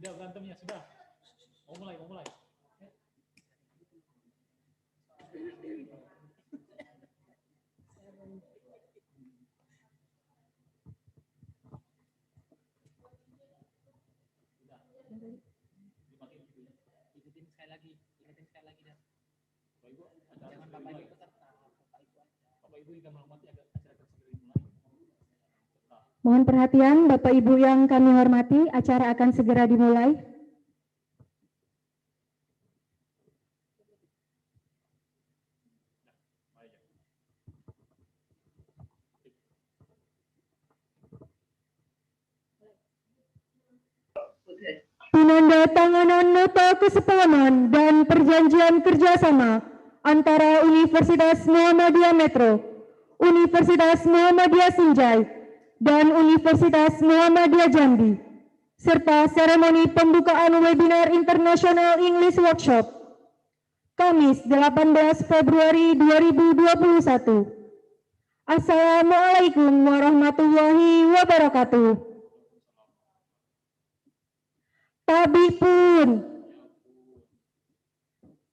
Tidak berantemnya, sudah. Mau mulai. Ikutin sekali lagi dah. Bapak Ibu, jangan Bapak Ibu peserta. Bapak Ibu juga menghormati acara akan segera dimulai. Mohon perhatian Bapak Ibu yang kami hormati, acara akan segera dimulai. Penandatanganan nota kesepahaman dan perjanjian kerjasama antara Universitas Muhammadiyah Metro, Universitas Muhammadiyah Sinjai, dan Universitas Muhammadiyah Jambi, serta seremoni pembukaan webinar International English Workshop, Kamis 18 Februari 2021. Assalamualaikum warahmatullahi wabarakatuh. Tabipun.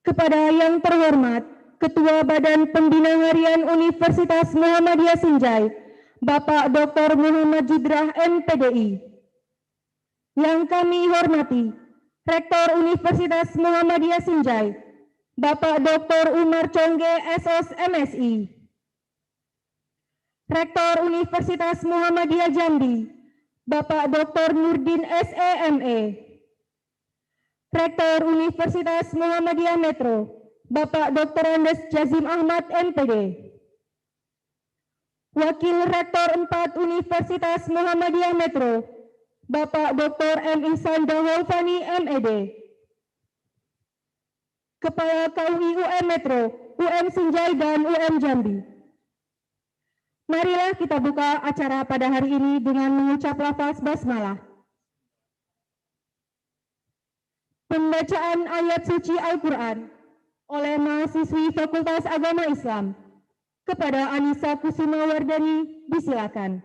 Kepada yang terhormat Ketua Badan Pembina Harian Universitas Muhammadiyah Sinjai, Bapak Dr. Muhammad Jidrah MPDI. Yang kami hormati Rektor Universitas Muhammadiyah Sinjai, Bapak Dr. Umar Congge SOS MSI. Rektor Universitas Muhammadiyah Jambi, Bapak Dr. Nurdin SEME. Rektor Universitas Muhammadiyah Metro, Bapak Dr. Andes Jazim Ahmad MPD. Wakil Rektor 4 Universitas Muhammadiyah Metro, Bapak Dr. M. Ihsan Dahulfani MED. Kepala KUI UM Metro, UM Sinjai dan UM Jambi. Marilah kita buka acara pada hari ini dengan mengucap lafaz basmalah. Pembacaan ayat suci Al-Quran oleh mahasiswi Fakultas Agama Islam kepada Anissa Kusuma Wardani, disilakan.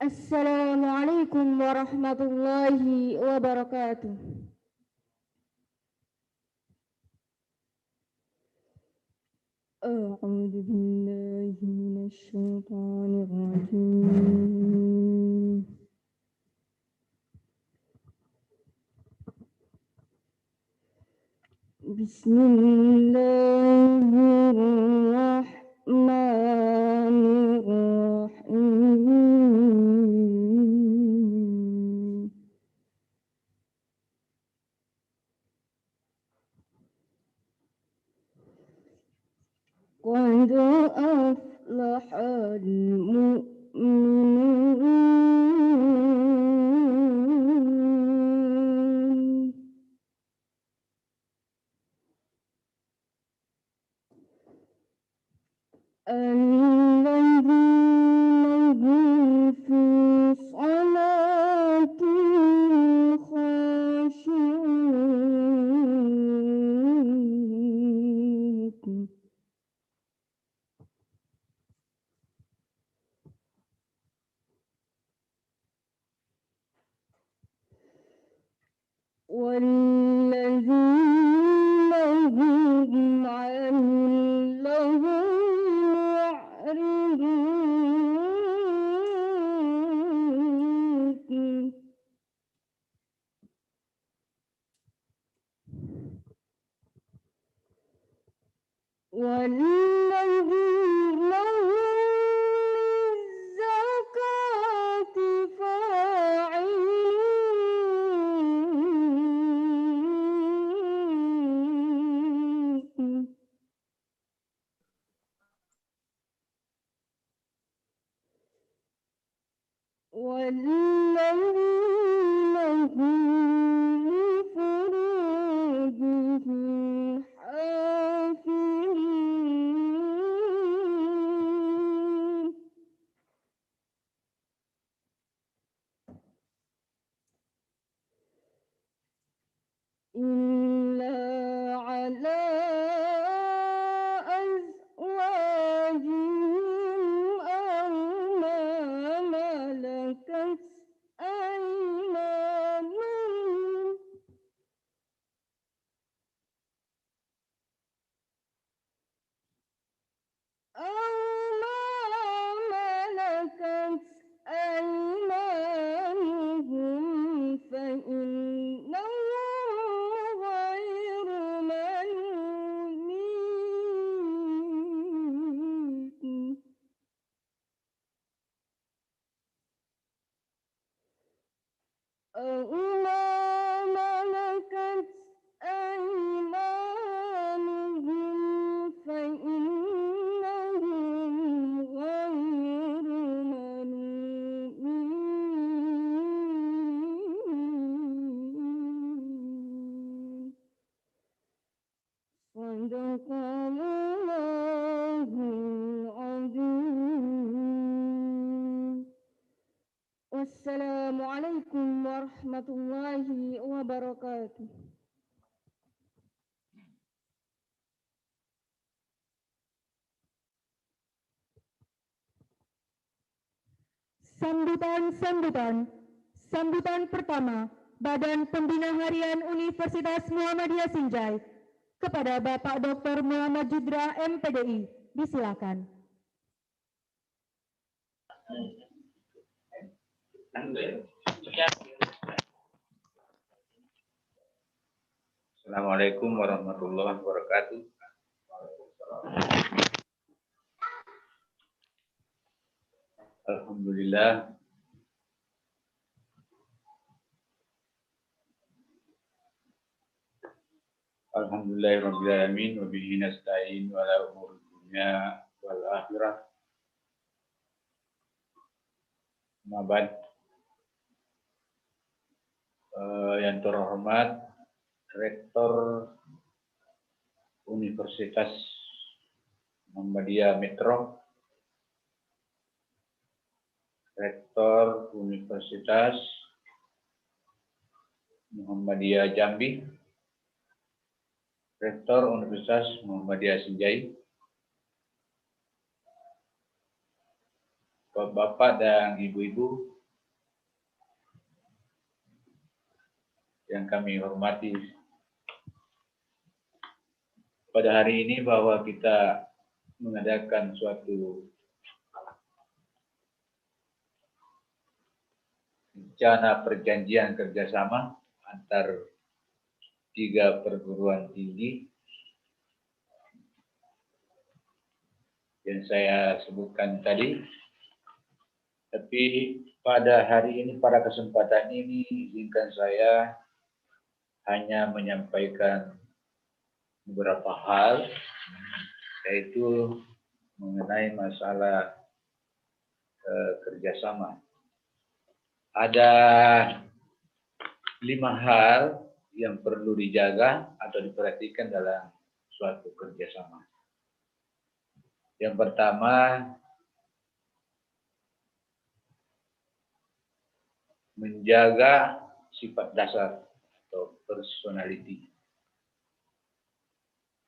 Assalamualaikum warahmatullahi wabarakatuh. A'udzu billahi minasy syaithanir rajim. Bismillahirrahmanirrahim. Qad aflahal mu'minun. Alladzina hum fi salatihim khashi'un. والذين هم عن اللغو معرضون. والذين هم للزكاة فاعلون. أَوْمَا مَلَكَتْ أَيْمَانُهُمْ فَإِنَّهُمْ غَيْرُ مَلُومِينَ. صدق الله العظيم. والسلام عليكم ورحمة الله وبركاته. Sambutan pertama, Badan Pembina Harian Universitas Muhammadiyah Sinjai kepada Bapak Dr. Muhammad Judra MPDI. Disilakan. Assalamualaikum warahmatullahi wabarakatuh. Alhamdulillah. Alhamdulillahirabbil alamin wa bihi nasta'in wa ala umuri dunya wal akhirah. Mabad. Yang terhormat Rektor Universitas Muhammadiyah Metro, Rektor Universitas Muhammadiyah Jambi, Rektor Universitas Muhammadiyah Sinjai, Bapak dan Ibu-ibu yang kami hormati, pada hari ini bahwa kita mengadakan suatu rencana perjanjian kerjasama antar 3 perguruan tinggi yang saya sebutkan tadi. Tapi pada hari ini, pada kesempatan ini, izinkan saya hanya menyampaikan beberapa hal, yaitu mengenai masalah kerjasama. Ada 5 hal yang perlu dijaga atau diperhatikan dalam suatu kerjasama. Yang pertama, menjaga sifat dasar atau personality.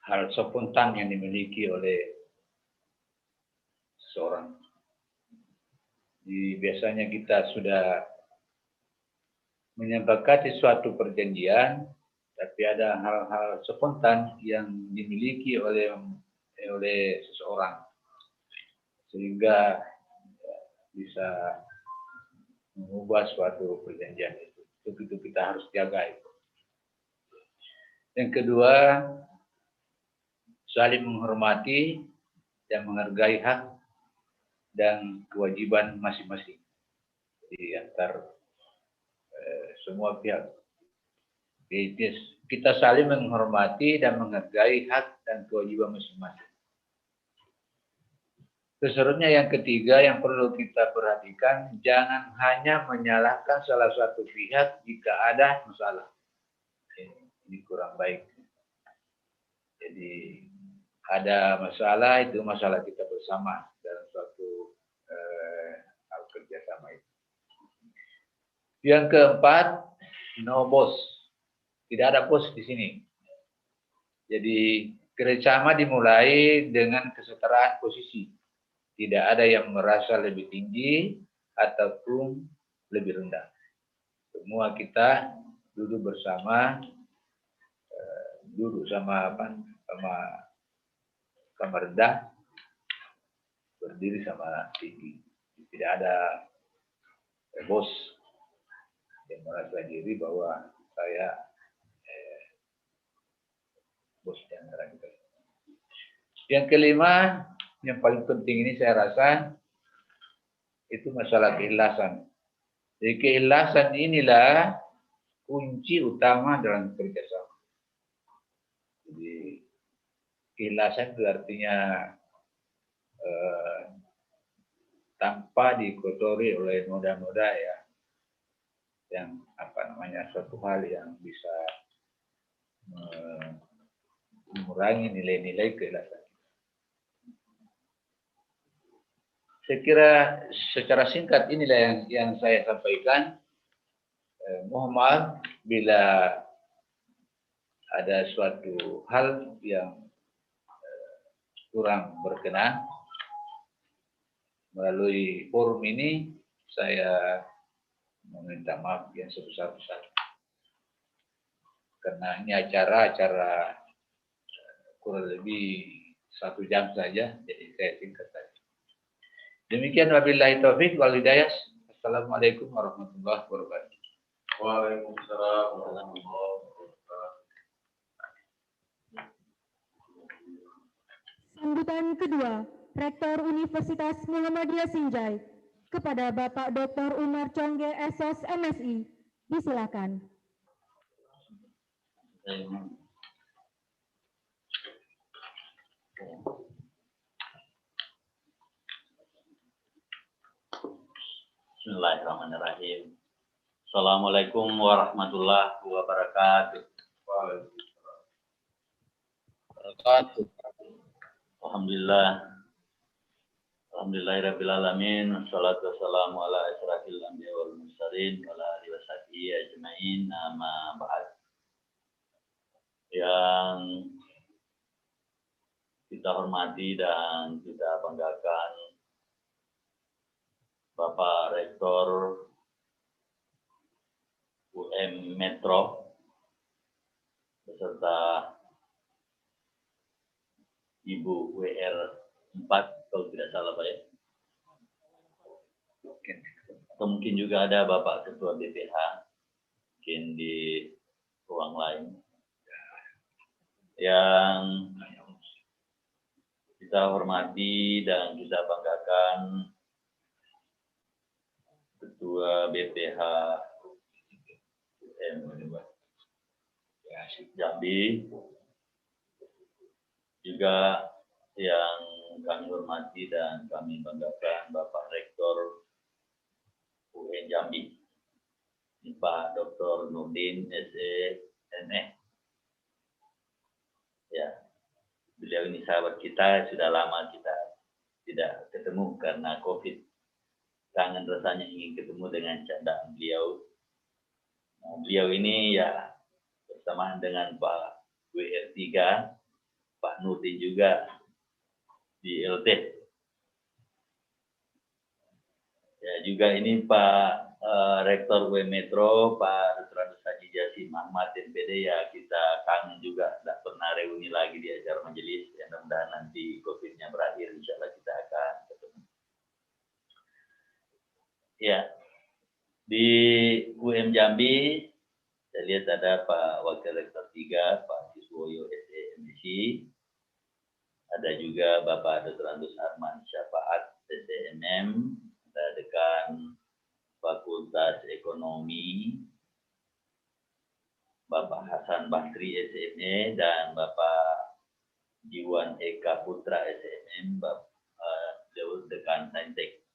Hal spontan yang dimiliki oleh seseorang. Biasanya kita sudah menyepakati suatu perjanjian, tapi ada hal-hal spontan yang dimiliki oleh seseorang, sehingga bisa mengubah suatu perjanjian itu. Itu kita harus jaga itu. Yang kedua, saling menghormati dan menghargai hak dan kewajiban masing-masing di antar semua pihak. Kita saling menghormati dan menghargai hak dan kewajiban masing-masing. Seterusnya yang ketiga yang perlu kita perhatikan, jangan hanya menyalahkan salah satu pihak jika ada masalah. Ini kurang baik. Jadi ada masalah, itu masalah kita bersama dalam suatu hal kerjasama itu. Yang keempat, no boss. Tidak ada bos di sini. Jadi kerjasama dimulai dengan kesetaraan posisi. Tidak ada yang merasa lebih tinggi ataupun lebih rendah. Semua kita duduk bersama, duduk sama rendah, berdiri sama tinggi. Tidak ada bos yang merasa diri bahwa saya bos di antara kita. Yang kelima, yang paling penting ini saya rasa itu masalah keikhlasan. Jadi keikhlasan inilah kunci utama dalam kerjasama. Jadi keikhlasan itu artinya tanpa dikotori oleh noda-noda ya, yang suatu hal yang bisa mengurangi nilai-nilai keikhlasan. Saya kira secara singkat inilah yang saya sampaikan. Mohon maaf bila ada suatu hal yang kurang berkenan. Melalui forum ini saya meminta maaf yang sebesar-besarnya. Karena ini acara kurang lebih 1 jam saja, jadi saya singkat saja. Demikian wabillahi taufik wal hidayah. Assalamualaikum warahmatullahi wabarakatuh. Waalaikumsalam warahmatullahi wabarakatuh. Sambutan kedua, Rektor Universitas Muhammadiyah Sinjai kepada Bapak Dr. Umar Congge SOS MSI. Disilakan. Bismillahirrahmanirrahim. Assalamualaikum warahmatullahi wabarakatuh. Alhamdulillahirabbil alamin. Wassalatu wassalamu ala asyrafil anbiya wal mursalin wa ala alihi washabihi ajmain. Amma ba'd. Yang kita hormati dan kita banggakan Bapak Rektor UM Metro beserta Ibu WR 4 kalau tidak salah Pak ya. Atau mungkin juga ada Bapak Ketua BPH mungkin di ruang lain yang kita hormati dan kita banggakan Ketua BPH Jambi, juga yang kami hormati dan kami banggakan Bapak Rektor UN Jambi, Pak Dr. Nurdin SE. Ya, beliau ini sahabat kita, sudah lama kita tidak ketemu karena COVID. Kangen rasanya ingin ketemu dengan candaan beliau. Nah, beliau ini ya bersamaan dengan Pak WR3, Pak Nurdin juga di LT. Ya, juga ini Pak Rektor UM Metro, Pak Dr. Haji Jasim Ahmad MPD, ya kita kangen juga, tidak pernah reuni lagi di acara majelis. Ya, mudah-mudahan nanti COVID-nya berakhir, insya Allah kita akan ketemu. Ya, di UM Jambi, saya lihat ada Pak Wakil Rektor 3, Pak Siswoyo SEMC, ada juga Bapak Dr. Andus Arman Syafaat SDMM, ada Dekan Fakultas Ekonomi, Bapak Hasan Basri SME, dan Bapak Jiwan Eka Putra SMM, Bapak Dekan Saintek.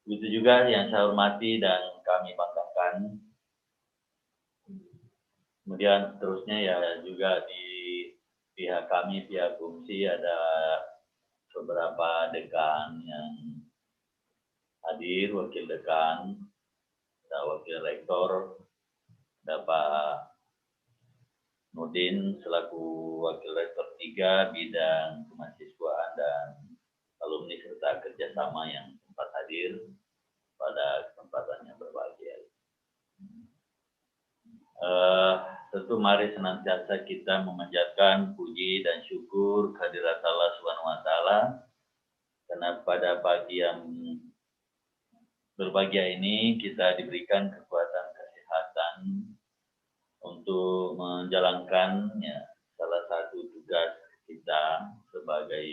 Begitu juga yang saya hormati dan kami banggakan. Kemudian seterusnya ya juga di pihak kami, pihak fungsi, ada beberapa dekan yang hadir, wakil dekan, ada wakil rektor, ada Pak Nurdin selaku wakil rektor 3 bidang kemahasiswaan dan alumni serta kerjasama yang sempat hadir pada kesempatan yang berbahagia. Tentu mari senantiasa kita memanjatkan puji dan syukur kehadirat Allah Subhanahu wa taala, karena pada pagi yang berbahagia ini kita diberikan kekuatan kesehatan untuk menjalankan salah satu tugas kita sebagai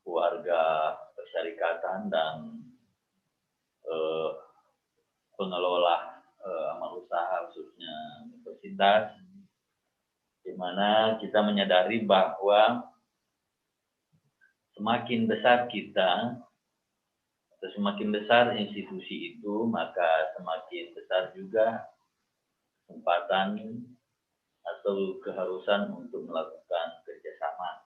warga persyarikatan dan pengelola amal khususnya universitas, di mana kita menyadari bahwa semakin besar kita atau semakin besar institusi itu, maka semakin besar juga kesempatan atau keharusan untuk melakukan kerjasama.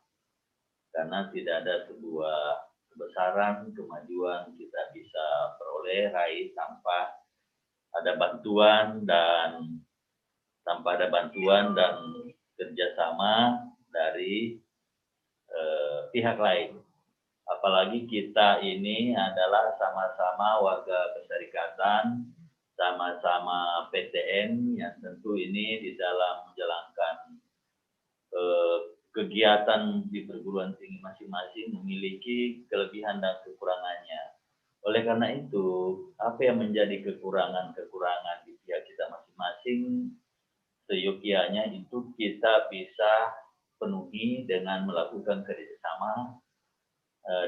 Karena tidak ada sebuah kebesaran, kemajuan kita bisa peroleh, raih tanpa ada bantuan dan kerjasama dari pihak lain. Apalagi kita ini adalah sama-sama warga perserikatan, sama-sama PTN, yang tentu ini di dalam menjalankan kegiatan di perguruan tinggi masing-masing memiliki kelebihan dan kekurangannya. Oleh karena itu, apa yang menjadi kekurangan-kekurangan di pihak kita masing-masing, seyogianya itu kita bisa penuhi dengan melakukan kerjasama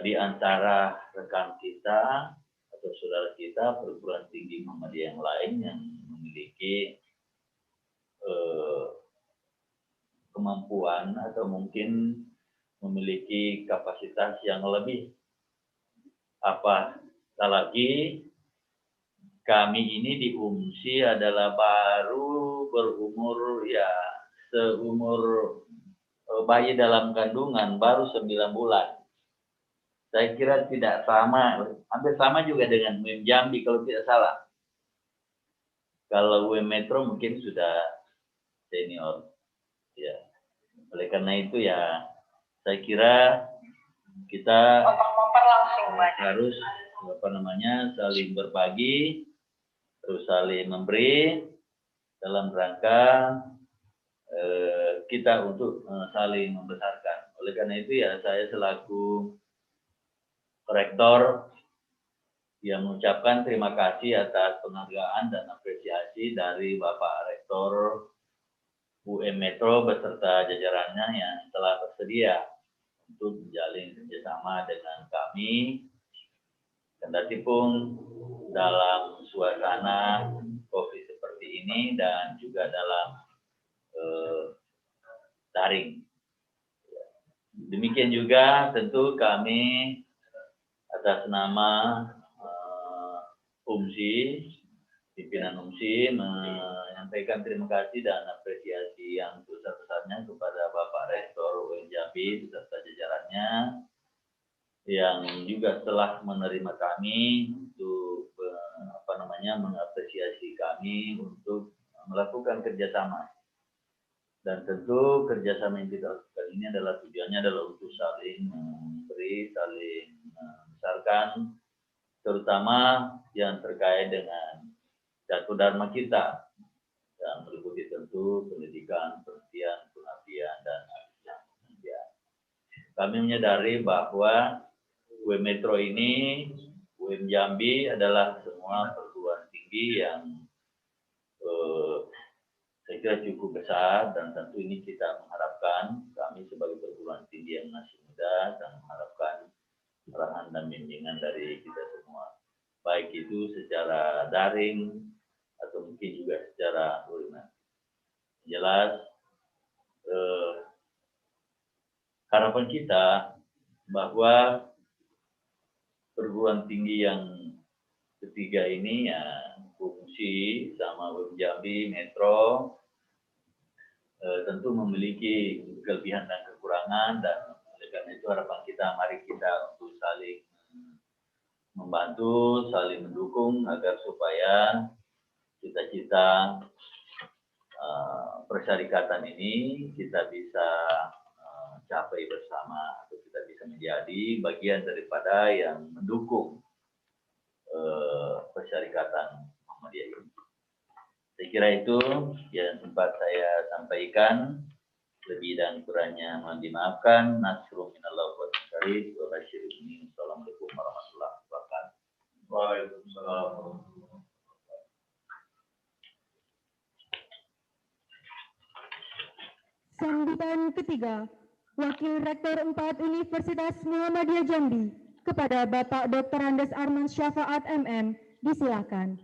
di antara rekan kita atau saudara kita perguruan tinggi Muhammadiyah yang lain yang memiliki kemampuan atau mungkin memiliki kapasitas yang lebih. Apalagi kami ini di UMSI adalah baru berumur seumur bayi dalam kandungan, baru 9 bulan. Saya kira tidak sama, hampir sama juga dengan UM Jambi kalau tidak salah. Kalau UM Metro mungkin sudah senior. Ya. Oleh karena itu ya, saya kira kita harus saling berbagi, terus saling memberi dalam rangka kita untuk saling membesarkan. Oleh karena itu ya, saya selaku rektor yang mengucapkan terima kasih atas penghargaan dan apresiasi dari Bapak Rektor UM Metro beserta jajarannya yang telah bersedia untuk menjalin kerjasama dengan kami, kendatipun dalam suasana COVID seperti ini dan juga dalam daring. Demikian juga tentu kami atas nama UMSI, pimpinan UMSI menyampaikan terima kasih dan apresiasi yang besar-besarnya kepada Bapak Rektor UM Jambi beserta jajarannya yang juga telah menerima kami untuk mengapresiasi kami untuk melakukan kerjasama. Dan tentu kerjasama yang kita lakukan ini adalah tujuannya adalah untuk saling memberi, saling membesarkan, terutama yang terkait dengan jatuh dharma kita yang meliputi tentu pendidikan, penelitian, pengabdian, dan aktivitas. Kami menyadari bahwa UM Metro ini, UM Jambi adalah semua perguruan tinggi yang saya kira cukup besar, dan tentu ini kita mengharapkan kami sebagai perguruan tinggi yang masih muda dan mengharapkan arahan dan bimbingan dari kita semua, baik itu secara daring atau mungkin juga secara luring. Jelas harapan kita bahwa perguruan tinggi yang ketiga ini ya fungsi sama UM Jambi Metro tentu memiliki kelebihan dan kekurangan, dan oleh karena itu harapan kita mari kita untuk saling membantu, saling mendukung agar supaya cita-cita persyarikatan ini kita bisa capai bersama, atau kita bisa menjadi bagian daripada yang mendukung persyarikatan Muhammadiyah ini. Saya kira itu yang sempat saya sampaikan. Lebih dan kurangnya mohon dimaafkan. Nasrul minallah wa tasyarif wa basyiril. Assalamualaikum warahmatullahi wabarakatuh. Waalaikumsalam. Sambutan ketiga, Wakil Rektor 4 Universitas Muhammadiyah Jambi kepada Bapak Dr. Andes Arman Syafaat MM, disilakan.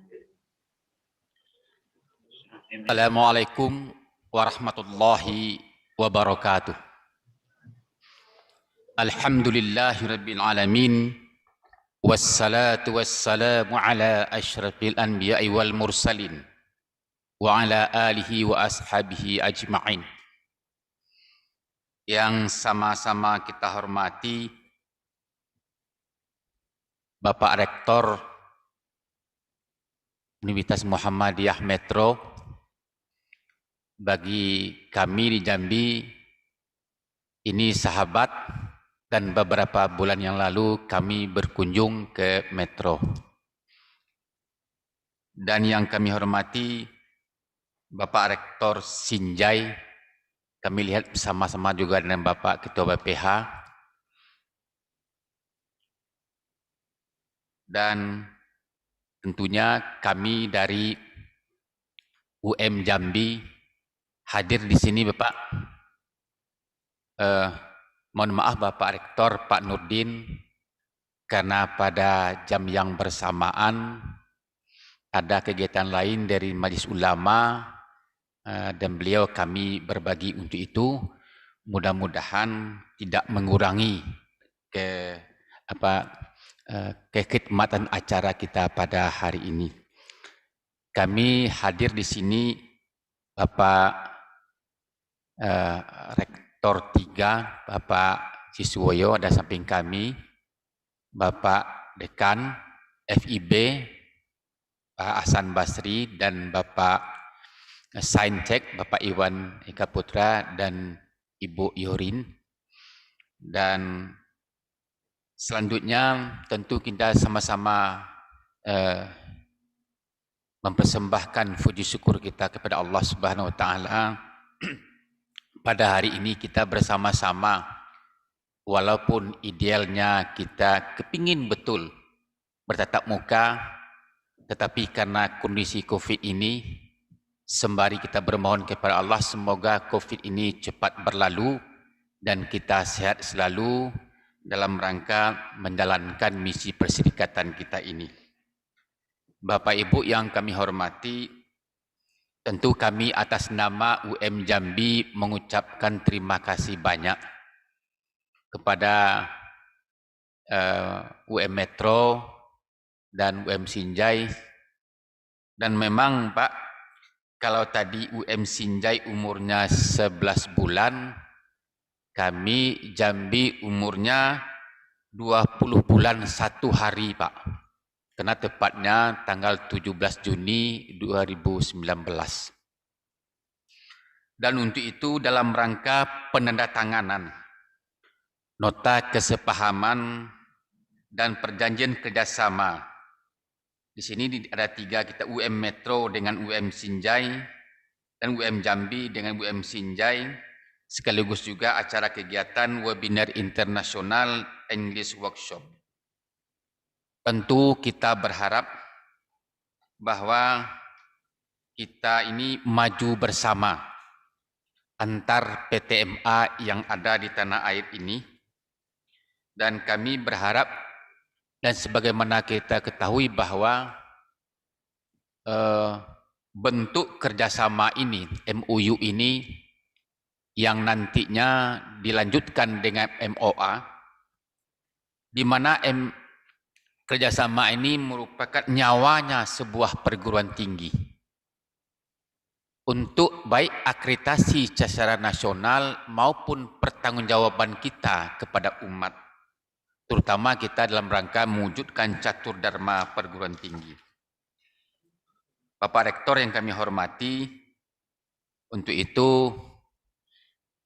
Assalamualaikum warahmatullahi wabarakatuh. Alhamdulillahirabbil alamin wassalatu wassalamu ala asyrafil anbiya'i wal mursalin wa ala alihi wa ashabihi ajma'in. Yang sama-sama kita hormati Bapak Rektor Universitas Muhammadiyah Metro. Bagi kami di Jambi, ini sahabat, dan beberapa bulan yang lalu kami berkunjung ke Metro. Dan yang kami hormati Bapak Rektor Sinjai, kami lihat bersama-sama juga dengan Bapak Ketua BPH, dan tentunya kami dari UM Jambi hadir di sini, Bapak. Mohon maaf Bapak Rektor, Pak Nurdin, karena pada jam yang bersamaan ada kegiatan lain dari Majelis Ulama dan beliau kami berbagi untuk itu. Mudah-mudahan tidak mengurangi kekhidmatan acara kita pada hari ini. Kami hadir di sini Bapak Rektor 3, Bapak Siswoyo ada samping kami, Bapak Dekan FIB, Pak Hasan Basri, dan Bapak Saintek, Bapak Iwan Eka Putra, dan Ibu Yorin. Dan selanjutnya tentu kita sama-sama mempersembahkan puji syukur kita kepada Allah Subhanahu wa taala. Pada hari ini kita bersama-sama, walaupun idealnya kita kepingin betul bertatap muka, tetapi karena kondisi COVID ini, sembari kita bermohon kepada Allah semoga COVID ini cepat berlalu dan kita sehat selalu dalam rangka menjalankan misi perserikatan kita ini. Bapak Ibu yang kami hormati, tentu kami atas nama UM Jambi mengucapkan terima kasih banyak kepada UM Metro dan UM Sinjai. Dan memang Pak, kalau tadi UM Sinjai umurnya 11 bulan, kami Jambi umurnya 20 bulan 1 hari Pak. Karena tepatnya tanggal 17 Juni 2019. Dan untuk itu dalam rangka penandatanganan nota kesepahaman dan perjanjian kerjasama. Di sini ada 3, kita UM Metro dengan UM Sinjai, dan UM Jambi dengan UM Sinjai, sekaligus juga acara kegiatan webinar internasional English Workshop. Tentu kita berharap bahwa kita ini maju bersama antar PTMA yang ada di tanah air ini. Dan kami berharap, dan sebagaimana kita ketahui bahwa bentuk kerjasama ini, MoU ini, yang nantinya dilanjutkan dengan MoA, di mana kerjasama ini merupakan nyawanya sebuah perguruan tinggi untuk baik akreditasi secara nasional maupun pertanggungjawaban kita kepada umat, terutama kita dalam rangka mewujudkan catur dharma perguruan tinggi. Bapak Rektor yang kami hormati, untuk itu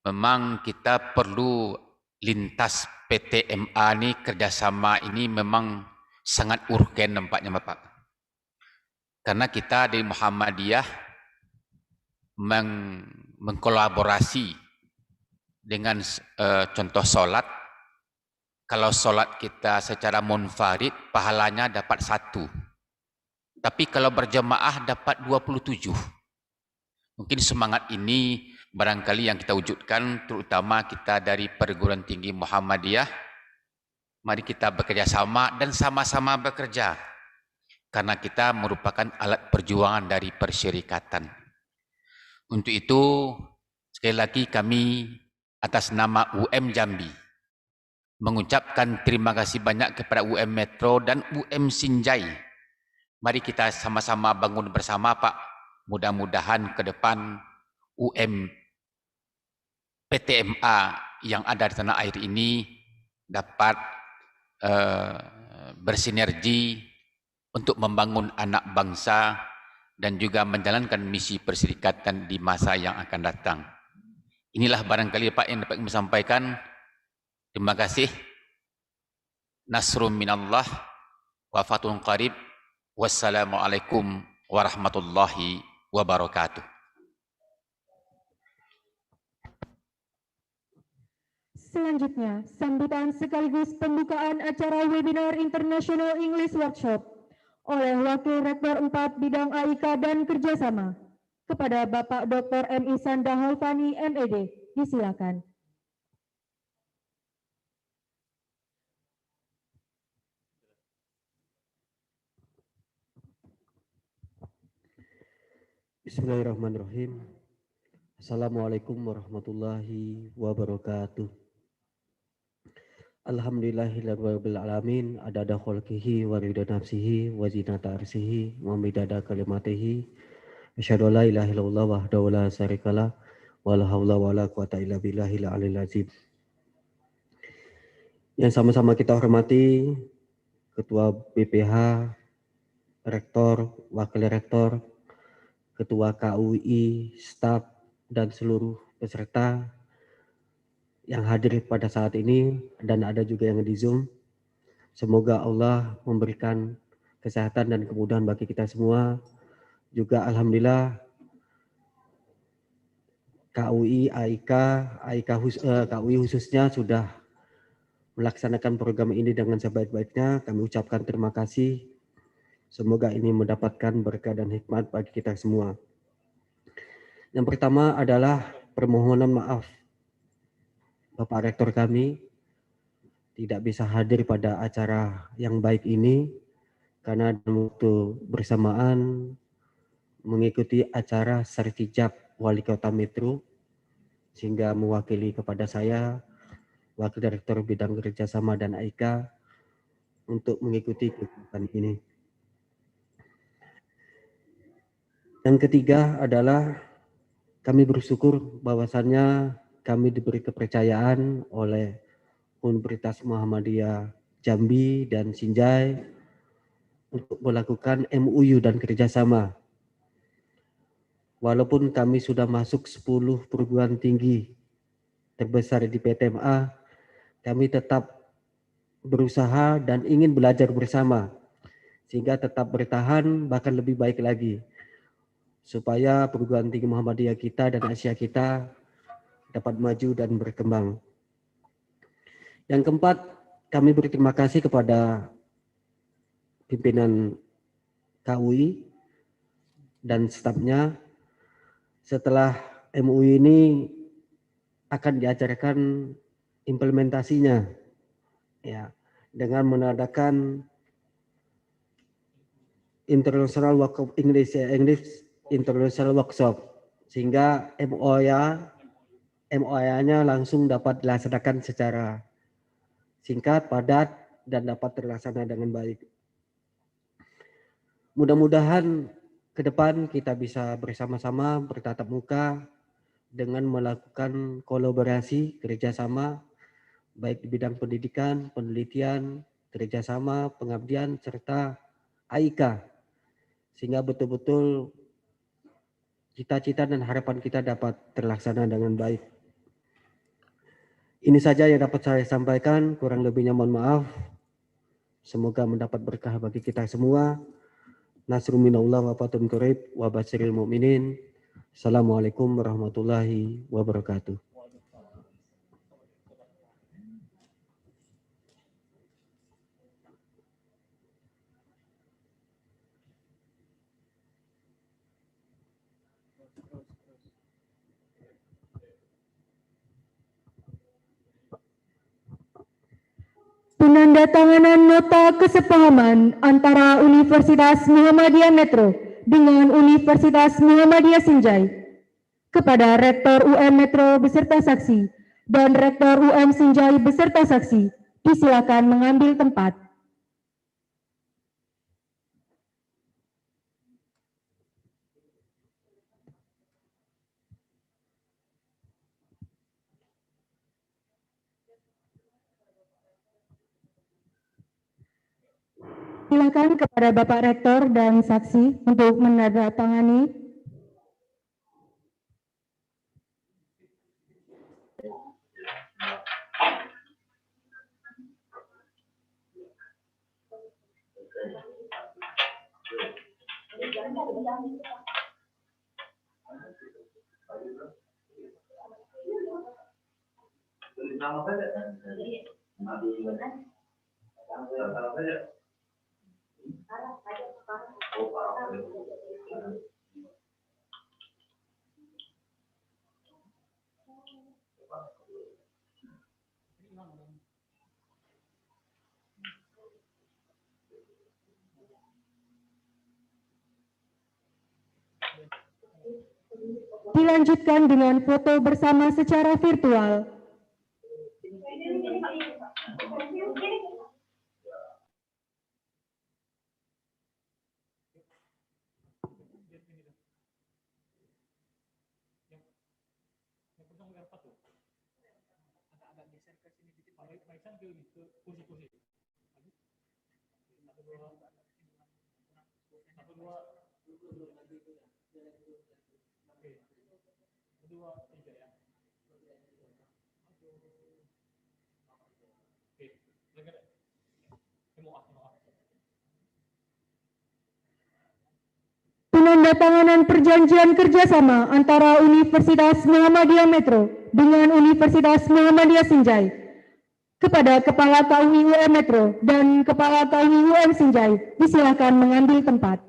memang kita perlu lintas PTMA ini, kerjasama ini memang sangat urgen nampaknya Bapak. Karena kita di Muhammadiyah mengkolaborasi dengan contoh sholat. Kalau sholat kita secara munfarid, pahalanya dapat 1. Tapi kalau berjamaah dapat 27. Mungkin semangat ini barangkali yang kita wujudkan, terutama kita dari perguruan tinggi Muhammadiyah. Mari kita bekerja sama dan sama-sama bekerja. Karena kita merupakan alat perjuangan dari persyarikatan. Untuk itu, sekali lagi kami atas nama UM Jambi mengucapkan terima kasih banyak kepada UM Metro dan UM Sinjai. Mari kita sama-sama bangun bersama, Pak. Mudah-mudahan ke depan UM PTMA yang ada di tanah air ini dapat bersinergi untuk membangun anak bangsa dan juga menjalankan misi perserikatan di masa yang akan datang. Inilah barangkali Pak yang dapat kami sampaikan. Terima kasih. Nasrun minallah wa fatun qarib. Wassalamualaikum warahmatullahi wabarakatuh. Selanjutnya, sambutan sekaligus pembukaan acara webinar International English Workshop oleh Wakil Rektor 4 Bidang AIK dan Kerjasama kepada Bapak Dr. M. Ihsan Daholfani, MED. Disilakan. Bismillahirrahmanirrahim. Assalamualaikum warahmatullahi wabarakatuh. Alhamdulillahirabbil alamin, adada khalqihi wa ridha nafsihi wa zinata arsihi wa midada kalimatihi. Asyhadu an la ilaha illallah wahdahu la syarikalah wa la haula wa la quwata illa billahil aliyil azim. Yang sama-sama kita hormati Ketua BPH, Rektor, Wakil Rektor, Ketua KUI, staf, dan seluruh peserta yang hadir pada saat ini dan ada juga yang di Zoom. Semoga Allah memberikan kesehatan dan kemudahan bagi kita semua. Juga alhamdulillah KUI, KUI khususnya sudah melaksanakan program ini dengan sebaik-baiknya. Kami ucapkan terima kasih. Semoga ini mendapatkan berkah dan hikmat bagi kita semua. Yang pertama adalah permohonan maaf. Bapak Rektor kami tidak bisa hadir pada acara yang baik ini karena dalam waktu bersamaan mengikuti acara sertijab Wali Kota Metro, sehingga mewakili kepada saya, Wakil Direktur Bidang Kerjasama dan AIK, untuk mengikuti kegiatan ini. Yang ketiga adalah kami bersyukur bahwasannya kami diberi kepercayaan oleh Universitas Muhammadiyah Jambi dan Sinjai untuk melakukan MoU dan kerjasama. Walaupun kami sudah masuk 10 perguruan tinggi terbesar di PTMA, kami tetap berusaha dan ingin belajar bersama, sehingga tetap bertahan bahkan lebih baik lagi, supaya perguruan tinggi Muhammadiyah kita dan Asia kita dapat maju dan berkembang. Yang keempat, kami berterima kasih kepada pimpinan KUI dan stafnya. Setelah MUI ini akan diajarkan implementasinya, ya, dengan mengadakan International Workshop English International Workshop, sehingga MoA-nya langsung dapat dilaksanakan secara singkat, padat, dan dapat terlaksana dengan baik. Mudah-mudahan ke depan kita bisa bersama-sama bertatap muka dengan melakukan kolaborasi, kerjasama, baik di bidang pendidikan, penelitian, kerjasama, pengabdian, serta AIK, sehingga betul-betul cita-cita dan harapan kita dapat terlaksana dengan baik. Ini saja yang dapat saya sampaikan, kurang lebihnya mohon maaf. Semoga mendapat berkah bagi kita semua. Nasrun minallah wa fatun qarib wa basyiril mu'minin. Assalamualaikum warahmatullahi wabarakatuh. Penandatanganan nota kesepahaman antara Universitas Muhammadiyah Metro dengan Universitas Muhammadiyah Sinjai. kepada Rektor UM Metro beserta saksi dan Rektor UM Sinjai beserta saksi, disilakan mengambil tempat. Silakan kepada Bapak Rektor dan saksi untuk menandatangani. Dilanjutkan dengan foto bersama secara virtual. Agak geser ke sini dikit, Pak ke kursi. Satu dua tiga ya. MoA. Penandatanganan perjanjian kerjasama antara Universitas Muhammadiyah Metro dengan Universitas Muhammadiyah Sinjai kepada Kepala KUI UM Metro dan Kepala KUI UM Sinjai, disilakan mengambil tempat.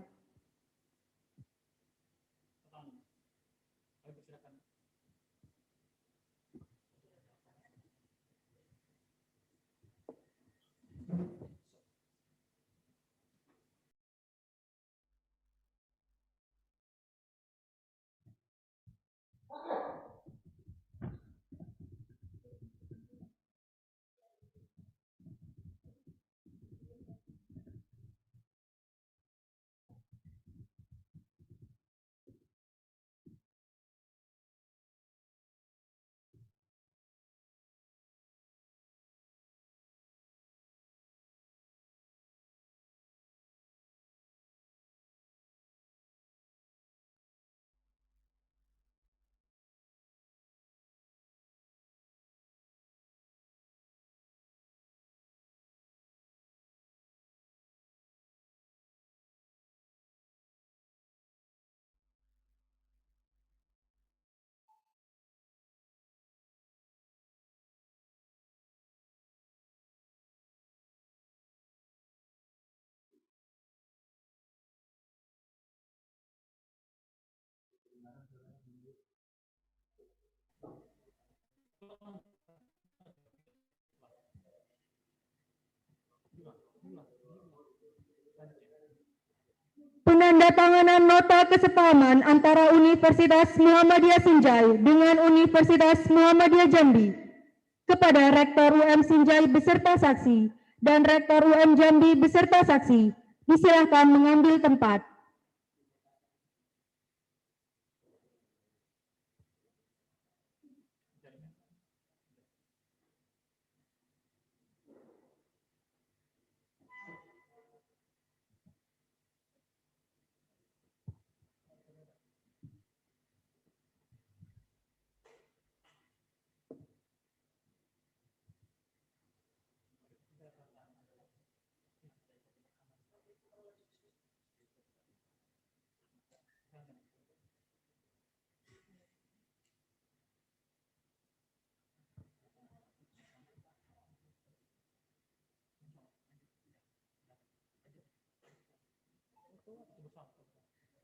Penandatanganan nota kesepahaman antara Universitas Muhammadiyah Sinjai dengan Universitas Muhammadiyah Jambi kepada Rektor UM Sinjai beserta saksi dan Rektor UM Jambi beserta saksi, disilakan mengambil tempat.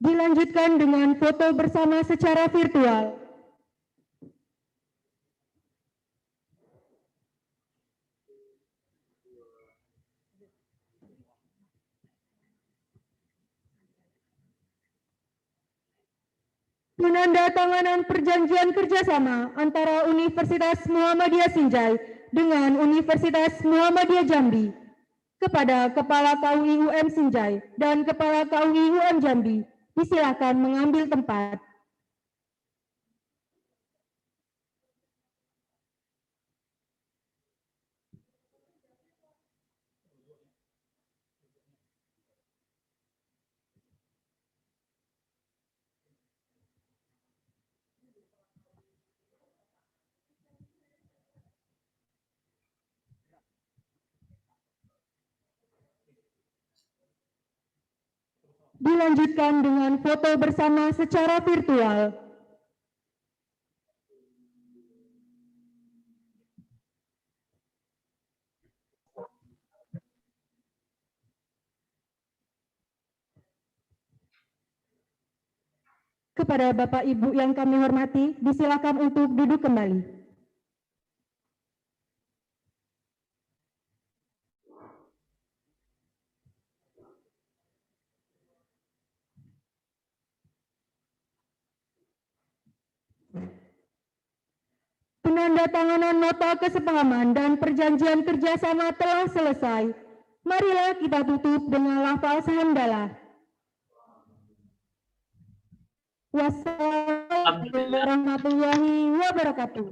Dilanjutkan dengan foto bersama secara virtual. Penandatanganan perjanjian kerjasama antara Universitas Muhammadiyah Sinjai dengan Universitas Muhammadiyah Jambi. Kepada Kepala KUI UM Sinjai dan Kepala KUI UM Jambi, disilakan mengambil tempat. Dilanjutkan dengan foto bersama secara virtual. Kepada Bapak Ibu yang kami hormati, disilakan untuk duduk kembali. Penandatanganan nota kesepahaman dan perjanjian kerjasama telah selesai. Marilah kita tutup dengan lafaz hamdalah. Wassalamualaikum warahmatullahi wabarakatuh.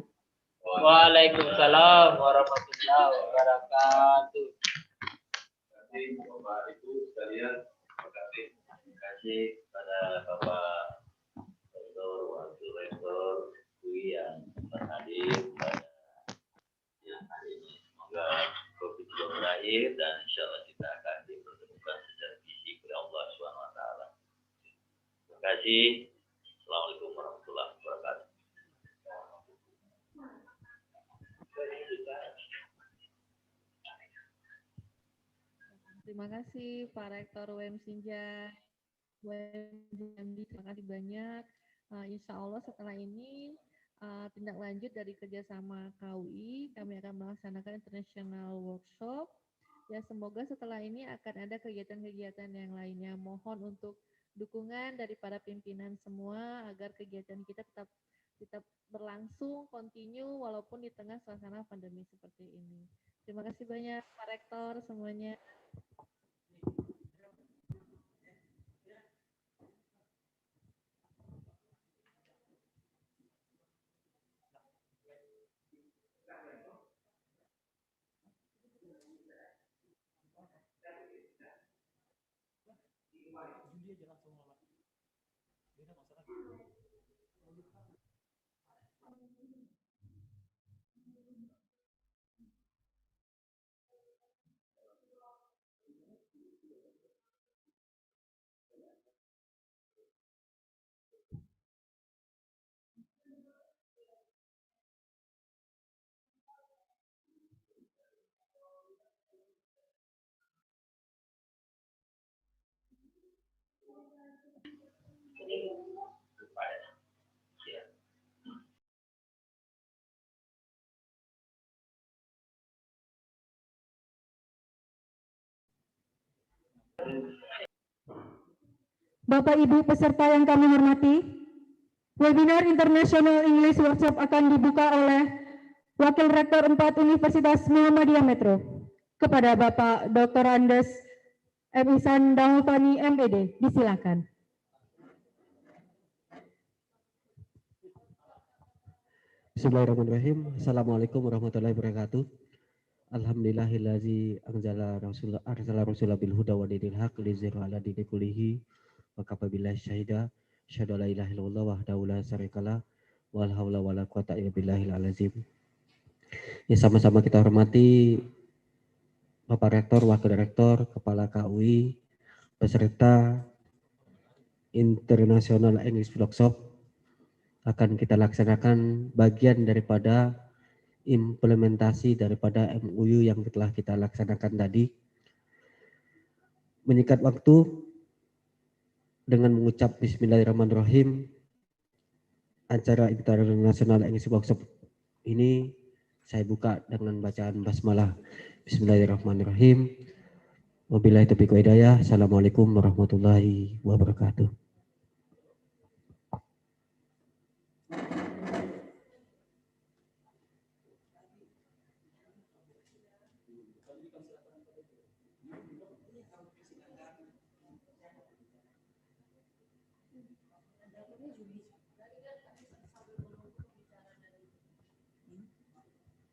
Waalaikumsalam warahmatullahi wabarakatuh. Bapak Ibu sekalian, terima kasih kepada Bapak Rektor, Wakil Rektor UI yang berhadir pada siang hari ini. Semoga COVID belum berakhir dan insya Allah kita akan dipertemukan secara fisik oleh Allah SWT. Terima kasih. Assalamualaikum warahmatullahi wabarakatuh. Terima kasih Pak Rektor UM Sinjai, UM Jambi, terima kasih banyak. Insya Allah setelah ini tindak lanjut dari kerjasama KUI, kami akan melaksanakan international workshop. Ya, semoga setelah ini akan ada kegiatan-kegiatan yang lainnya. Mohon untuk dukungan dari para pimpinan semua agar kegiatan kita tetap berlangsung, continue walaupun di tengah suasana pandemi seperti ini. Terima kasih banyak Pak Rektor semuanya. Bapak Ibu peserta yang kami hormati, webinar International English Workshop akan dibuka oleh Wakil Rektor 4 Universitas Muhammadiyah Metro. Kepada Bapak Dr. Andes M. Ihsan Dahulfani MED, disilakan. Bismillahirrahmanirrahim. Assalamualaikum warahmatullahi wabarakatuh. Alhamdulillahillazi arsala rasulah bil huda wa dinil haq liyuzhirahu ala dini kullihi wa kafa billahi syahida. Asyhadu an la ilaha illallah wahdahu la syarikalah wal haula wala quwata illa billahil azim. Ya, sama-sama kita hormati Bapak Rektor, Wakil Rektor, Kepala KUI, beserta International English Workshop. Akan kita laksanakan bagian daripada implementasi daripada MoU yang telah kita laksanakan tadi. Menyikat waktu dengan mengucap Bismillahirrahmanirrahim, acara International English Workshop ini saya buka dengan bacaan basmalah. Bismillahirrahmanirrahim. Wabillahi taufiq wa hidayah. Assalamualaikum warahmatullahi wabarakatuh.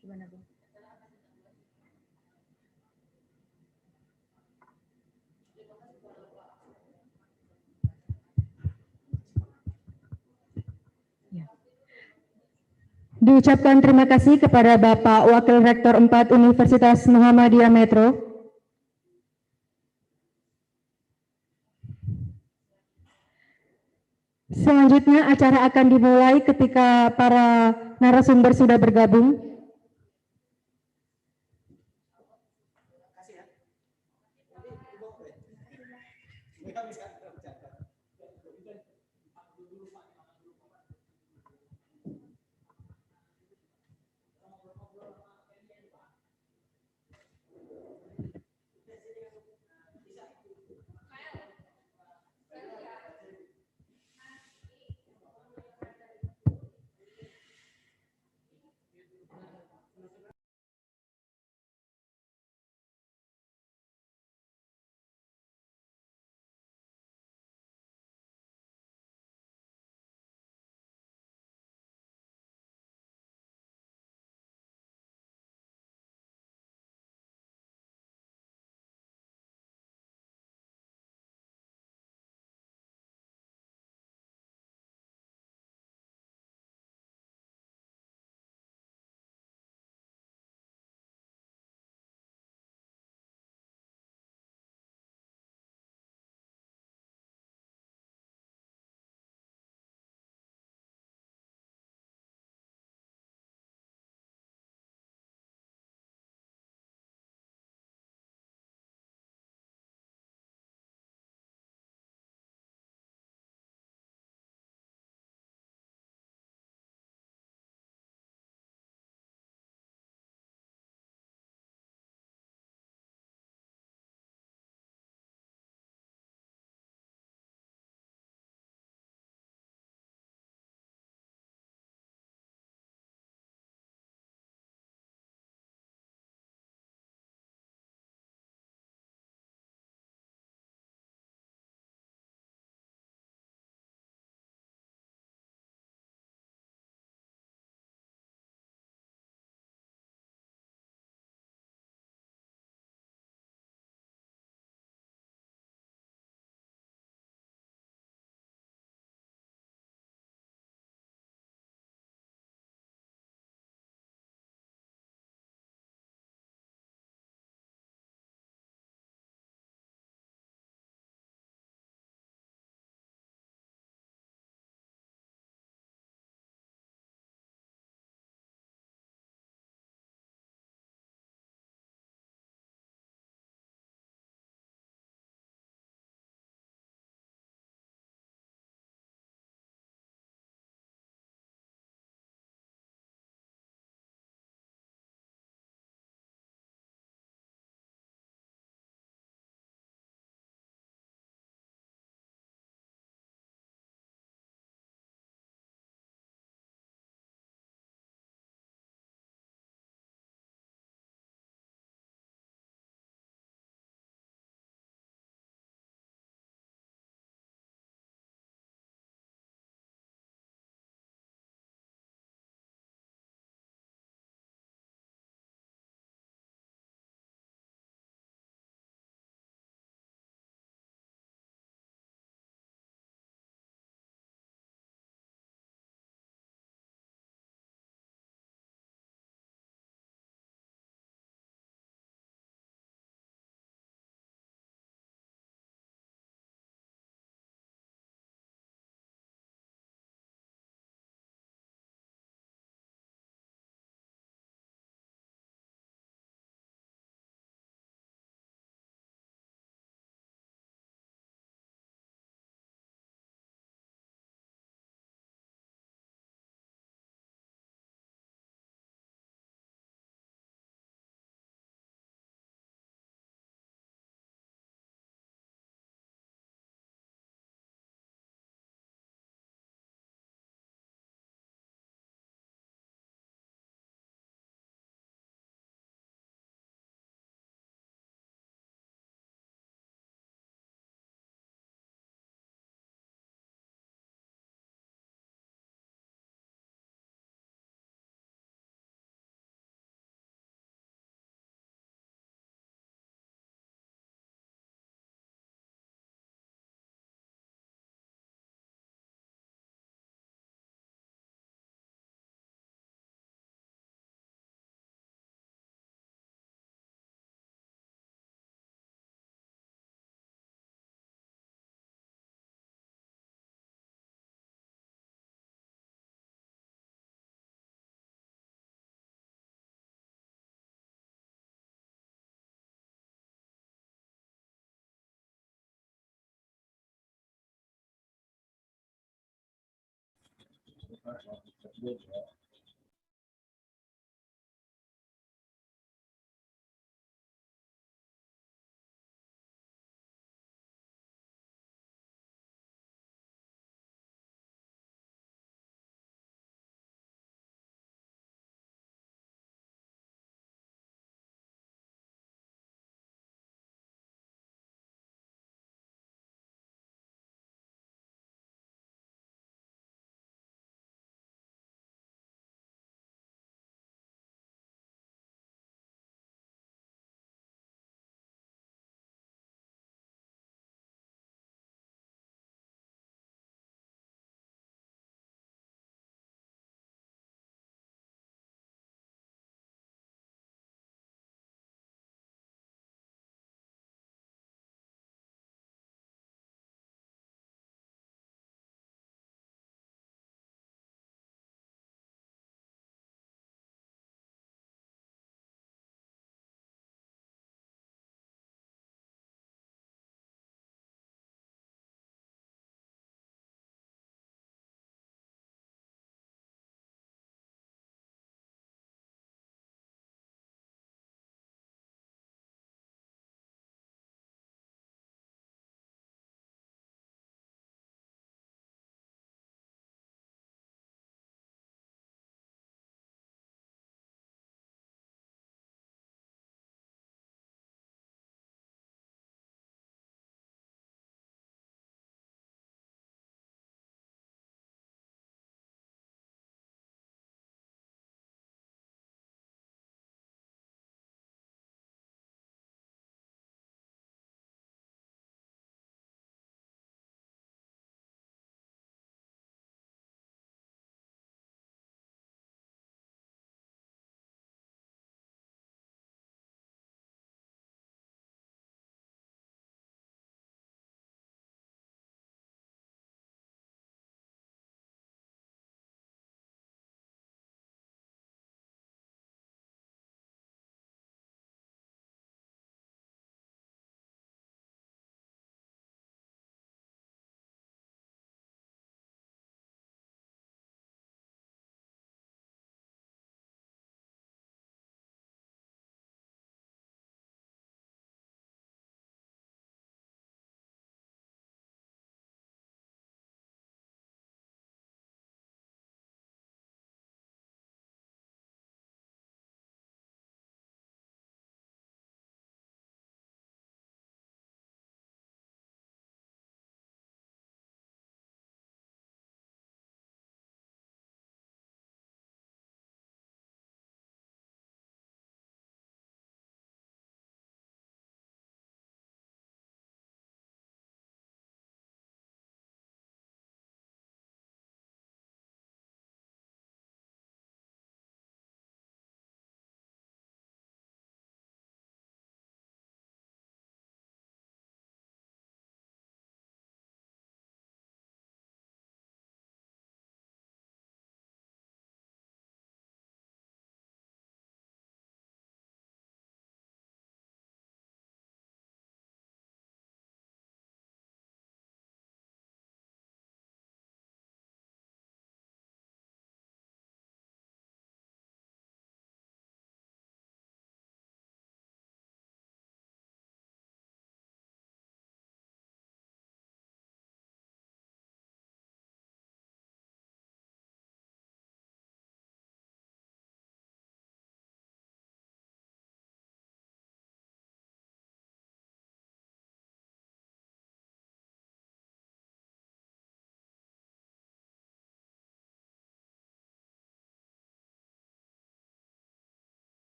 Gimana, Bang? Ya. Diucapkan terima kasih kepada Bapak Wakil Rektor 4 Universitas Muhammadiyah Metro. Selanjutnya acara akan dimulai ketika para narasumber sudah bergabung.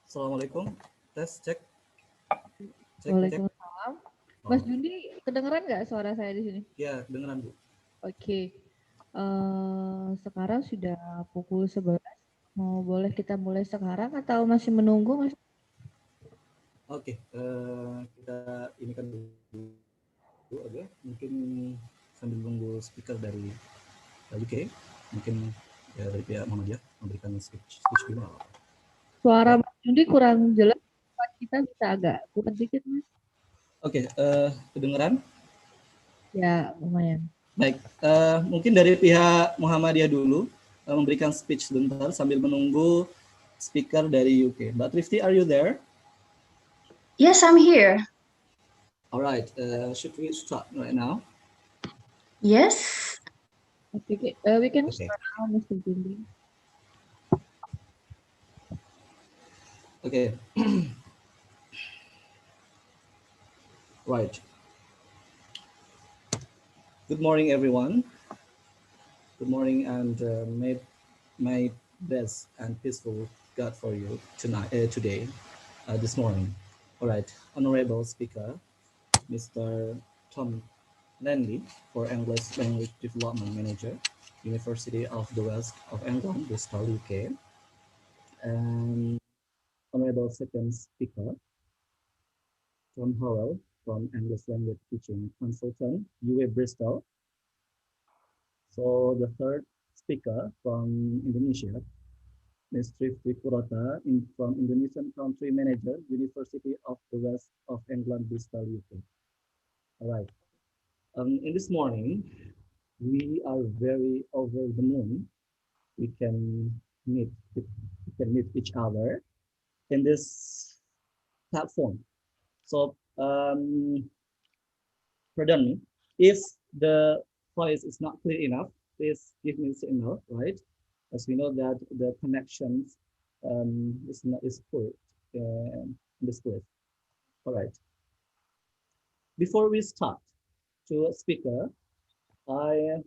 Assalamualaikum. Tes cek. Cek. Waalaikumsalam. Mas Jundi, kedengeran nggak suara saya di sini? Ya, kedengeran Bu. Oke. Sekarang sudah pukul 11. Mau boleh kita mulai sekarang atau masih menunggu, Mas? Oke, kita ini kan dulu agak mungkin sambil menunggu speaker dari UK, mungkin ya dari pihak Muhammadiyah memberikan speech dulu. Suara Mas Jundi kurang jelas. Kita bisa agak kurang dikit, Mas. Oke, kedengeran? Ya, lumayan. Baik, mungkin dari pihak Muhammadiyah dulu memberikan speech sebentar sambil menunggu speaker dari UK. Mbak Trifty, are you there? Yes, I'm here. All right, should we start right now? Yes. Okay, we can start now, Mr. Jundi. Okay. Right. Good morning, everyone. Good morning, and may best and peaceful God for you tonight, today, this morning. All right, Honorable Speaker, Mr. Tom Lanley, for English Language Development Manager, University of the West of England, Bristol, UK, and Honorable Second Speaker, Tom Howell, from English Language Teaching Consultant, UA Bristol. So the third speaker from Indonesia, Ms. Trifty Purata, from Indonesian Country Manager, University of the West of England, Bristol, UK. All right. In this morning, we are very over the moon. We can meet each other in this platform. So, pardon me, if the voice is not clear enough, please give me a signal, right? As we know that the connections is poor in this place. All right. Before we start to a speaker, I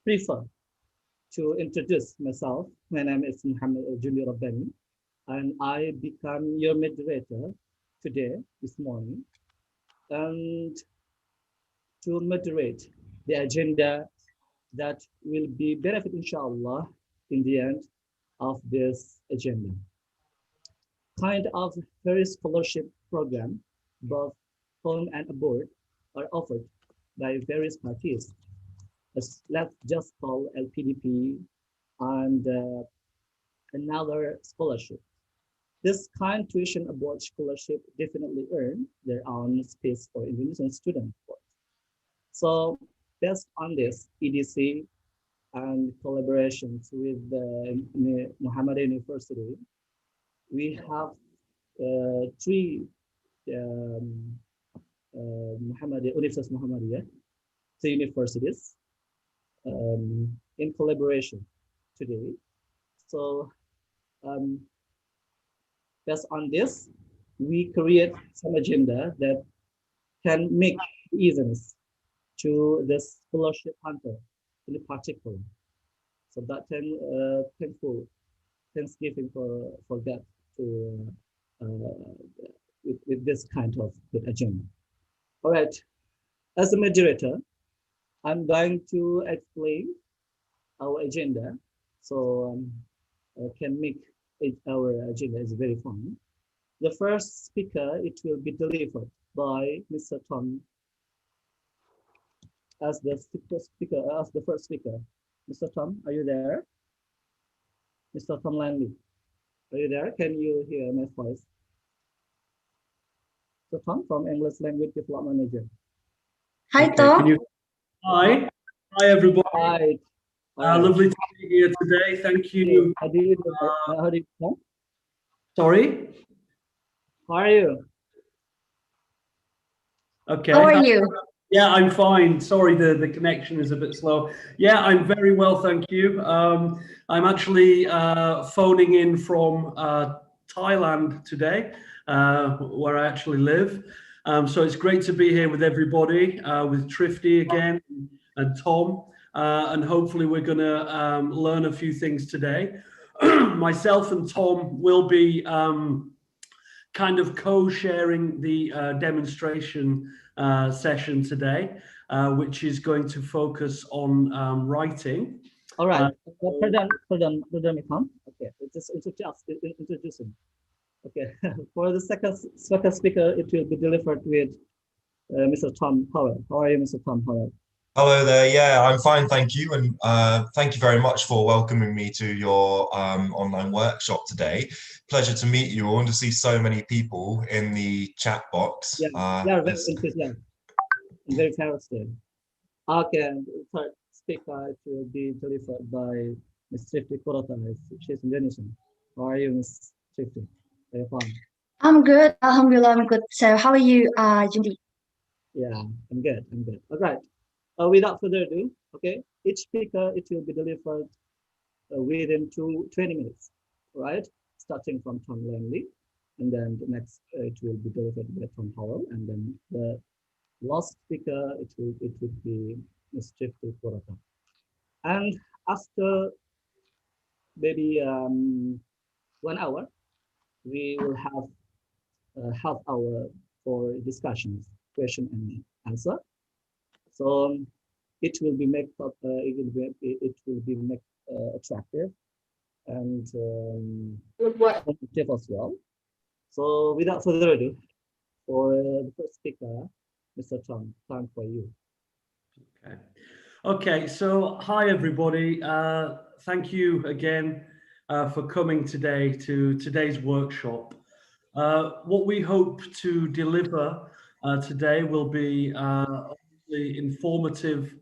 prefer to introduce myself. My name is Muhammad Junior Rabbani, and I become your moderator today, this morning, and to moderate the agenda that will be benefit, inshallah, in the end of this agenda. Kind of various scholarship program, both home and abroad, are offered by various parties. Let's just call LPDP and another scholarship. This kind tuition abroad scholarship definitely earn their own space for Indonesian students. So based on this EDC and collaborations with the Muhammadiyah University, we have three Universitas Muhammadiyah, two universities in collaboration today. So based on this, we create some agenda that can make easiness to the scholarship hunter in particular. So that Thanksgiving for that to with this kind of good agenda. All right, as a moderator, I'm going to explain our agenda, so can make our agenda is very fun. The first speaker, it will be delivered by Mr. Tom as the first speaker. Mr. Tom, are you there? Mr. Tom Lanley, are you there? Can you hear my voice? Mr. Tom from English Language Development Manager. Hi, okay, Tom. Hi everybody. Hi. Lovely to be here today. Thank you. How do you do? Sorry? How are you? Okay. How are you? Yeah, I'm fine. Sorry, the connection is a bit slow. Yeah, I'm very well, thank you. I'm actually phoning in from Thailand today, where I actually live. So it's great to be here with everybody, with Trifty again and Tom, and hopefully we're going to learn a few things today. myself and Tom will be kind of co-sharing the demonstration session today, which is going to focus on writing. All right, Pradhan Mikam. Okay, just introduce him. Okay, for the second speaker, it will be delivered with Mr. Tom Howell. How are you, Mr. Tom Howell? Hello there. Yeah, I'm fine, thank you. And thank you very much for welcoming me to your online workshop today. Pleasure to meet you all and to see so many people in the chat box. Yeah, very interesting. Very interesting. Okay, third speaker will be delivered by Ms. Trifty Kurota. She's Indonesian. How are you, Ms. Trifty? Very fine. I'm good. Alhamdulillah, I'm good. So how are you, Judy? Yeah, I'm good. All right. Without further ado, okay, each speaker, it will be delivered within 20 minutes, right? Starting from Tom Langley, and then the next it will be delivered by Tom Howell, and then the last speaker, it would be Ms. Trifty Kurota. And after maybe 1 hour, we will have a half hour for discussions, question and answer. So it will be make up. It will be make attractive and positive as well. So without further ado, for the first speaker, Mr. Tom, time for you. Okay. So hi everybody. Thank you again for coming today to today's workshop. What we hope to deliver today will be informative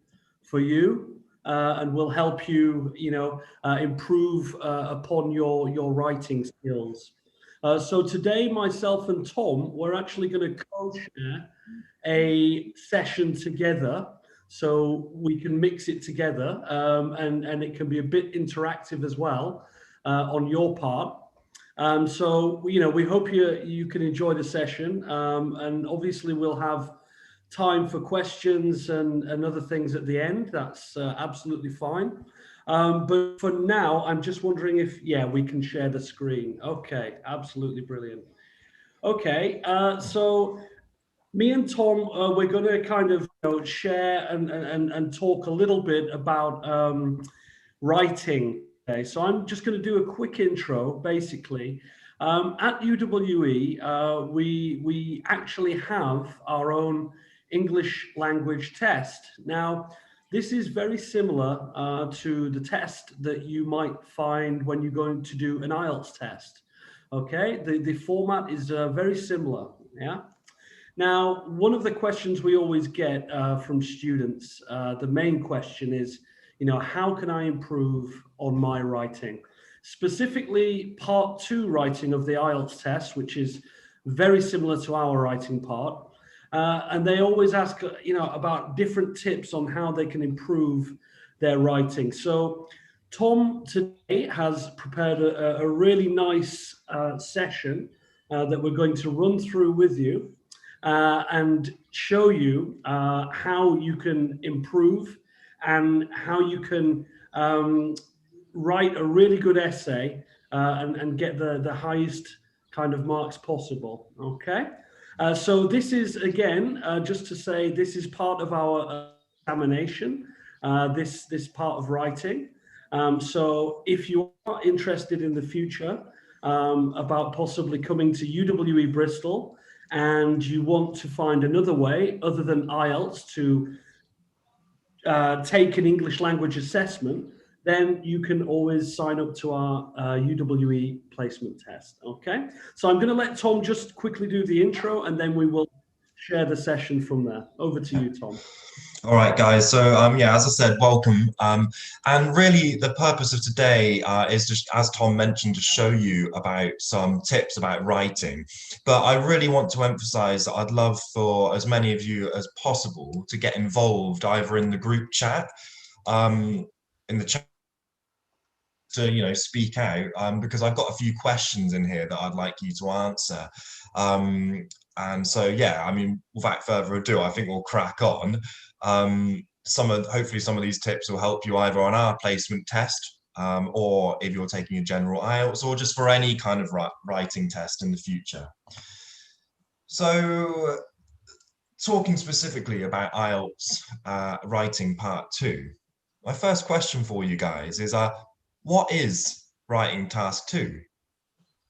for you and will help you, improve upon your writing skills. So today, myself and Tom, we're actually going to co-share a session together, so we can mix it together, and it can be a bit interactive as well on your part. So we hope you can enjoy the session, and obviously we'll have time for questions and other things at the end. That's absolutely fine. But for now, I'm just wondering if, we can share the screen. Okay, absolutely brilliant. Okay, so me and Tom, we're going to kind of share and talk a little bit about writing. Okay, so I'm just going to do a quick intro, basically. At UWE, we actually have our own English language test. Now, this is very similar to the test that you might find when you're going to do an IELTS test. Okay, the format is very similar. Yeah. Now, one of the questions we always get from students, the main question is, how can I improve on my writing? Specifically, part 2 writing of the IELTS test, which is very similar to our writing part. And they always ask, about different tips on how they can improve their writing. So Tom today has prepared a really nice session that we're going to run through with you and show you how you can improve and how you can write a really good essay and get the highest kind of marks possible. Okay. So this is, again, just to say, this is part of our examination, this part of writing. So if you are interested in the future about possibly coming to UWE Bristol and you want to find another way other than IELTS to take an English language assessment, then you can always sign up to our UWE placement test. Okay, so I'm going to let Tom just quickly do the intro and then we will share the session from there. Over to you, Tom. All right, guys. So, as I said, welcome. And really, the purpose of today is just, as Tom mentioned, to show you about some tips about writing. But I really want to emphasize that I'd love for as many of you as possible to get involved either in the group chat, in the chat, to speak out, because I've got a few questions in here that I'd like you to answer. And so, without further ado, I think we'll crack on. Hopefully some of these tips will help you either on our placement test or if you're taking a general IELTS, or just for any kind of writing test in the future. So, talking specifically about IELTS writing part 2, my first question for you guys is, what is writing task 2?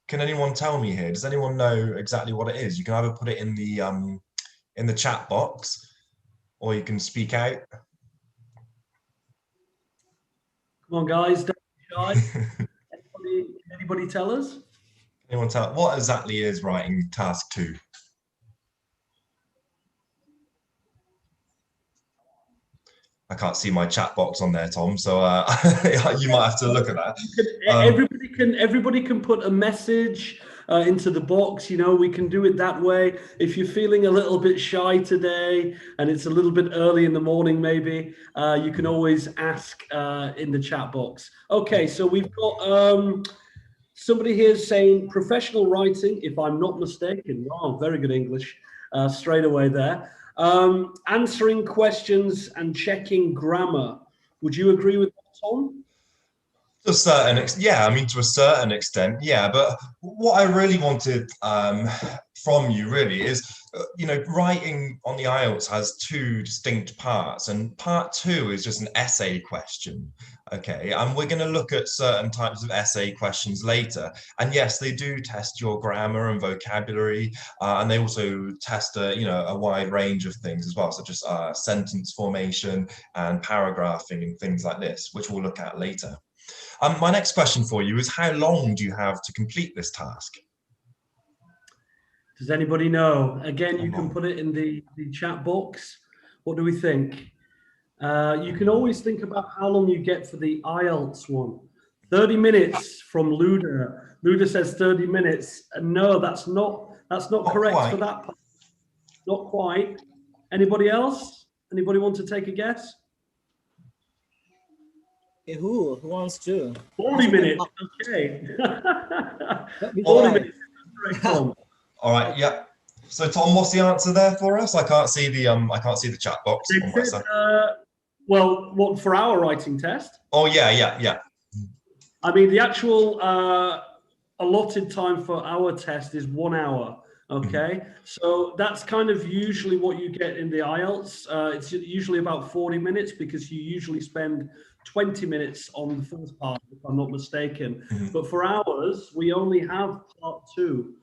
Can anyone tell me here? Does anyone know exactly what it is? You can either put it in the chat box, or you can speak out. Come on, guys, don't be shy. Anybody tell us? Anyone tell what exactly is writing task 2? I can't see my chat box on there, Tom, so you might have to look at that. Everybody can put a message into the box. You know, we can do it that way. If you're feeling a little bit shy today and it's a little bit early in the morning, maybe you can always ask in the chat box. Okay, so we've got somebody here saying professional writing, if I'm not mistaken. Wow, very good English straight away there. Answering questions and checking grammar. Would you agree with that, Tom? To a certain extent, yeah. I mean, to a certain extent, yeah. But what I really wanted from you really is, you know, writing on the IELTS has 2 distinct parts, and part 2 is just an essay question. Okay, and we're going to look at certain types of essay questions later. And yes, they do test your grammar and vocabulary, and they also test a wide range of things as well, such as sentence formation and paragraphing and things like this, which we'll look at later. My next question for you is, how long do you have to complete this task? Does anybody know? Again, you can put it in the chat box. What do we think? You can always think about how long you get for the IELTS one. 30 minutes from Luda. Luda says 30 minutes. No, that's not correct quite. For that part. Not quite. Anybody else? Anybody want to take a guess? Who wants to? 40 minutes. Okay. 40 minutes. All right. Yeah. So Tom, what's the answer there for us? I can't see the chat box on my side. Well, what for our writing test? Oh yeah. I mean, the actual allotted time for our test is 1 hour. Okay, so that's kind of usually what you get in the IELTS. It's usually about 40 minutes because you usually spend 20 minutes on the first part, if I'm not mistaken. But for ours, we only have part 2.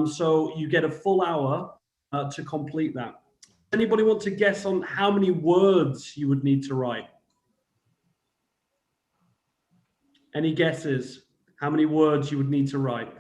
So you get a full hour to complete that. Anybody want to guess on how many words you would need to write? Any guesses? How many words you would need to write?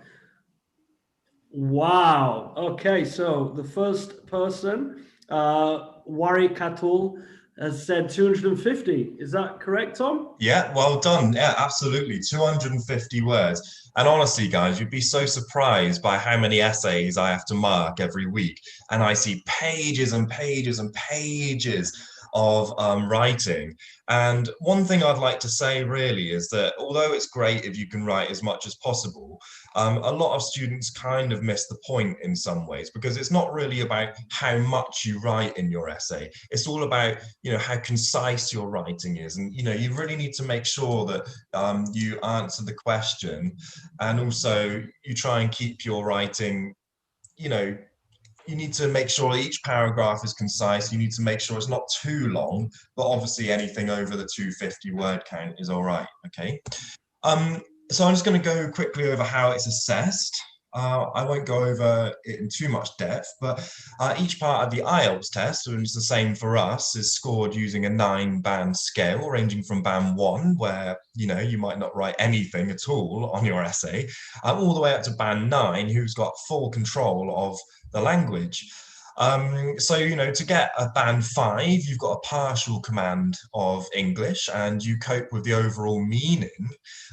Wow. Okay, so the first person, Wari Katul, has said 250. Is that correct, Tom? Yeah, well done. Yeah, absolutely. 250 words. And honestly, guys, you'd be so surprised by how many essays I have to mark every week. And I see pages and pages and pages of writing. And one thing I'd like to say really is that although it's great if you can write as much as possible, a lot of students kind of miss the point in some ways, because it's not really about how much you write in your essay. It's all about, you know, how concise your writing is. And, you know, you really need to make sure that you answer the question, and also you try and keep your writing, you know, you need to make sure each paragraph is concise. You need to make sure it's not too long, but obviously anything over the 250 word count is all right, okay? So I'm just going to go quickly over how it's assessed. I won't go over it in too much depth, but each part of the IELTS test, and it's the same for us, is scored using a 9-band scale, ranging from band 1, where, you know, you might not write anything at all on your essay, all the way up to band 9, who's got full control of the language. So, you know, to get a band 5, you've got a partial command of English and you cope with the overall meaning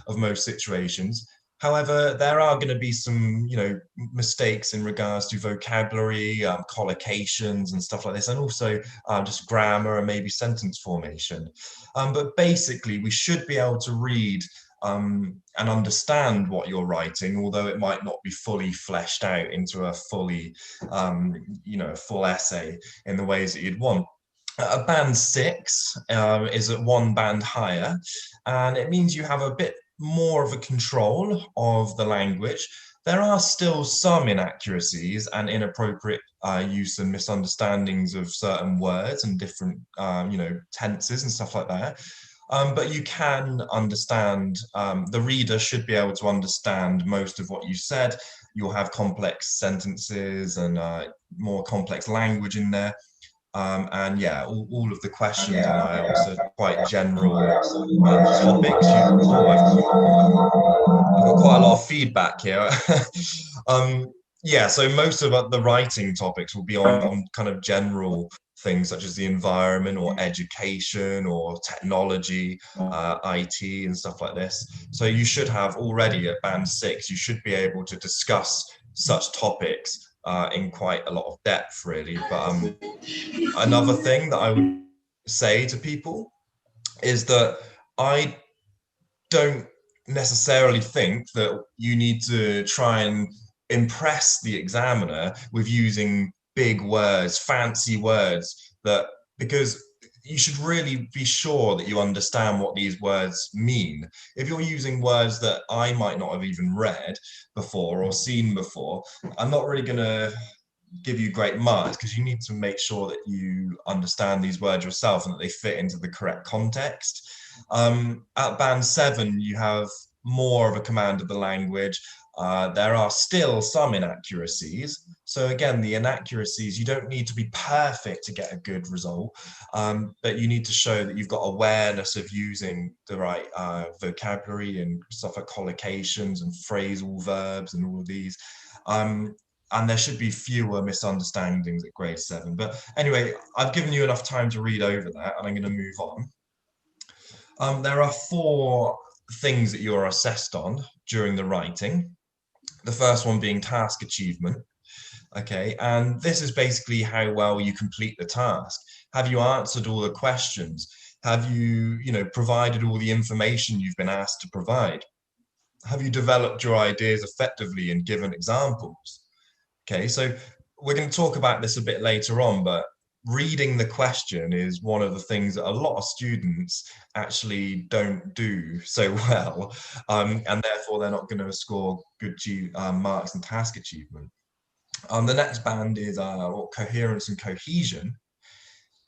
of most situations. However, there are going to be some, you know, mistakes in regards to vocabulary, collocations and stuff like this, and also just grammar and maybe sentence formation. But basically, we should be able to read and understand what you're writing, although it might not be fully fleshed out into a fully, you know, full essay in the ways that you'd want. A band 6 is at one band higher, and it means you have a bit more of a control of the language. There are still some inaccuracies and inappropriate use and misunderstandings of certain words and different, tenses and stuff like that. But you can understand, the reader should be able to understand most of what you said. You'll have complex sentences and more complex language in there. And yeah, all of the questions on IELTS are quite general topics. I've got quite a lot of feedback here. Yeah, so most of the writing topics will be on kind of general things such as the environment or education or technology, IT and stuff like this. So you should have already at band 6, you should be able to discuss such topics in quite a lot of depth, really. But another thing that I would say to people is that I don't necessarily think that you need to try and impress the examiner with using big words, fancy words, because you should really be sure that you understand what these words mean. If you're using words that I might not have even read before or seen before, I'm not really going to give you great marks, because you need to make sure that you understand these words yourself and that they fit into the correct context. At band 7, you have more of a command of the language. There are still some inaccuracies. So again, the inaccuracies, you don't need to be perfect to get a good result, but you need to show that you've got awareness of using the right vocabulary and stuff like collocations and phrasal verbs and all of these. And there should be fewer misunderstandings at grade 7. But anyway, I've given you enough time to read over that, and I'm going to move on. There are 4 things that you're assessed on during the writing. The first one being task achievement. Okay, and this is basically how well you complete the task. Have you answered all the questions? Have you, provided all the information you've been asked to provide? Have you developed your ideas effectively and given examples? Okay, so we're going to talk about this a bit later on, but reading the question is one of the things that a lot of students actually don't do so well, and therefore they're not going to score good marks in task achievement. The next band is coherence and cohesion,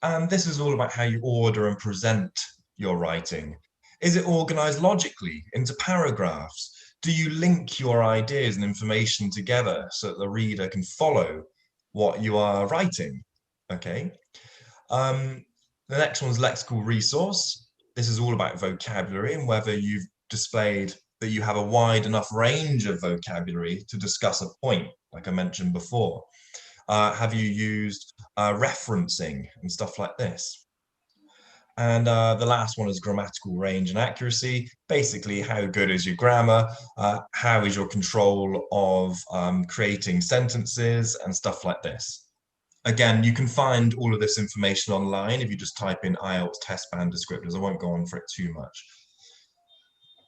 and this is all about how you order and present your writing. Is it organized logically into paragraphs? Do you link your ideas and information together so that the reader can follow what you are writing? Okay. The next one's lexical resource. This is all about vocabulary and whether you've displayed that you have a wide enough range of vocabulary to discuss a point, like I mentioned before. Have you used referencing and stuff like this? And the last one is grammatical range and accuracy. Basically, how good is your grammar? How is your control of creating sentences and stuff like this? Again, you can find all of this information online if you just type in IELTS test band descriptors. I won't go on for it too much.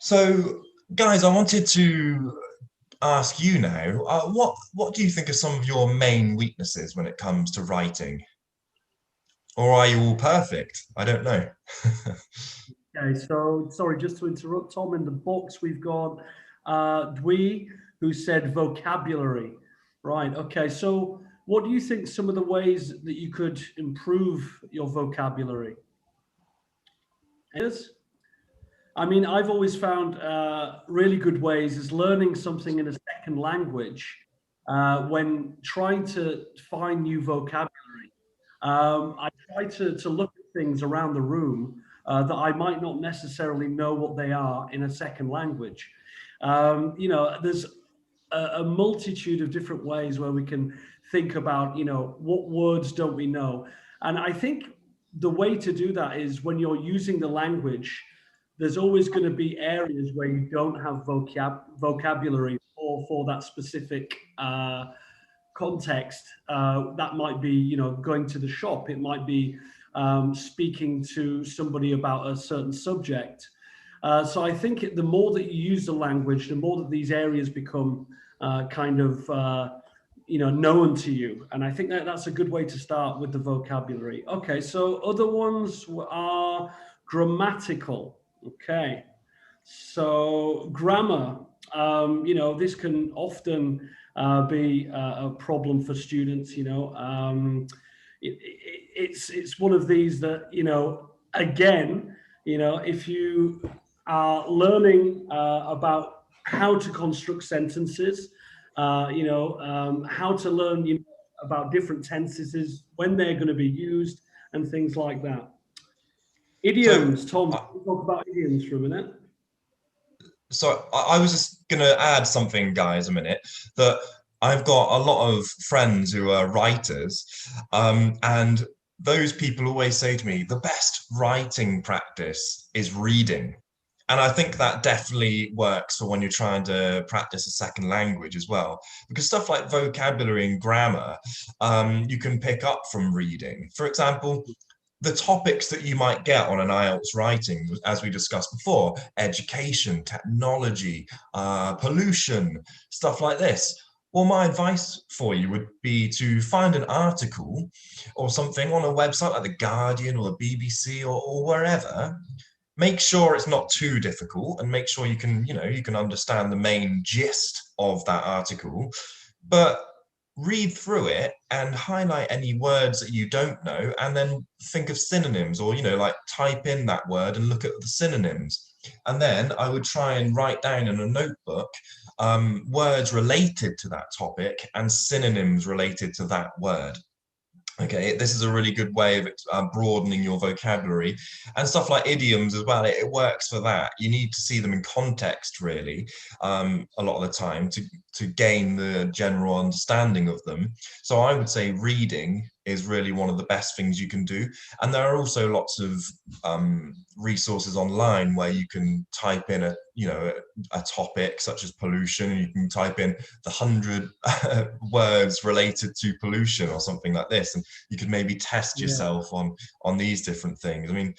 So, guys, I wanted to ask you now, what do you think are some of your main weaknesses when it comes to writing? Or are you all perfect? I don't know. Okay, so sorry, just to interrupt, Tom, in the box we've got Dwi, who said vocabulary. Right, okay, so what do you think some of the ways that you could improve your vocabulary? Yes? I mean, I've always found really good ways is learning something in a second language when trying to find new vocabulary. I try to look at things around the room that I might not necessarily know what they are in a second language. There's a multitude of different ways where we can think about, what words don't we know? And I think the way to do that is when you're using the language, there's always going to be areas where you don't have vocabulary for that specific context. That might be, going to the shop. It might be speaking to somebody about a certain subject. So I think the more that you use the language, the more that these areas become kind of known to you. And I think that that's a good way to start with the vocabulary. Okay, so other ones are grammatical. Okay, so grammar, this can often be a problem for students. It's one of these that, again, if you are learning about how to construct sentences, how to learn about different tenses, when they're going to be used, and things like that. Idioms, Tom, we'll talk about idioms for a minute. So I was just going to add something, guys, a minute, that I've got a lot of friends who are writers, and those people always say to me, the best writing practice is reading. And I think that definitely works for when you're trying to practice a second language as well, because stuff like vocabulary and grammar, you can pick up from reading. For example, the topics that you might get on an IELTS writing, as we discussed before, education, technology, pollution, stuff like this. Well, my advice for you would be to find an article or something on a website like The Guardian or the BBC or wherever. Make sure it's not too difficult and make sure you can, you can understand the main gist of that article, but read through it and highlight any words that you don't know, and then think of synonyms, or, like type in that word and look at the synonyms. And then I would try and write down in a notebook words related to that topic and synonyms related to that word. Okay, this is a really good way of broadening your vocabulary, and stuff like idioms as well. It works for that. You need to see them in context, really, a lot of the time to gain the general understanding of them. So I would say reading is really one of the best things you can do. And there are also lots of resources online where you can type in a topic such as pollution, and you can type in the 100 words related to pollution or something like this, and you could maybe test yourself on these different things. I mean,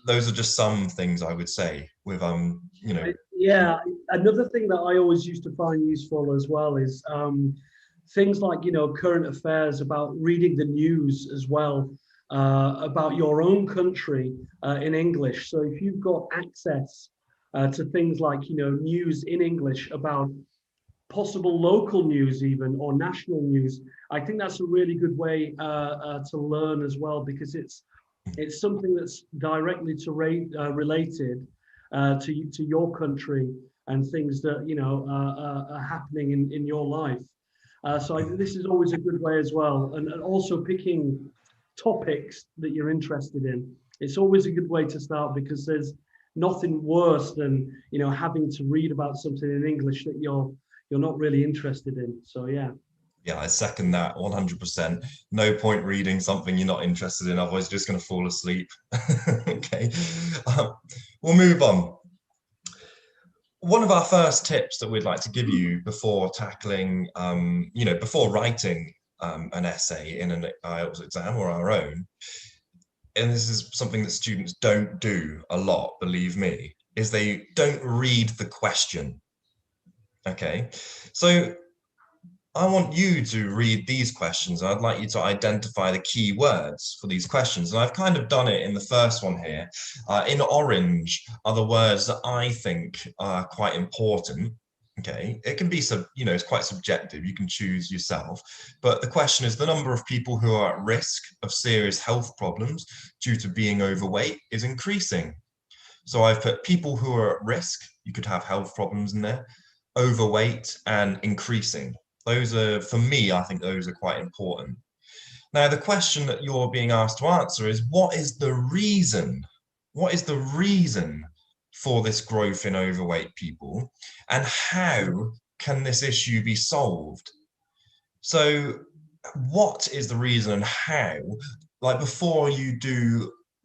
those are just some things I would say with Yeah, another thing that I always used to find useful as well is things like current affairs, about reading the news as well, about your own country in English. So if you've got access to things like news in English about possible local news even, or national news, I think that's a really good way to learn as well, because it's something that's directly related to your country and things that are happening in your life. So this is always a good way as well, and also picking topics that you're interested in. It's always a good way to start, because there's nothing worse than having to read about something in English that you're not really interested in. So yeah. Yeah, I second that 100%. No point reading something you're not interested in, otherwise you're just going to fall asleep. Okay, we'll move on. One of our first tips that we'd like to give you before tackling, before writing an essay in an IELTS exam or our own, and this is something that students don't do a lot, believe me, is they don't read the question. Okay, so I want you to read these questions. I'd like you to identify the key words for these questions. And I've kind of done it in the first one here. In orange are the words that I think are quite important. Okay, it can be, it's quite subjective. You can choose yourself. But the question is, the number of people who are at risk of serious health problems due to being overweight is increasing. So I've put people who are at risk. You could have health problems in there, overweight, and increasing. Those are, for me, I think those are quite important. Now, the question that you're being asked to answer is, what is the reason? What is the reason for this growth in overweight people? And how can this issue be solved? So what is the reason and how? Like before you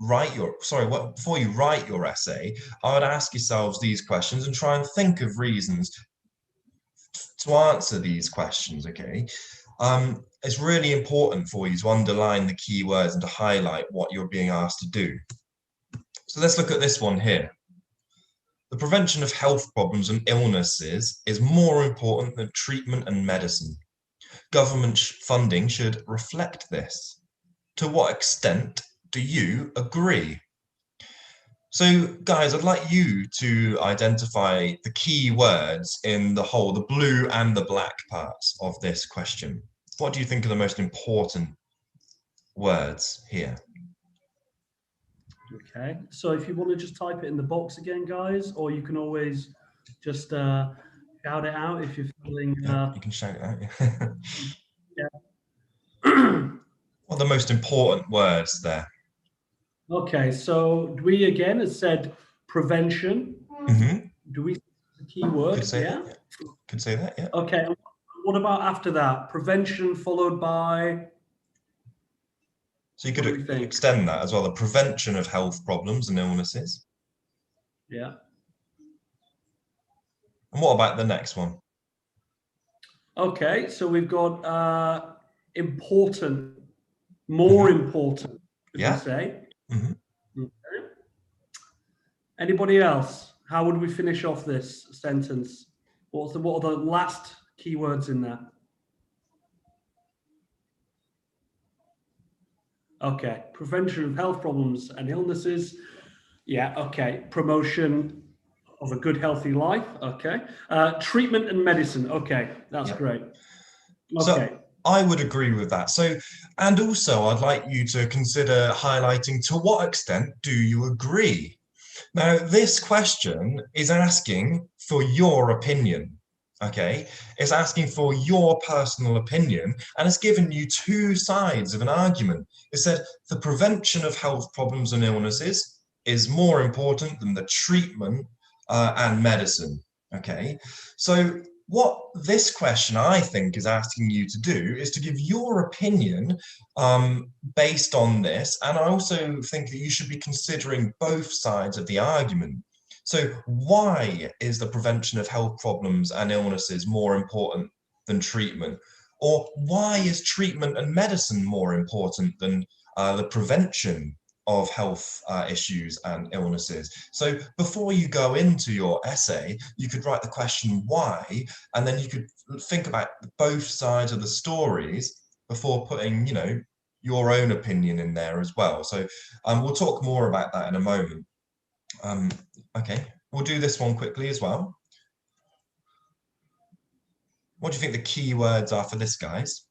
write your essay, I would ask yourselves these questions and try and think of reasons to answer these questions, okay? It's really important for you to underline the key words and to highlight what you're being asked to do. So let's look at this one here. The prevention of health problems and illnesses is more important than treatment and medicine. government funding should reflect this? To what extent do you agree? So guys, I'd like you to identify the key words in the blue and the black parts of this question. What do you think are the most important words here? Okay, so if you want to just type it in the box again, guys, or you can always just shout it out if you're feeling. Yeah, you can shout it out. Yeah. What are the most important words there? Okay, so we again has said prevention. Mm-hmm. Do we the key word? Could say yeah. that. Yeah. Could say that. Yeah. Okay. What about after that? Prevention followed by. So you could extend that as well. The prevention of health problems and illnesses. Yeah. And what about the next one? Okay, so we've got important, more important. Yeah. We say. Mm-hmm. Okay. Anybody else? How would we finish off this sentence? What are the last keywords in there? Okay, prevention of health problems and illnesses. Yeah, okay. Promotion of a good, healthy life. Okay. Treatment and medicine. Okay, that's great. Okay. So I would agree with that. So, and also I'd like you to consider highlighting to what extent do you agree? Now, this question is asking for your opinion. Okay, it's asking for your personal opinion, and it's given you two sides of an argument. It said the prevention of health problems and illnesses is more important than the treatment and medicine. Okay, so what this question, I think, is asking you to do is to give your opinion based on this, and I also think that you should be considering both sides of the argument. So why is the prevention of health problems and illnesses more important than treatment? Or why is treatment and medicine more important than the prevention of health issues and illnesses? So before you go into your essay, you could write the question why, and then you could think about both sides of the stories before putting, you know, your own opinion in there as well. So we'll talk more about that in a moment. Okay, we'll do this one quickly as well. What do you think the key words are for this, guys?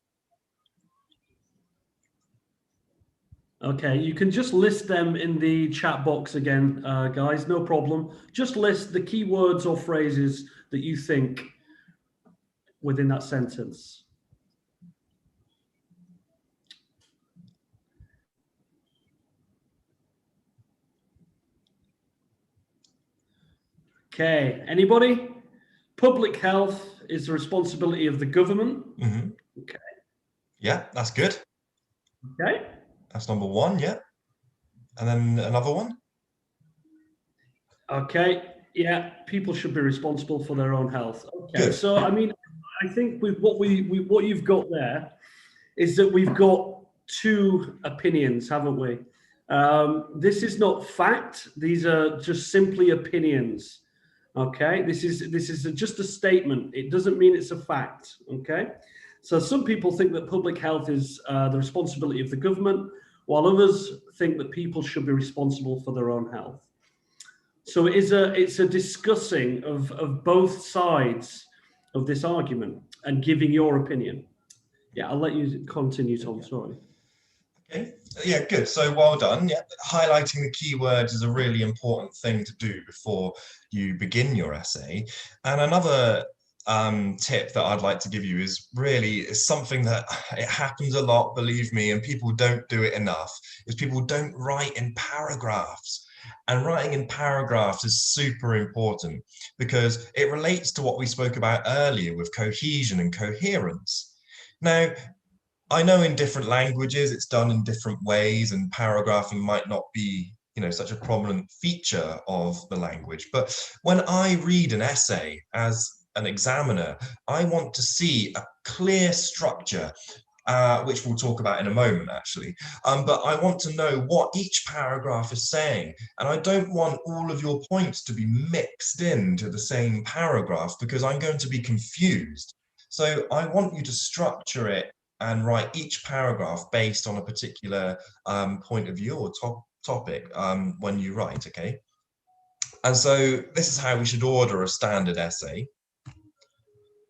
Okay, you can just list them in the chat box again, guys, no problem. Just list the key words or phrases that you think within that sentence. Okay, anybody? Public health is the responsibility of the government. Mm-hmm. Okay. Yeah, that's good. Okay. That's number one, yeah. And then another one. Okay, yeah, people should be responsible for their own health. Okay, good. So I mean, I think with what what you've got there is that we've got two opinions, haven't we? This is not fact. These are just simply opinions. Okay, this is just a statement. It doesn't mean it's a fact. Okay, so some people think that public health is the responsibility of the government, while others think that people should be responsible for their own health. So it's a discussing of both sides of this argument and giving your opinion. Yeah, I'll let you continue, Tom. Sorry. Okay. Yeah, good. So well done. Yeah, highlighting the keywords is a really important thing to do before you begin your essay. And another tip that I'd like to give you is something that it happens a lot, believe me, and people don't do it enough, is people don't write in paragraphs. And writing in paragraphs is super important because it relates to what we spoke about earlier with cohesion and coherence. Now, I know in different languages it's done in different ways, and paragraphing might not be, you know, such a prominent feature of the language. But when I read an essay as an examiner, I want to see a clear structure, which we'll talk about in a moment, actually. But I want to know what each paragraph is saying. And I don't want all of your points to be mixed into the same paragraph because I'm going to be confused. So I want you to structure it and write each paragraph based on a particular point of view or topic when you write, okay? And so this is how we should order a standard essay.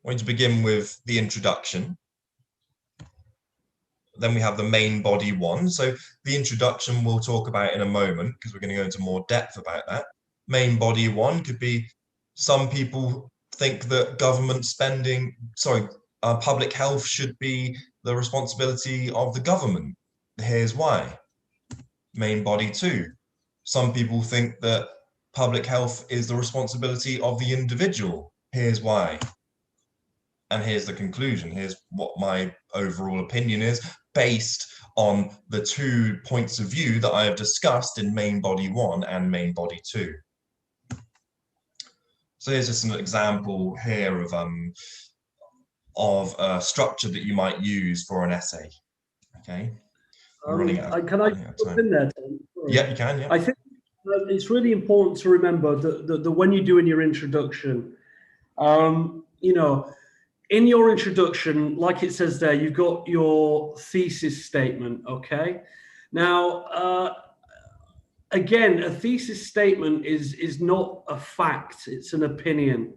We're going to begin with the introduction. Then we have the main body one. So the introduction we'll talk about in a moment because we're going to go into more depth about that. Main body one could be, some people think that government spending, public health should be the responsibility of the government. Here's why. Main body two. Some people think that public health is the responsibility of the individual. Here's why. And here's the conclusion. Here's what my overall opinion is based on the 2 points of view that I have discussed in main body one and main body two. So here's just an example here of a structure that you might use for an essay. Okay. Can I jump in there, Tom? Yeah, you can. Yeah. I think it's really important to remember that when you're doing your introduction, you know, in your introduction, like it says there, you've got your thesis statement, okay? Now, again, a thesis statement is not a fact, it's an opinion.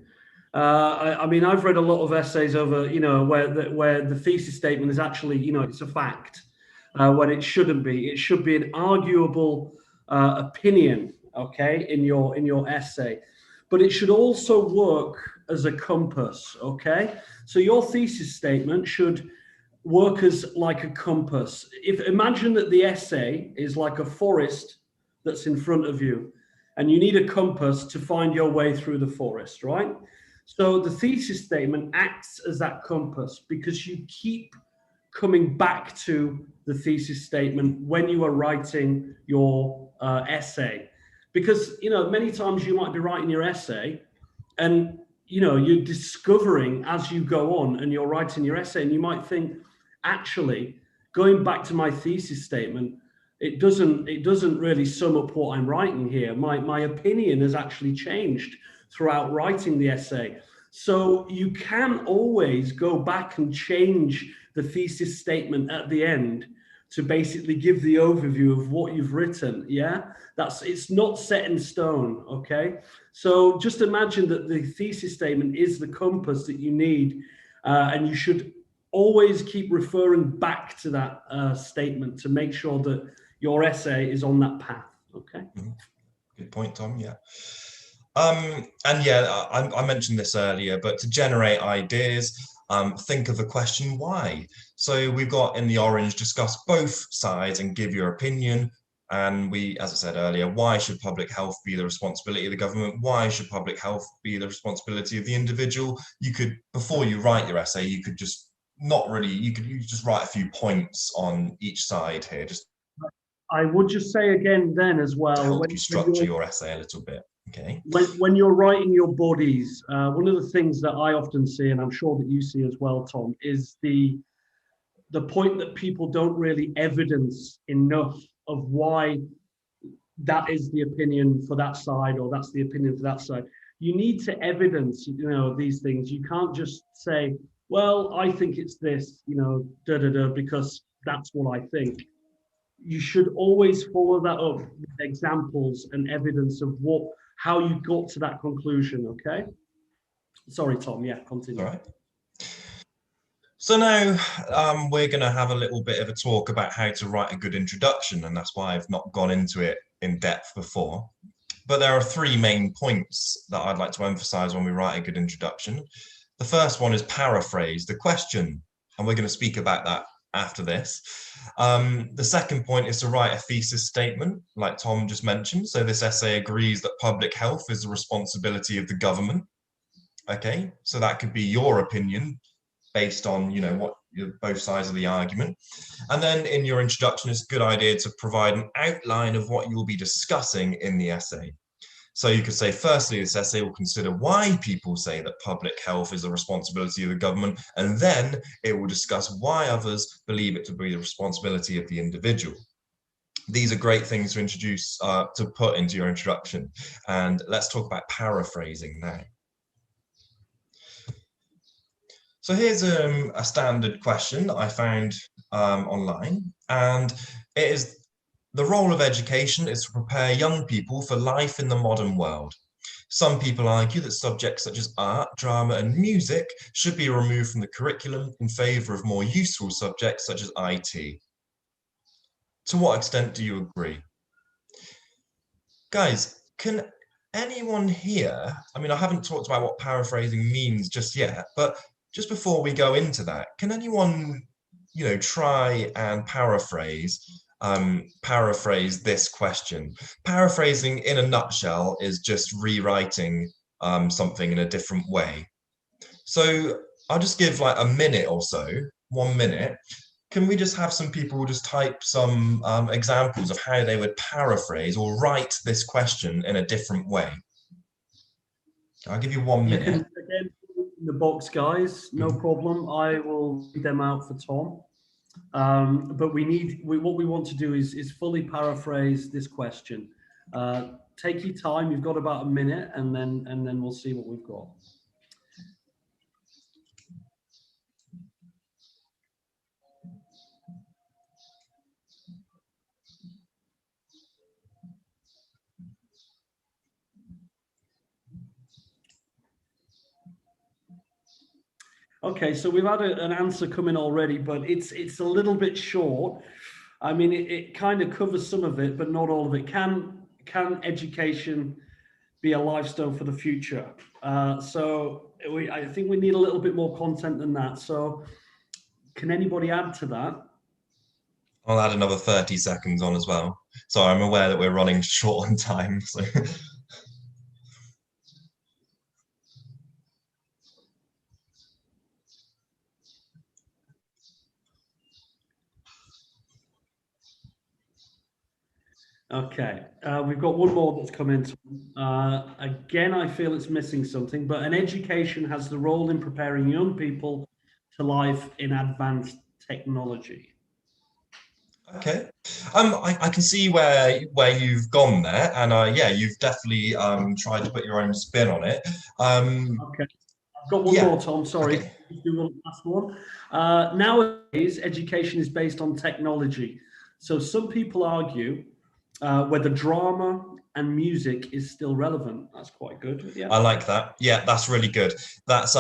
I mean, I've read a lot of essays over, you know, where the thesis statement is actually, you know, it's a fact, when it shouldn't be. It should be an arguable opinion, okay, in your essay. But it should also work as a compass, okay? So your thesis statement should work as like a compass. Imagine that the essay is like a forest that's in front of you, and you need a compass to find your way through the forest, right? So the thesis statement acts as that compass because you keep coming back to the thesis statement when you are writing your essay. Because, you know, many times you might be writing your essay and, you know, you're discovering as you go on and you're writing your essay, and you might think, actually, going back to my thesis statement, it doesn't really sum up what I'm writing here. My opinion has actually changed throughout writing the essay. So you can always go back and change the thesis statement at the end to basically give the overview of what you've written. Yeah, it's not set in stone. Okay, so just imagine that the thesis statement is the compass that you need, and you should always keep referring back to that statement to make sure that your essay is on that path. Okay. Good point, Tom. Yeah. And yeah, I mentioned this earlier, but to generate ideas, think of the question why. So we've got in the orange, discuss both sides and give your opinion. And we, as I said earlier, why should public health be the responsibility of the government? Why should public health be the responsibility of the individual? You could, before you write your essay, you could just you just write a few points on each side here. Just I would just say again then as well, to help you structure your essay a little bit. Okay. When you're writing your bodies, one of the things that I often see, and I'm sure that you see as well, Tom, is the point that people don't really evidence enough of why that is the opinion for that side or that's the opinion for that side. You need to evidence, you know, these things. You can't just say, well, I think it's this, you know, because that's what I think. You should always follow that up with examples and evidence of how you got to that conclusion, okay? Sorry, Tom, yeah, continue. All right. So now we're going to have a little bit of a talk about how to write a good introduction, and that's why I've not gone into it in depth before. But there are 3 main points that I'd like to emphasize when we write a good introduction. The first one is paraphrase the question, and we're going to speak about that after this. The second point is to write a thesis statement, like Tom just mentioned. So this essay agrees that public health is the responsibility of the government. Okay, so that could be your opinion based on, you know, both sides of the argument. And then in your introduction, it's a good idea to provide an outline of what you'll be discussing in the essay. So you could say, firstly, this essay will consider why people say that public health is the responsibility of the government, and then it will discuss why others believe it to be the responsibility of the individual. These are great things to introduce, to put into your introduction. And let's talk about paraphrasing now. So here's a standard question that I found online, and it is: the role of education is to prepare young people for life in the modern world. Some people argue that subjects such as art, drama, and music should be removed from the curriculum in favor of more useful subjects such as IT. To what extent do you agree? Guys, can anyone here, I mean, I haven't talked about what paraphrasing means just yet, but just before we go into that, can anyone, you know, try and paraphrase this question? Paraphrasing in a nutshell is just rewriting something in a different way. So I'll just give like a minute or so, 1 minute. Can we just have some people just type some examples of how they would paraphrase or write this question in a different way? I'll give you 1 minute. You can again in the box, guys. No problem. I will read them out for Tom. But what we want to do is fully paraphrase this question. Take your time. You've got about a minute, and then we'll see what we've got. Okay, so we've had an answer come in already, but it's a little bit short. I mean, it kind of covers some of it, but not all of it. Can education be a lifestone for the future? I think we need a little bit more content than that. So can anybody add to that? I'll add another 30 seconds on as well. So I'm aware that we're running short on time. So. Okay, we've got one more that's come in. Again, I feel it's missing something, but an education has the role in preparing young people to life in advanced technology. Okay, I can see where you've gone there, and yeah, you've definitely tried to put your own spin on it. Okay, I've got one more, Tom. Sorry, okay. Do one last one. Nowadays, education is based on technology, so some people argue whether drama and music is still relevant. That's quite good. Yeah, I like that. Yeah, that's really good. That's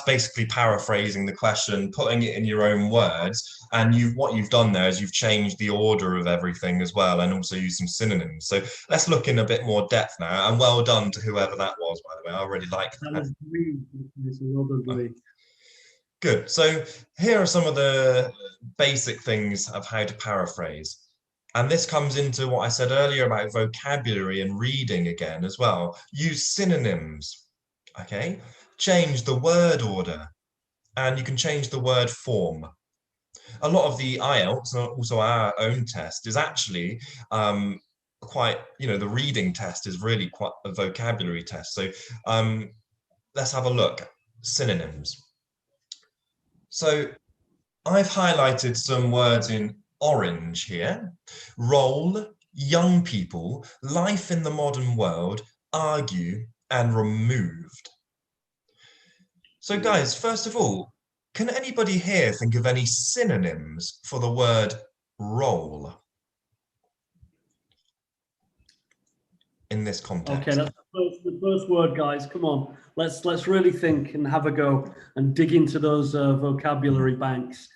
basically paraphrasing the question, putting it in your own words, and what you've done there is you've changed the order of everything as well, and also used some synonyms. So let's look in a bit more depth now, and well done to whoever that was, by the way. I really like that. That was really well done. Good. So here are some of the basic things of how to paraphrase. And this comes into what I said earlier about vocabulary and reading again as well. Use synonyms, okay? Change the word order, and you can change the word form. A lot of the IELTS, and also our own test, is actually quite, you know, the reading test is really quite a vocabulary test. So let's have a look. Synonyms. So I've highlighted some words in orange here: role, young people, life in the modern world, argue, and removed. So guys, first of all, can anybody here think of any synonyms for the word role in this context? Okay, that's the first word, guys. Come on, let's really think and have a go and dig into those vocabulary banks.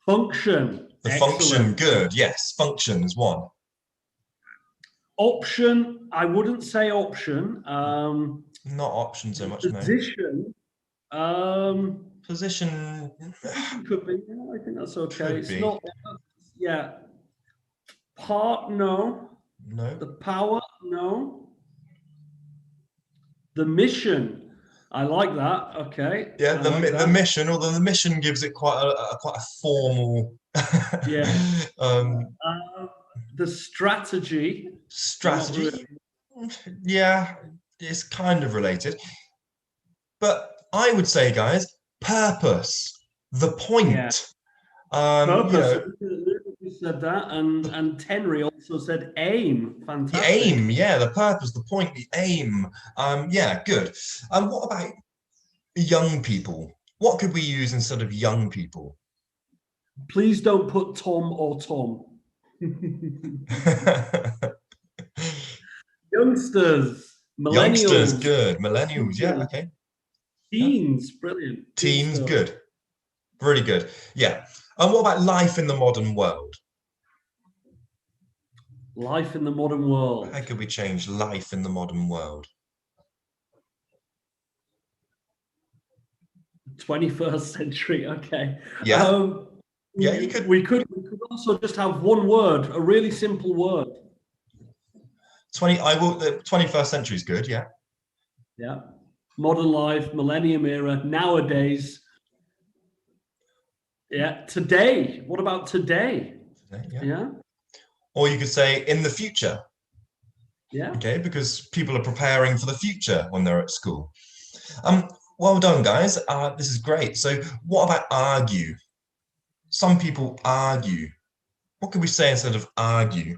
Function. The Excellent. function, good. Yes, function is one. Option, I wouldn't say option. Not option so much. Position. No. Position could be. Yeah, I think that's okay. It's not. Yeah. Part, no. No. The power, no. The mission. I like that. Okay. Yeah, the mission, although the mission gives it quite a formal. Yeah. The strategy. Strategy. Yeah, it's kind of related. But I would say, guys, purpose. The point. Yeah. Purpose. You said that, and Tenry also said aim. Fantastic. The aim, yeah, the purpose, the point, the aim. Yeah, good. What about young people? What could we use instead of young people? Please don't put Tom or Tom. Youngsters, Youngsters, millennials, good. Millennials, yeah, okay. teens, brilliant. Good Teens, stuff. good. Really good. Yeah. And what about life in the modern world? Life in the modern world. How could we change life in the modern world? 21st century, okay. Yeah. Yeah, you could. We could also just have one word, a really simple word. 21st century is good, yeah. Yeah. Modern life, millennium era, nowadays. Yeah. Today. What about today? Yeah. Or you could say in the future. Yeah. Okay, because people are preparing for the future when they're at school. Well done, guys. This is great. So what about argue? Some people argue. What could we say instead of argue?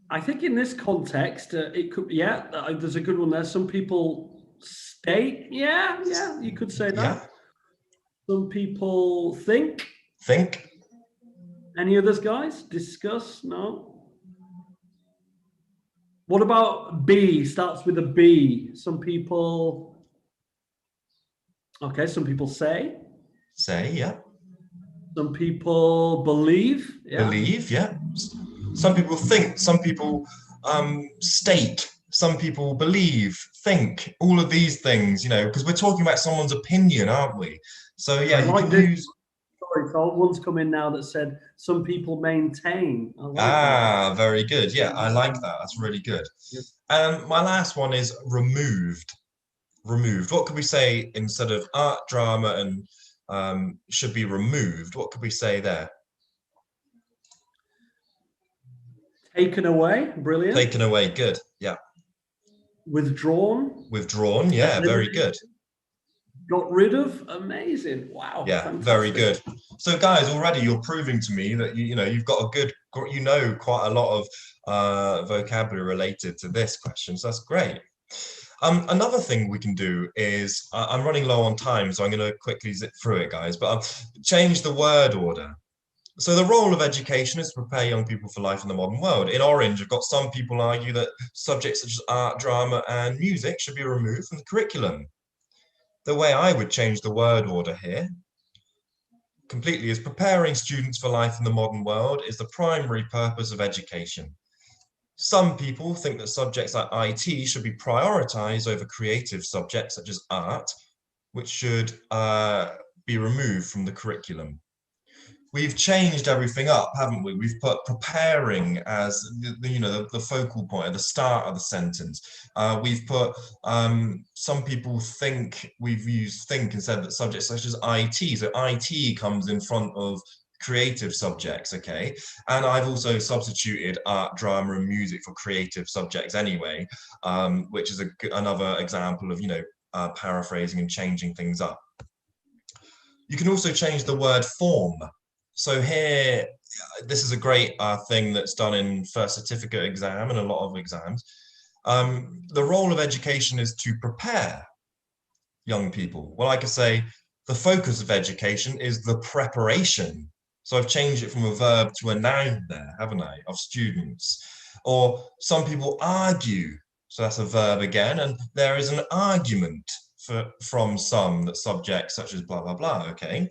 I think in this context, it could, there's a good one there. Some people state, yeah, you could say that. Yeah. Some people think. Think. Any others, guys? Discuss? No. What about B? Starts with a B. Some people. Okay, some people say. Say, yeah. Some people believe. Yeah. Believe, yeah. Some people think. Some people state. Some people believe, think. All of these things, you know, because we're talking about someone's opinion, aren't we? So yeah, you can use. Sorry, so one's come in now that said some people maintain. I like that. Very good. Yeah, I like that. That's really good. And my last one is removed. Removed. What could we say instead of art, drama, and should be removed? What could we say there? Taken away. Brilliant. Taken away. Good. Yeah. Withdrawn. Withdrawn. Yeah, very good. Got rid of. Amazing. Wow. Yeah, fantastic. very good. So guys, already you're proving to me that you know you've got a good, you know, quite a lot of vocabulary related to this question. So that's great. Another thing we can do is I'm running low on time, so I'm going to quickly zip through it, guys. But change the word order. So the role of education is to prepare young people for life in the modern world. In orange, I've got some people argue that subjects such as art, drama, and music should be removed from the curriculum. The way I would change the word order here completely is preparing students for life in the modern world is the primary purpose of education. Some people think that subjects like IT should be prioritized over creative subjects such as art, which should be removed from the curriculum. We've changed everything up, haven't we? We've put preparing as the focal point at the start of the sentence. We've put some people think, we've used think and said that subjects such as IT. So IT comes in front of creative subjects, okay? And I've also substituted art, drama, and music for creative subjects anyway, which is another example of paraphrasing and changing things up. You can also change the word form. So here, this is a great thing that's done in first certificate exam and a lot of exams. The role of education is to prepare young people. Well, I could say the focus of education is the preparation. So I've changed it from a verb to a noun there, haven't I, of students. Or some people argue. So that's a verb again, and there is an argument from some that subjects such as blah, blah, blah, okay?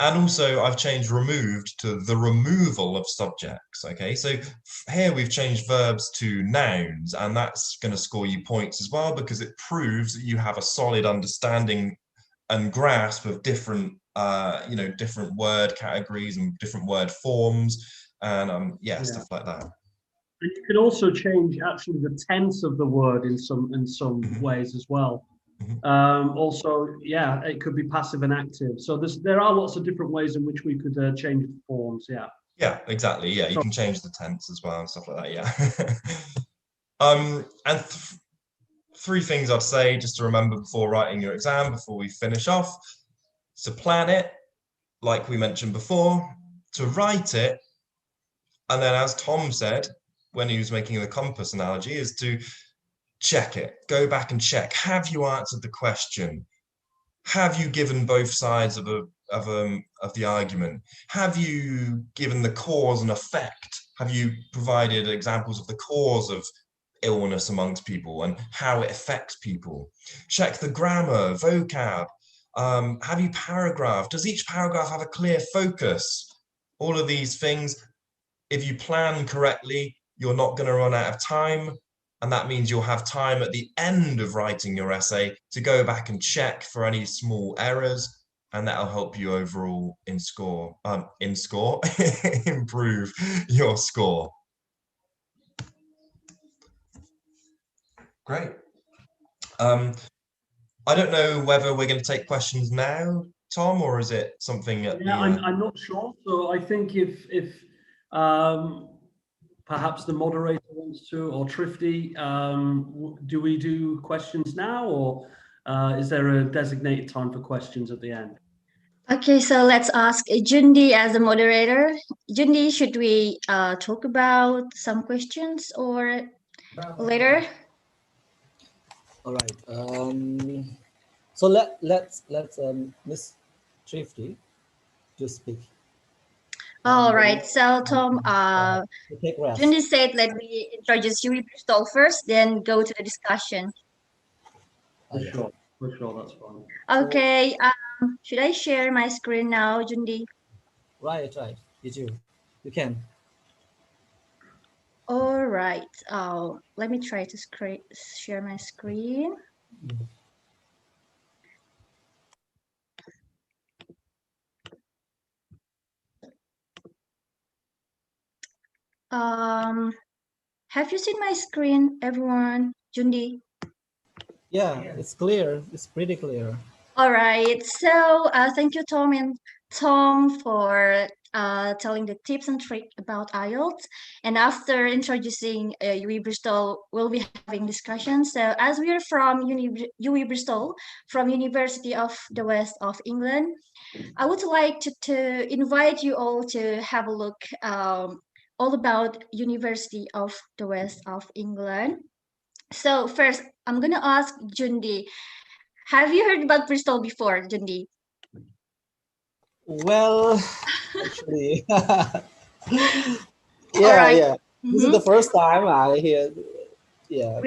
And also I've changed removed to the removal of subjects, okay? So here we've changed verbs to nouns, and that's going to score you points as well because it proves that you have a solid understanding and grasp of different, different word categories and different word forms and stuff like that. And you can also change actually the tense of the word in some ways as well. Also, it could be passive and active. So there are lots of different ways in which we could change the forms. Yeah, exactly. Yeah, you can change the tense as well and stuff like that. Yeah. And three things I'd say just to remember before writing your exam, before we finish off: to plan it, like we mentioned before, to write it, and then, as Tom said when he was making the compass analogy, is to check it. Go back and check. Have you answered the question? Have you given both sides of the argument? Have you given the cause and effect? Have you provided examples of the cause of illness amongst people and how it affects people? Check the grammar, vocab. Have you paragraphed? Does each paragraph have a clear focus? All of these things, if you plan correctly, you're not going to run out of time. And that means you'll have time at the end of writing your essay to go back and check for any small errors, and that'll help you overall improve your score. Great. I don't know whether we're going to take questions now, Tom, or is it something at Yeah, I'm not sure. So I think if perhaps the moderator wants to, or Trifty, do we do questions now, or is there a designated time for questions at the end? Okay, so let's ask Jundi as the moderator. Jundi, should we talk about some questions or later? All right. So let's Miss Trifty to speak. All right. So Tom, take rest. Jundi said, let me introduce you Bristol first, then go to the discussion. For sure, that's fine. Okay. Should I share my screen now, Jundi? Right. You do. You can. All right. Let me try to share my screen. Have you seen my screen, everyone? Jundi? Yeah, it's clear. It's pretty clear. All right. So thank you, Tom, for telling the tips and tricks about IELTS. And after introducing UWI Bristol, we'll be having discussions. So as we are from UWI Bristol, from University of the West of England, I would like to invite you all to have a look all about University of the West of England. So first, I'm going to ask Jundi, have you heard about Bristol before, Jundi? Well, actually, yeah, right. yeah. This is the first time I hear,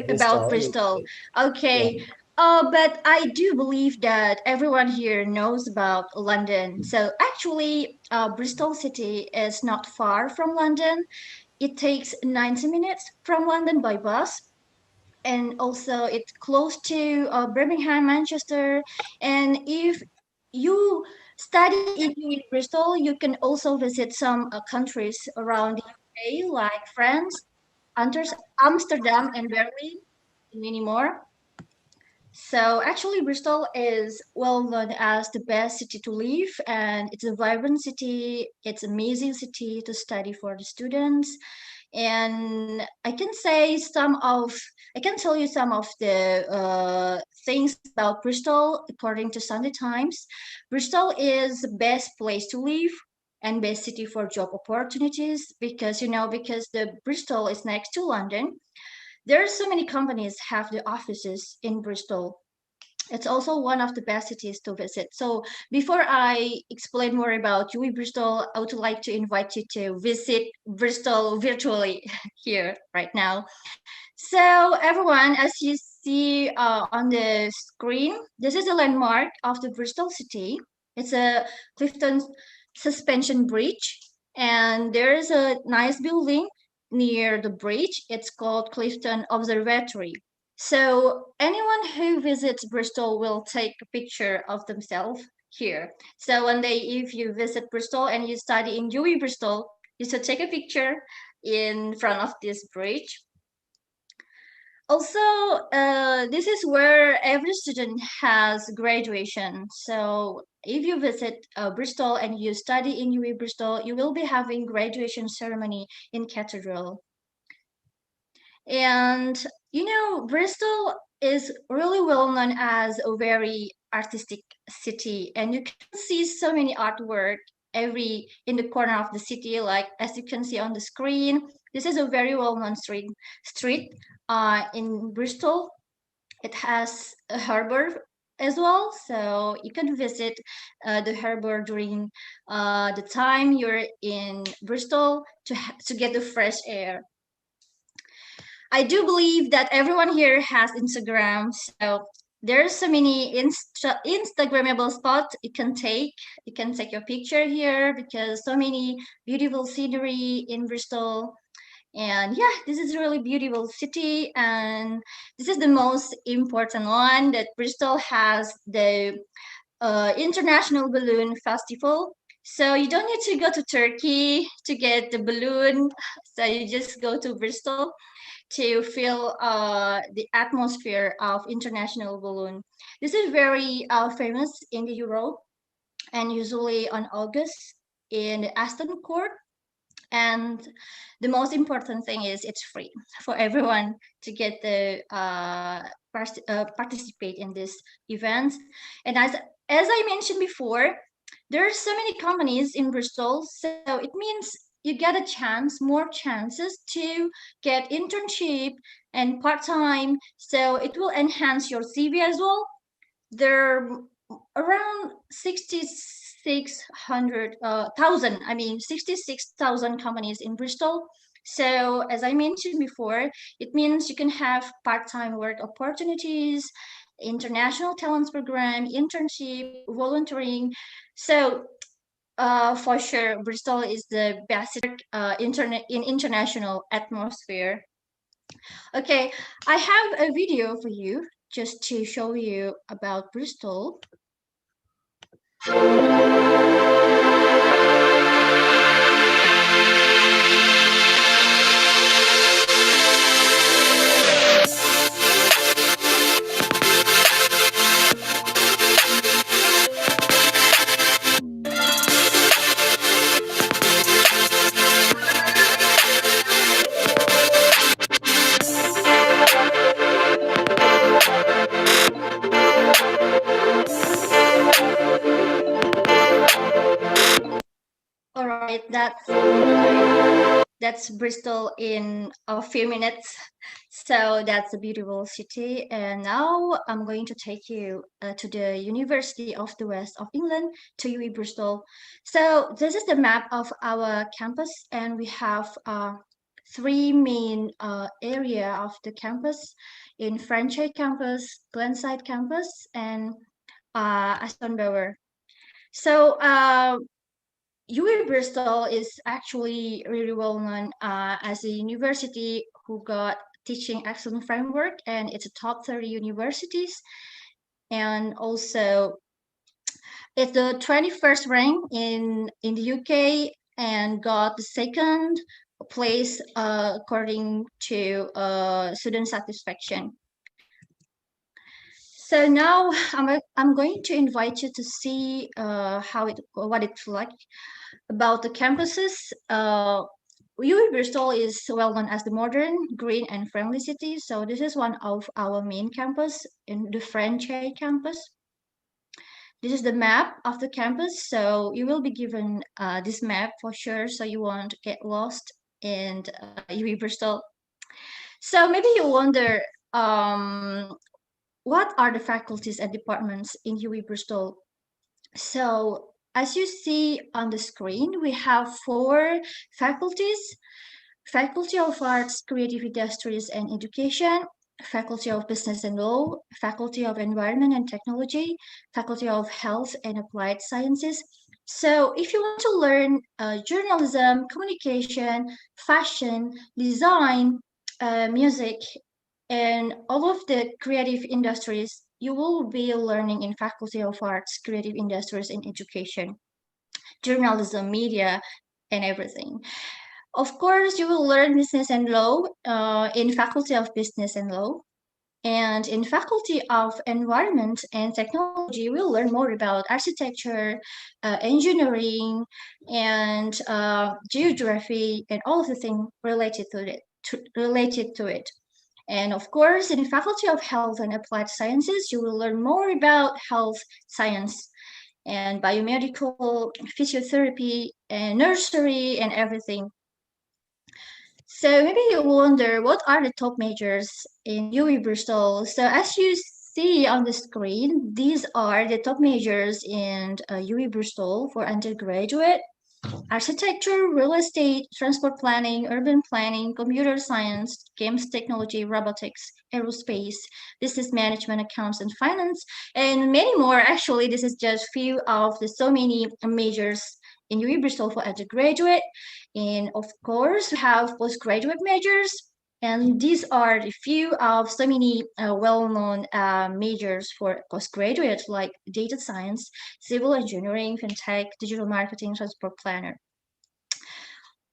about Bristol. Okay. Yeah. But I do believe that everyone here knows about London. So actually, Bristol City is not far from London. It takes 90 minutes from London by bus. And also it's close to Birmingham, Manchester. And if you study in Bristol, you can also visit some countries around the UK, like France, Amsterdam, and Berlin, and many more. So actually, Bristol is well known as the best city to live, and it's a vibrant city. It's an amazing city to study for the students. And I can tell you some of the things about Bristol according to Sunday Times. Bristol is the best place to live and best city for job opportunities because the Bristol is next to London. There are so many companies have the offices in Bristol. It's also one of the best cities to visit. So before I explain more about UWI Bristol, I would like to invite you to visit Bristol virtually here right now. So everyone, as you see on the screen, this is a landmark of the Bristol city. It's a Clifton suspension bridge, and there is a nice building near the bridge. It's called Clifton Observatory. So anyone who visits Bristol will take a picture of themselves here. So one day, if you visit Bristol and you study in UWI Bristol, you should take a picture in front of this bridge. Also, this is where every student has graduation. So if you visit Bristol and you study in UWI Bristol, you will be having graduation ceremony in Cathedral. And Bristol is really well known as a very artistic city, and you can see so many artwork in the corner of the city, like as you can see on the screen. This is a very well-known street in Bristol. It has a harbor as well, so you can visit the harbor during the time you're in Bristol to get the fresh air. I do believe that everyone here has Instagram, so there's so many Instagrammable spots you can take. You can take your picture here because so many beautiful scenery in Bristol. And yeah, this is a really beautiful city, and this is the most important one, that Bristol has the International Balloon Festival. So you don't need to go to Turkey to get the balloon. So you just go to Bristol to feel the atmosphere of international balloon. This is very famous in the Europe, and usually on August in the Aston Court. And the most important thing is it's free for everyone to get the participate in this event. And as I mentioned before, there are so many companies in Bristol, so it means you get a chance, more chances to get internship and part-time. So it will enhance your CV as well. There are around 66,000 companies in Bristol. So as I mentioned before, it means you can have part-time work opportunities, international talents program, internship, volunteering. So for sure, Bristol is the best in international atmosphere. Okay, I have a video for you just to show you about Bristol. All right, that's Bristol in a few minutes. So that's a beautiful city. And now I'm going to take you to the University of the West of England, to UWE Bristol. So this is the map of our campus, and we have three main area of the campus: in Franchise campus, Glenside campus, and Aston Bower. So UWE Bristol is actually really well known as a university who got teaching excellence framework, and it's a top 30 universities. And also it's the 21st rank in the UK, and got the second place according to student satisfaction. So now I'm going to invite you to see what it's like about the campuses. UWE Bristol is well known as the modern, green, and friendly city. So this is one of our main campus, in the Franchise campus. This is the map of the campus. So you will be given this map for sure, so you won't get lost in UWE Bristol. So maybe you wonder, what are the faculties and departments in UWE Bristol? So as you see on the screen, we have 4 faculties: Faculty of Arts, Creative Industries and Education, Faculty of Business and Law, Faculty of Environment and Technology, Faculty of Health and Applied Sciences. So if you want to learn journalism, communication, fashion, design, music, and all of the creative industries, you will be learning in Faculty of Arts, Creative Industries and Education, journalism, media, and everything. Of course, you will learn business and law in Faculty of Business and Law. And in Faculty of Environment and Technology, we'll learn more about architecture, engineering, and geography, and all of the things related to it. And of course, in the Faculty of Health and Applied Sciences, you will learn more about health science and biomedical, physiotherapy, and nursery, and everything. So maybe you wonder, what are the top majors in UWI Bristol? So as you see on the screen, these are the top majors in UWI Bristol for undergraduate: architecture, real estate, transport planning, urban planning, computer science, games technology, robotics, aerospace, business management, accounts, and finance, and many more. Actually, this is just few of the so many majors in UWI Bristol for undergraduate. And of course, we have postgraduate majors. And these are the few of so many well-known majors for postgraduates, like data science, civil engineering, fintech, digital marketing, transport planner.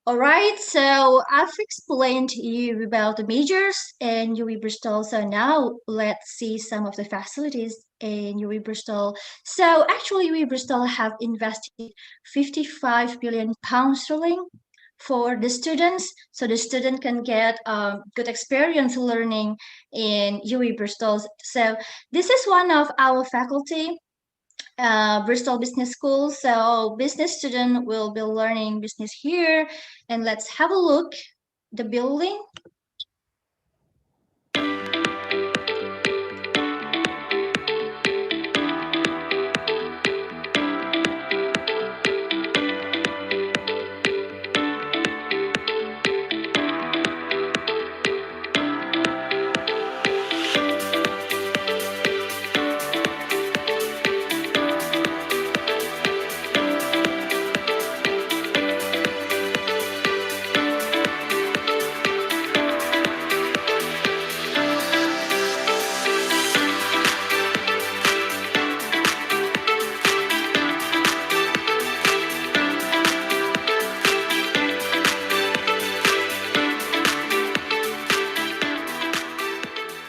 All right, so I've explained to you about the majors in UWI Bristol. So now let's see some of the facilities in UWI Bristol. So actually, UWI Bristol have invested 55 billion pounds sterling for the students, so the student can get good experience learning in UWI Bristol. So this is one of our faculty, Bristol Business School. So business student will be learning business here. And let's have a look the building.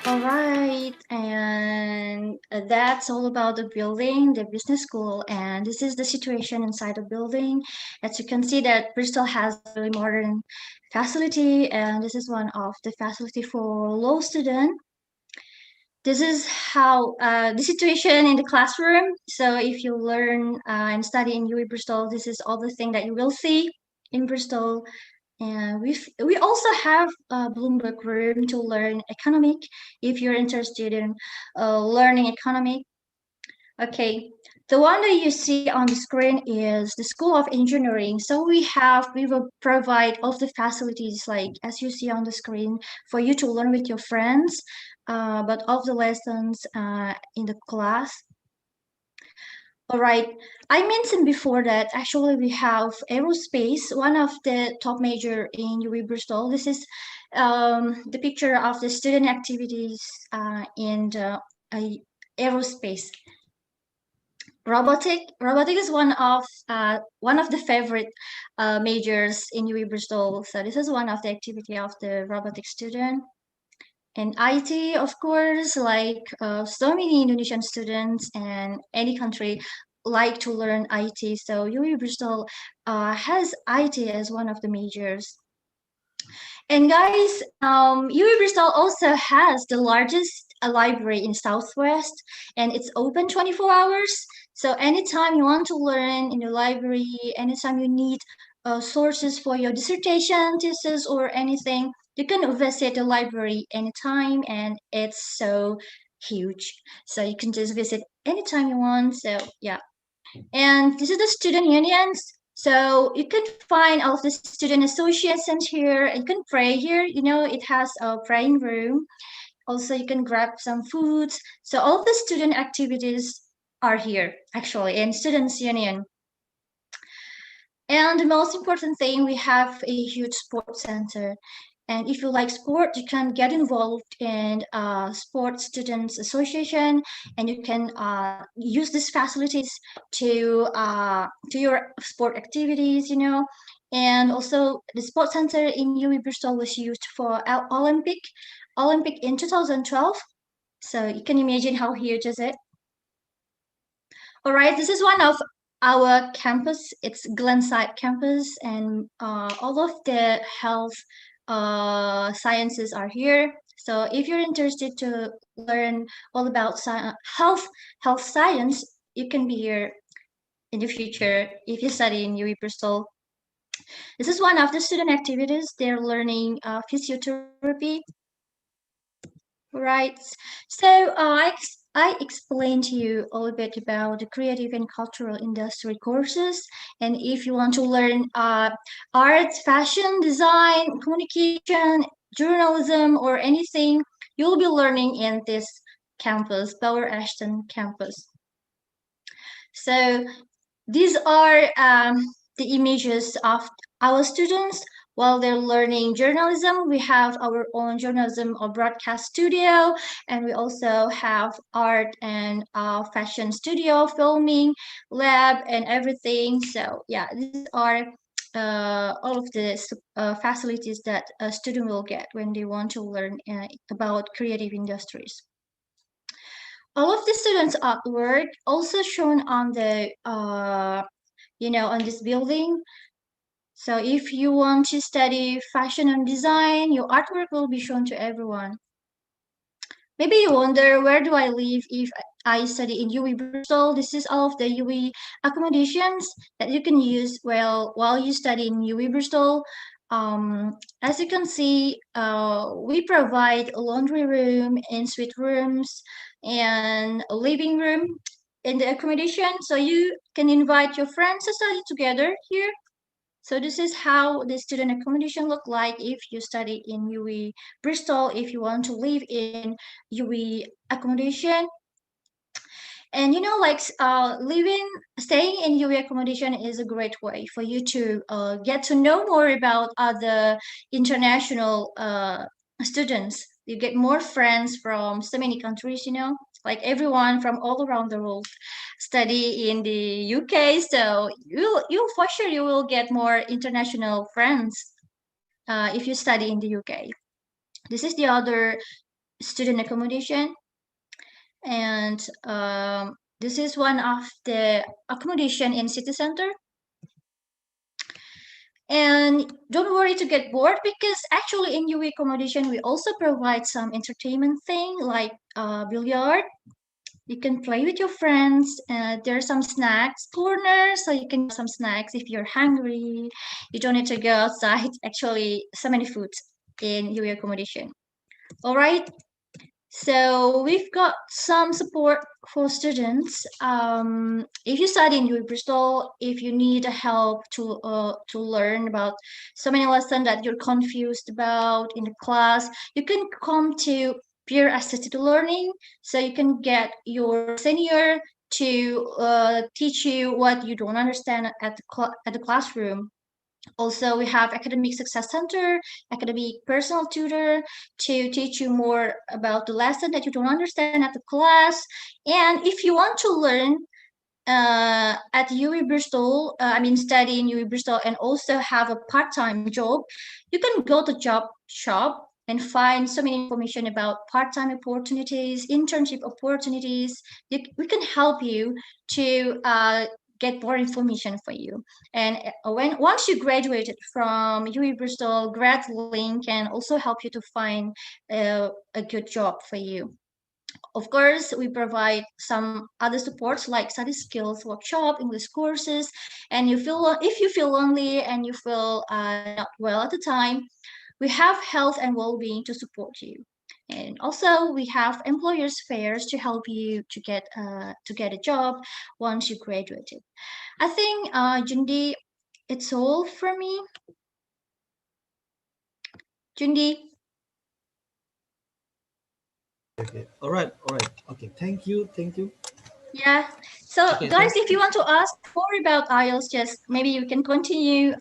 All right, and that's all about the building, the business school, and this is the situation inside the building. As you can see that Bristol has a really modern facility, and this is one of the facility for law student. This is how the situation in the classroom. So if you learn and study in UWI Bristol, this is all the thing that you will see in Bristol. And we also have a Bloomberg room to learn economic if you're interested in learning economic. Okay, the one that you see on the screen is the School of Engineering. So we will provide all the facilities like as you see on the screen for you to learn with your friends, but all the lessons in the class. All right, I mentioned before that actually we have aerospace, one of the top major in UWI Bristol. This is the picture of the student activities in the aerospace. Robotic is one of the favorite majors in UWI Bristol. So this is one of the activity of the robotic student. And IT, of course, like so many Indonesian students and any country like to learn IT. So UWI Bristol has IT as one of the majors. And guys, UWI Bristol also has the largest library in Southwest, and it's open 24 hours. So anytime you want to learn in the library, anytime you need sources for your dissertation, thesis, or anything, you can visit the library anytime, and it's so huge. So you can just visit anytime you want. So yeah. And this is the student unions. So you can find all of the student associations here. You can pray here. You know, it has a praying room. Also, you can grab some foods. So all of the student activities are here, actually, in students union. And the most important thing, we have a huge sports center. And if you like sport, you can get involved in sports students association, and you can use these facilities to your sport activities, you know. And also, the sports center in UWI Bristol was used for Olympic in 2012. So you can imagine how huge is it. All right, this is one of our campus. It's Glenside campus, and all of the health sciences are here. So if you're interested to learn all about health science, you can be here in the future if you study in UWI Bristol. This is one of the student activities. They're learning physiotherapy, right? So I explained to you a little bit about the creative and cultural industry courses. And if you want to learn art, fashion, design, communication, journalism, or anything, you'll be learning in this campus, Bauer Ashton campus. So these are the images of our students while they're learning journalism. We have our own journalism or broadcast studio, and we also have art and fashion studio, filming lab, and everything. So yeah, these are all of the facilities that a student will get when they want to learn about creative industries. All of the students' artwork also shown on the on this building. So if you want to study fashion and design, your artwork will be shown to everyone. Maybe you wonder, where do I live if I study in UWI Bristol? This is all of the UWI accommodations that you can use while you study in UWI Bristol. As you can see, we provide a laundry room, en-suite rooms, and a living room in the accommodation. So you can invite your friends to study together here. So this is how the student accommodation look like if you study in UWI Bristol, if you want to live in UWI accommodation. And staying in UWI accommodation is a great way for you to get to know more about other international students. You get more friends from so many countries, like everyone from all around the world study in the UK. So you for sure you will get more international friends if you study in the UK. This is the other student accommodation, and this is one of the accommodation in city center. And don't worry to get bored, because actually in UWI accommodation we also provide some entertainment thing like billiard. You can play with your friends. There are some snacks corner, so you can have some snacks if you're hungry. You don't need to go outside. Actually, so many foods in UWI accommodation. All right. So we've got some support for students. If you study in UWI Bristol, if you need help to learn about so many lessons that you're confused about in the class, you can come to peer assisted learning. So you can get your senior to teach you what you don't understand at the classroom. Also, we have Academic Success Center, academic personal tutor to teach you more about the lesson that you don't understand at the class. And if you want to learn at UWI Bristol, study in UWI Bristol and also have a part-time job, you can go to job shop and find so many information about part-time opportunities, internship opportunities. We can help you to get more information for you. And once you graduated from UWI Bristol, grad link can also help you to find a good job for you. Of course, we provide some other supports like study skills workshop, English courses, and if you feel lonely and you feel not well at the time, we have health and well-being to support you. And also, we have employers fairs to help you to get a job once you graduated. I think, Jundi, it's all for me. Jundi. Okay. All right. Okay. Thank you. Yeah. So, Okay, guys, if you want to ask more about IELTS, just maybe you can continue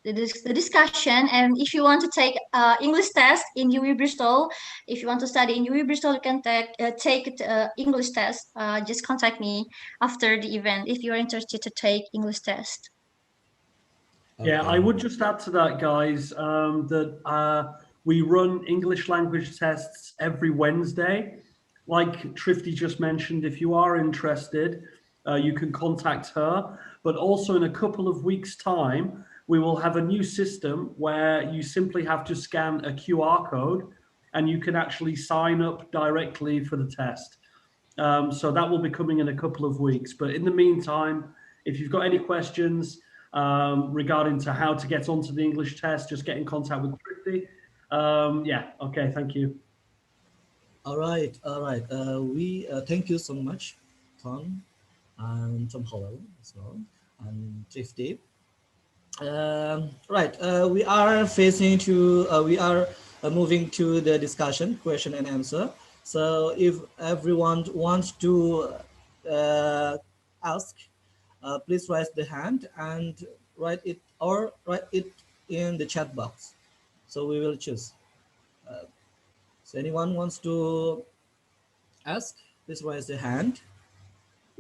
the discussion. And if you want to take English test in UWI Bristol, if you want to study in UWI Bristol, you can take English test. Just contact me after the event if you're interested to take English test. Yeah, I would just add to that, guys, that we run English language tests every Wednesday. Like Trifty just mentioned, if you are interested, you can contact her. But also in a couple of weeks' time, we will have a new system where you simply have to scan a QR code and you can actually sign up directly for the test. So that will be coming in a couple of weeks. But in the meantime, if you've got any questions, regarding to how to get onto the English test, just get in contact with Trifty. Yeah, okay, thank you. All right, all right. We thank you so much, Tom and Tom Howell as well, and Trifty. Right, we are facing to we are moving to the discussion, question and answer. So if everyone wants to ask, please raise the hand and write it in the chat box. So we will choose. So anyone wants to ask, please raise the hand.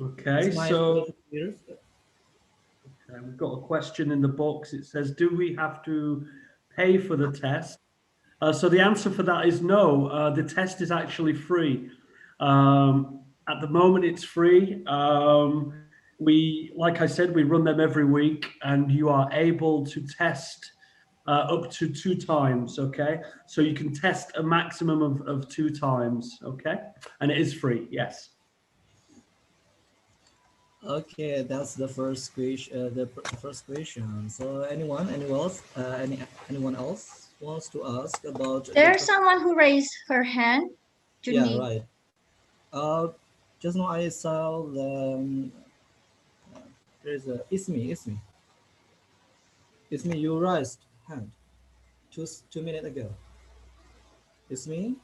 Okay, so we've got a question in the box. It says, do we have to pay for the test? So the answer for that is no. The test is actually free. At the moment, it's free. Like I said, we run them every week, and you are able to test up to 2 times. Okay, so you can test a maximum of 2 times. Okay, and it is free. Yes. Okay, that's the first question. First question. So anyone else wants to ask about? There's someone who raised her hand. Yeah, right. Just now I saw the there's a Ismi. You raised hand 2 minutes ago. Ismi,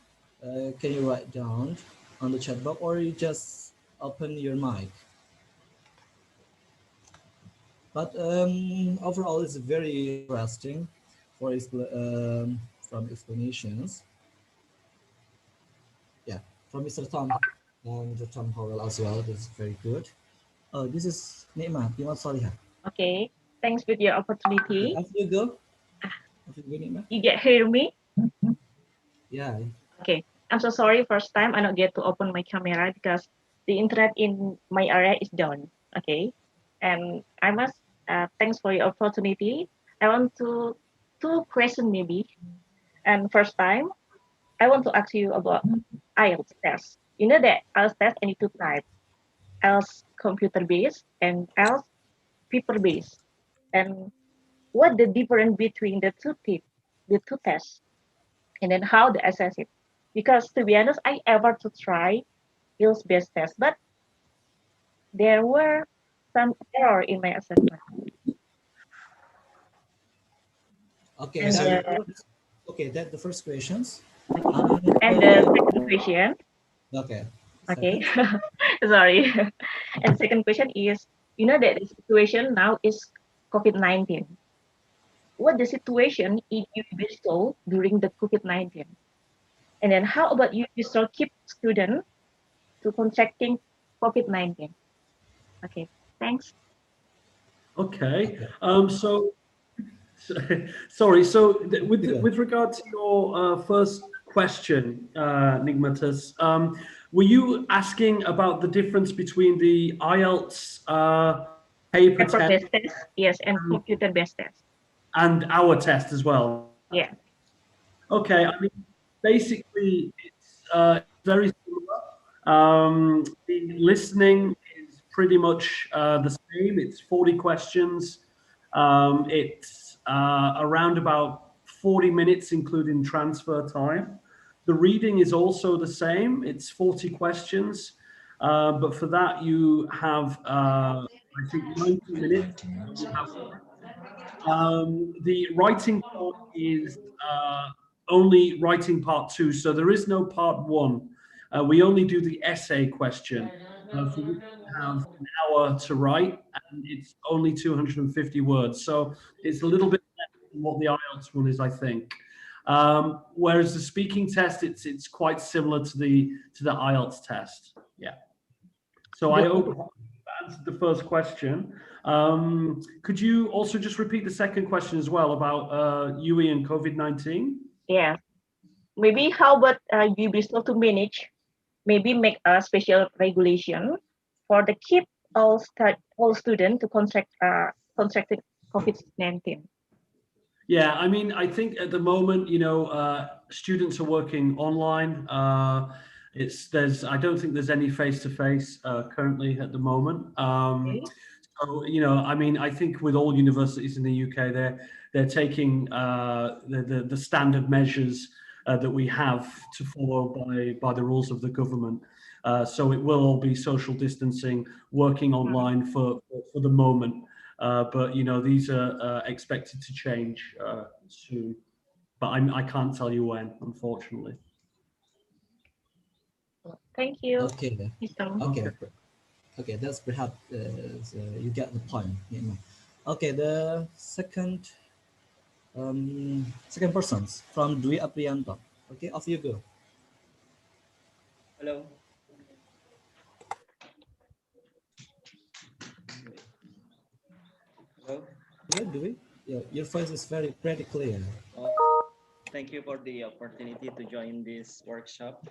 can you write down on the chat box, or you just open your mic? But overall, it's very interesting for from explanations. Yeah, from Mr. Tom and Tom Howell as well. That's very good. Oh, this is Nikmat Salihah. Okay, thanks for your opportunity. After you go. Nikmat. You get hear me? Yeah. Okay, I'm so sorry. First time I not get to open my camera because the internet in my area is down. Okay, and I must thanks for your opportunity. I want to two questions maybe. And first time, I want to ask you about IELTS test. You know that IELTS test any two types, IELTS computer based and IELTS paper based. And what the difference between the two tests, and then how to assess it? Because to be honest, I ever to try IELTS based test, but there were some error in my assessment. Okay, and, okay, that's the first questions. And the second question. Okay. Okay, sorry. And second question is, you know that the situation now is COVID-19. What the situation in Bristol during the COVID-19? And then how about you Bristol keep students to contracting COVID-19? Okay, thanks. Okay. Sorry. So with regard to your first question, Nigmatus, were you asking about the difference between the IELTS paper test? Yes, and computer-based test. And our test as well? Yeah. Okay. I mean, basically, it's very similar. The listening is pretty much the same. It's 40 questions. It's around about 40 minutes, including transfer time. The reading is also the same. It's 40 questions. But for that, you have, I think, 90 minutes. The writing part is only writing part 2. So there is no part 1. We only do the essay question. For which we have an hour to write, and it's only 250 words. So it's a little bit less than what the IELTS one is, I think. Whereas the speaking test, it's quite similar to the IELTS test. Yeah. So I hope I answered the first question. Could you also just repeat the second question as well about UE and COVID-19? Yeah. Maybe how about you Bristol to manage? Maybe make a special regulation for the keep all students to contracted COVID-19. Yeah, I mean, I think at the moment, students are working online. I don't think there's any face-to-face currently at the moment. So, you know, I mean, I think with all universities in the UK, they're taking the standard measures that we have to follow by the rules of the government. So it will all be social distancing, working online for the moment. But you know, these are expected to change soon. But I can't tell you when, unfortunately. Thank you. Okay. Okay. Okay, that's perhaps you get the point. You know. Okay, the second second persons from Dwi Aprianto. Okay, off you go. Hello. Hello. Yeah, Dwi. Yeah, your voice is pretty clear. Thank you for the opportunity to join this workshop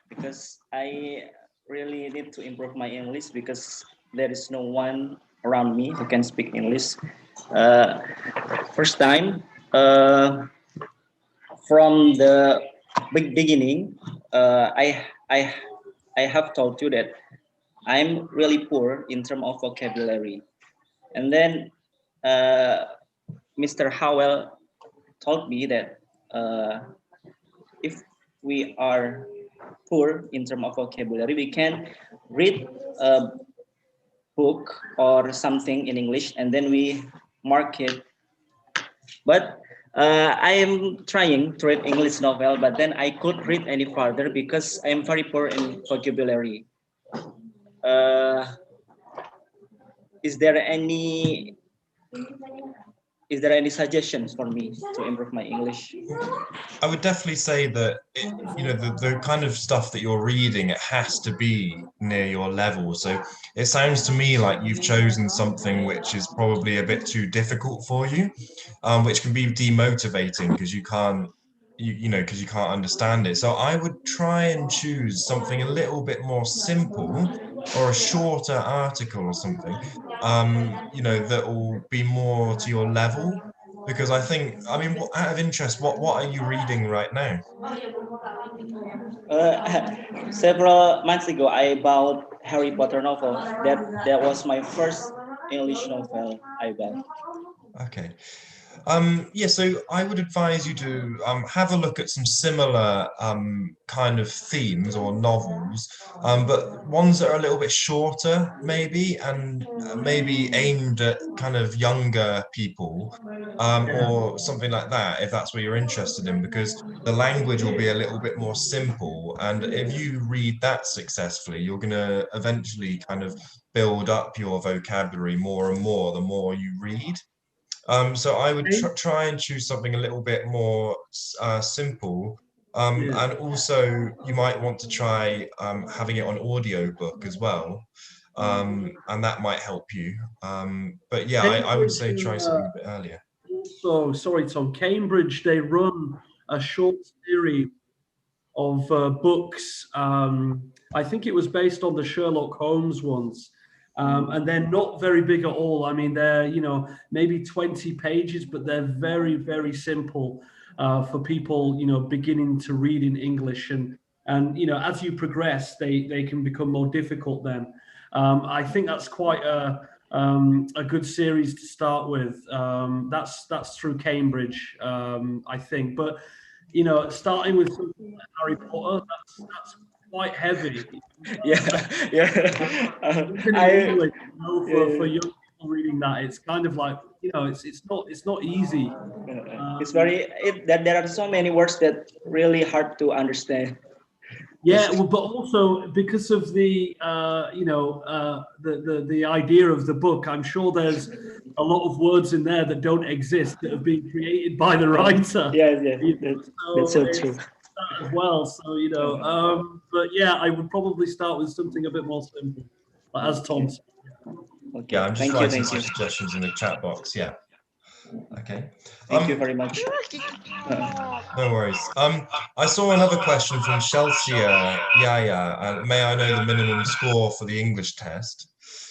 because I really need to improve my English because there is no one around me who can speak English. First time, from the beginning, I have told you that I'm really poor in terms of vocabulary, and then Mr. Howell told me that if we are poor in terms of vocabulary, we can read a book or something in English and then we mark it. But I am trying to read English novel, but then I couldn't read any further because I am very poor in vocabulary. Is there any suggestions for me to improve my English? I would definitely say that you know the kind of stuff that you're reading, it has to be near your level. So it sounds to me like you've chosen something which is probably a bit too difficult for you, which can be demotivating because you can't because you can't understand it. So I would try and choose something a little bit more simple or a shorter article or something, you know, that will be more to your level. Because I think, I mean, out of interest, what are you reading right now? Several months ago, I bought Harry Potter novel. That was my first English novel I bought. Okay. Yeah, so I would advise you to have a look at some similar kind of themes or novels, but ones that are a little bit shorter, maybe, and maybe aimed at kind of younger people, or something like that, if that's what you're interested in, because the language will be a little bit more simple. And if you read that successfully, you're going to eventually kind of build up your vocabulary more and more the more you read. So I would try and choose something a little bit more simple. And also you might want to try having it on audiobook as well. And that might help you. But yeah, I would say try something a bit earlier. So sorry, Tom. Cambridge, they run a short series of books. I think it was based on the Sherlock Holmes ones. And they're not very big at all. I mean, they're, you know, maybe 20 pages, but they're very, very simple for people, you know, beginning to read in English. And you know, as you progress, they can become more difficult then. I think that's quite a good series to start with. That's through Cambridge, I think. But you know, starting with something like Harry Potter, that's quite heavy. For young people reading that, it's kind of like, you know, it's not easy. It's there are so many words that really hard to understand. Yeah, well, but also because of the you know, the idea of the book, I'm sure there's a lot of words in there that don't exist that have been created by the writer. That's so true. As well, so you know, but yeah, I would probably start with something a bit more simple, as Tom said. Okay. Yeah, I'm just writing some suggestions in the chat box. Yeah. Okay. Thank you very much. No worries. I saw another question from Chelsea. Yaya. May I know the minimum score for the English test?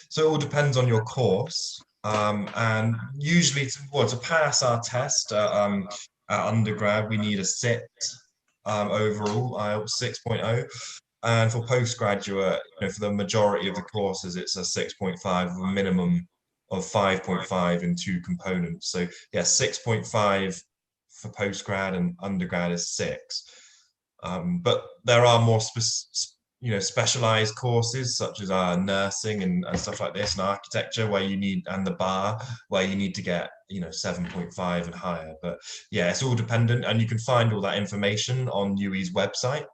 So it all depends on your course. And usually, to pass our test at undergrad, we need a SIT overall, IELTS 6.0. And for postgraduate, you know, for the majority of the courses, it's a 6.5 minimum of 5.5 in 2 components. So yeah, 6.5 for postgrad and undergrad is 6. But there are more specialized courses such as nursing and stuff like this, and architecture where you need, and the bar where you need to get 7.5 and higher. But yeah, it's all dependent, and you can find all that information on UWE's website.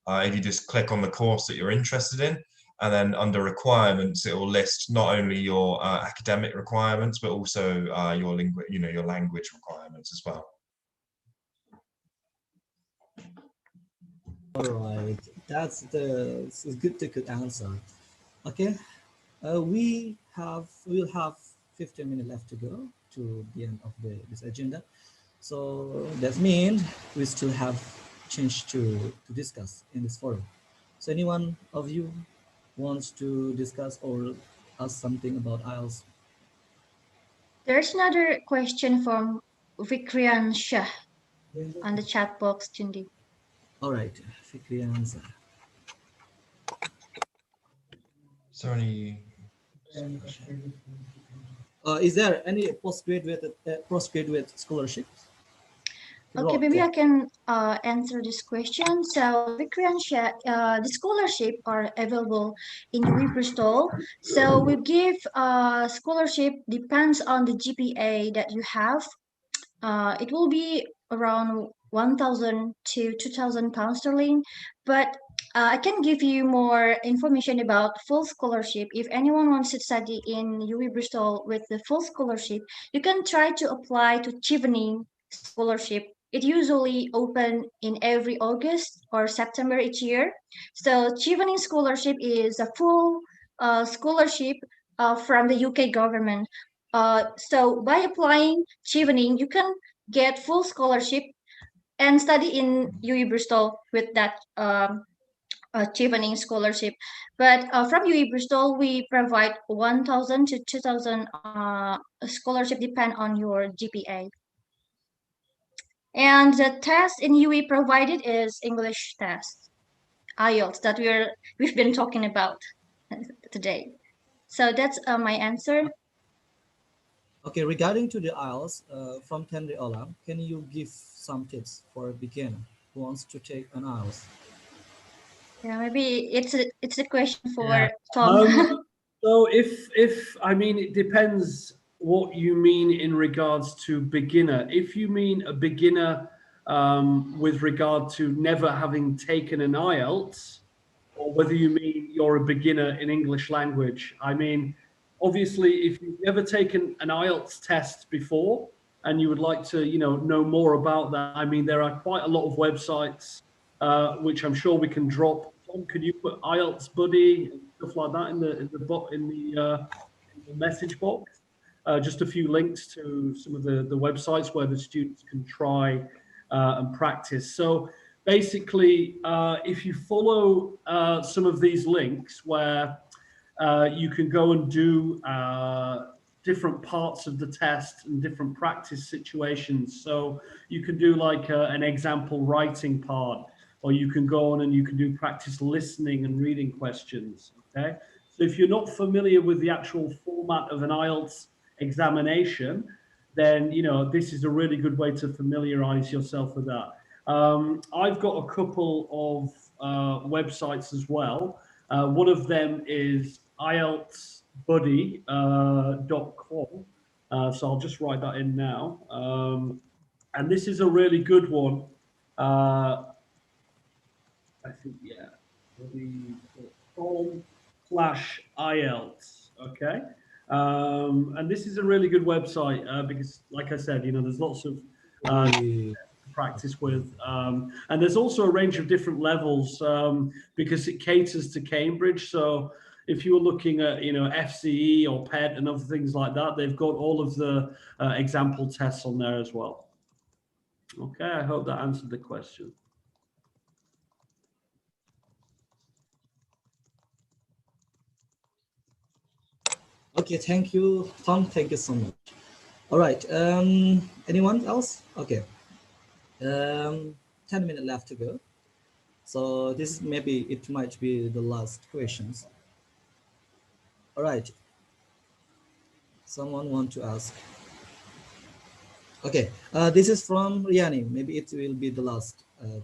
If you just click on the course that you're interested in, and then under requirements, it will list not only your academic requirements, but also your language requirements as well. All right, that's a good answer. Okay, we'll have 15 minutes left to go to the end of this agenda. So that means we still have change to discuss in this forum. So anyone of you wants to discuss or ask something about IELTS? There's another question from Vikrian Shah on the chat box, Chundi. All right, Fikrian. Sorry. Is there any postgraduate scholarship? Okay, maybe I can answer this question. So, Vikrian Shah, the scholarship are available in UWE Bristol. So, we give scholarship depends on the GPA that you have. It will be around 1,000 to 2,000 pounds sterling, but I can give you more information about full scholarship. If anyone wants to study in UWE Bristol with the full scholarship, you can try to apply to Chevening scholarship. It usually open in every August or September each year. So Chevening scholarship is a full scholarship from the UK government. So by applying Chevening, you can get full scholarship and study in UWE Bristol with that Chevening scholarship. But from UWE Bristol, we provide 1,000 to 2,000 scholarship depend on your GPA. And the test in UWE provided is English test, IELTS, that we've been talking about today. So that's my answer. Okay, regarding to the IELTS from Tenri Olam, can you give some tips for a beginner who wants to take an IELTS? Yeah, maybe it's a question for Tom. So if I mean, it depends what you mean in regards to beginner. If you mean a beginner with regard to never having taken an IELTS, or whether you mean you're a beginner in English language. I mean, obviously, if you've never taken an IELTS test before and you would like to, know more about that, I mean, there are quite a lot of websites which I'm sure we can drop. Tom, could you put IELTS Buddy and stuff like that in the message box? Just a few links to some of the websites where the students can try and practice. So basically, if you follow some of these links where you can go and do different parts of the test and different practice situations. So you can do like an example writing part, or you can go on and you can do practice listening and reading questions, okay? So if you're not familiar with the actual format of an IELTS examination, then, this is a really good way to familiarize yourself with that. I've got a couple of websites as well. One of them is IELTSbuddy.com. So I'll just write that in now. And this is a really good one. I think, yeah, com/IELTS, okay? And this is a really good website because, like I said, there's lots of practice with. And there's also a range of different levels because it caters to Cambridge. So if you were looking at, FCE or PET and other things like that, they've got all of the example tests on there as well. Okay, I hope that answered the question. Okay, thank you, Tom. Thank you so much. All right. Anyone else? Okay. 10 minutes left to go. So this it might be the last questions. All right. Someone want to ask? Okay, this is from Riani. Maybe it will be the last